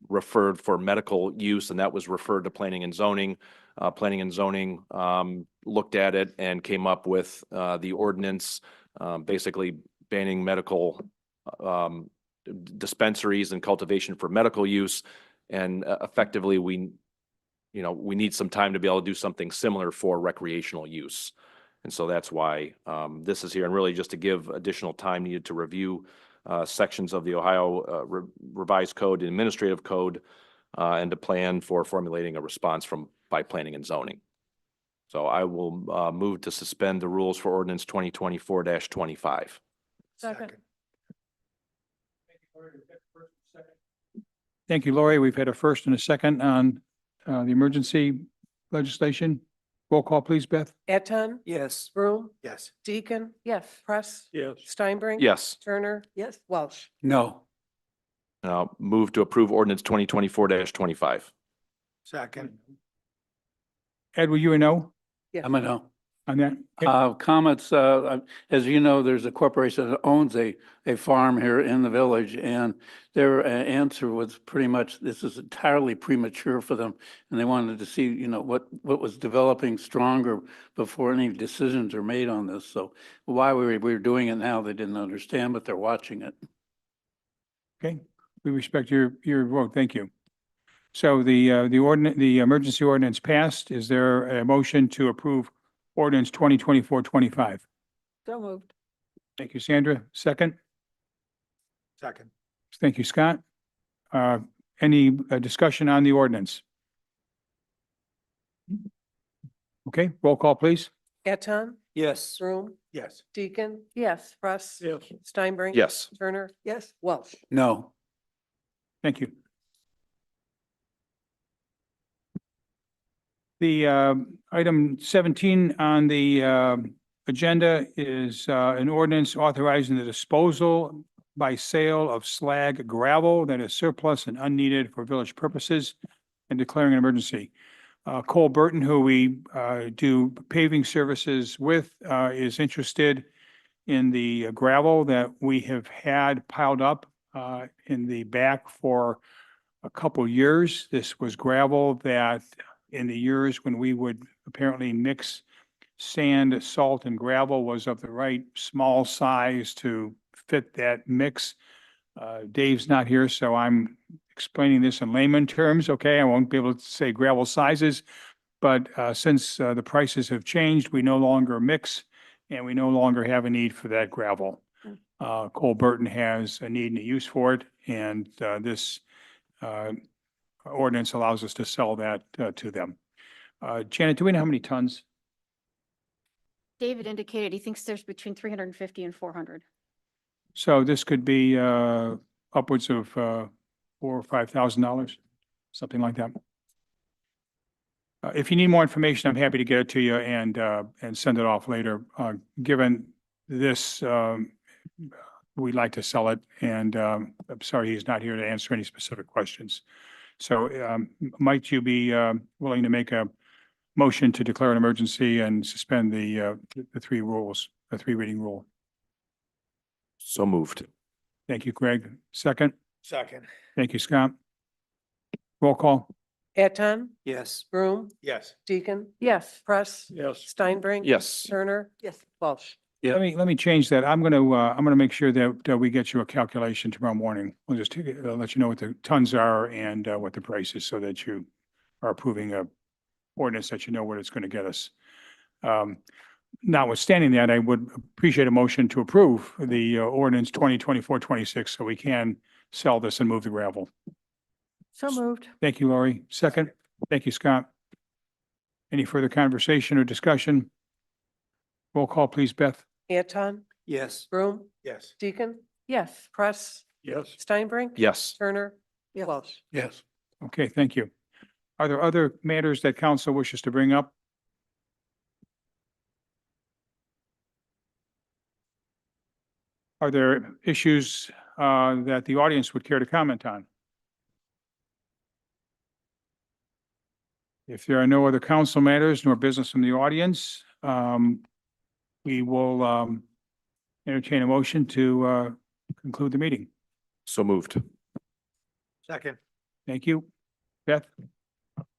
referred for medical use, and that was referred to planning and zoning. Planning and zoning looked at it and came up with the ordinance basically banning medical dispensaries and cultivation for medical use. And effectively, we need some time to be able to do something similar for recreational use. And so that's why this is here, and really just to give additional time needed to review sections of the Ohio Revised Code and Administrative Code and to plan for formulating a response by planning and zoning. So I will move to suspend the rules for ordinance 2024-25.
Second.
Thank you, Laurie. We've had a first and a second on the emergency legislation. Roll call, please, Beth.
Eton,
Yes.
Broom,
Yes.
Deacon,
Yes.
Press,
Yes.
Steinbrink.
Yes.
Turner,
Yes.
Welsh.
No.
Now move to approve ordinance 2024-25.
Second.
Ed, were you a no?
Yes.
I'm a no.
on that?
Comments, as you know, there's a corporation that owns a farm here in the village, and their answer was pretty much, this is entirely premature for them. And they wanted to see, what was developing stronger before any decisions are made on this. So why we were doing it now, they didn't understand, but they're watching it.
Okay, we respect your vote. Thank you. So the emergency ordinance passed. Is there a motion to approve ordinance 2024-25?
So moved.
Thank you, Sandra. Second?
Second.
Thank you, Scott. Any discussion on the ordinance? Okay, roll call, please.
Eton,
Yes.
Broom,
Yes.
Deacon,
Yes.
Press.
Yes.
Steinbrink.
Yes.
Turner,
Yes.
Welsh.
No.
Thank you. The item 17 on the agenda is an ordinance authorizing the disposal by sale of slag gravel that is surplus and unneeded for village purposes and declaring an emergency. Cole Burton, who we do paving services with, is interested in the gravel that we have had piled up in the back for a couple years. This was gravel that in the years when we would apparently mix sand, salt, and gravel was of the right small size to fit that mix. Dave's not here, so I'm explaining this in layman terms, okay? I won't be able to say gravel sizes, but since the prices have changed, we no longer mix and we no longer have a need for that gravel. Cole Burton has a need and a use for it, and this ordinance allows us to sell that to them. Janet, do we know how many tons?
David indicated he thinks there's between 350 and 400.
So this could be upwards of $4,000 or $5,000, something like that. If you need more information, I'm happy to get it to you and send it off later. Given this, we'd like to sell it, and I'm sorry he's not here to answer any specific questions. So might you be willing to make a motion to declare an emergency and suspend the three reading rule?
So moved.
Thank you, Greg. Second?
Second.
Thank you, Scott. Roll call.
Eton,
Yes.
Broom,
Yes.
Deacon,
Yes.
Press.
Yes.
Steinbrink.
Yes.
Turner,
Yes.
Welsh.
Yeah.
Let me change that. I'm gonna make sure that we get you a calculation tomorrow morning. We'll just let you know what the tons are and what the price is so that you are approving a ordinance that you know what it's going to get us. Notwithstanding that, I would appreciate a motion to approve the ordinance 2024-26 so we can sell this and move the gravel.
So moved.
Thank you, Lori. Second? Thank you, Scott. Any further conversation or discussion? Roll call, please, Beth.
Eton,
Yes.
Broom,
Yes.
Deacon,
Yes.
Press.
Yes.
Steinbrink.
Yes.
Turner,
Yes.
Welsh.
Yes.
Okay, thank you. Are there other matters that council wishes to bring up? Are there issues that the audience would care to comment on? If there are no other council matters nor business from the audience, we will entertain a motion to conclude the meeting.
So moved.
Second.
Thank you. Beth?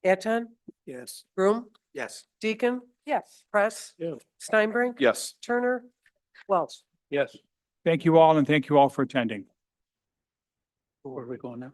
Eton,
Yes.
Broom,
Yes.
Deacon,
Yes.
Press.
Yes.
Steinbrink.
Yes.
Turner, Welsh.
Yes.
Thank you all, and thank you all for attending.
Where are we going now?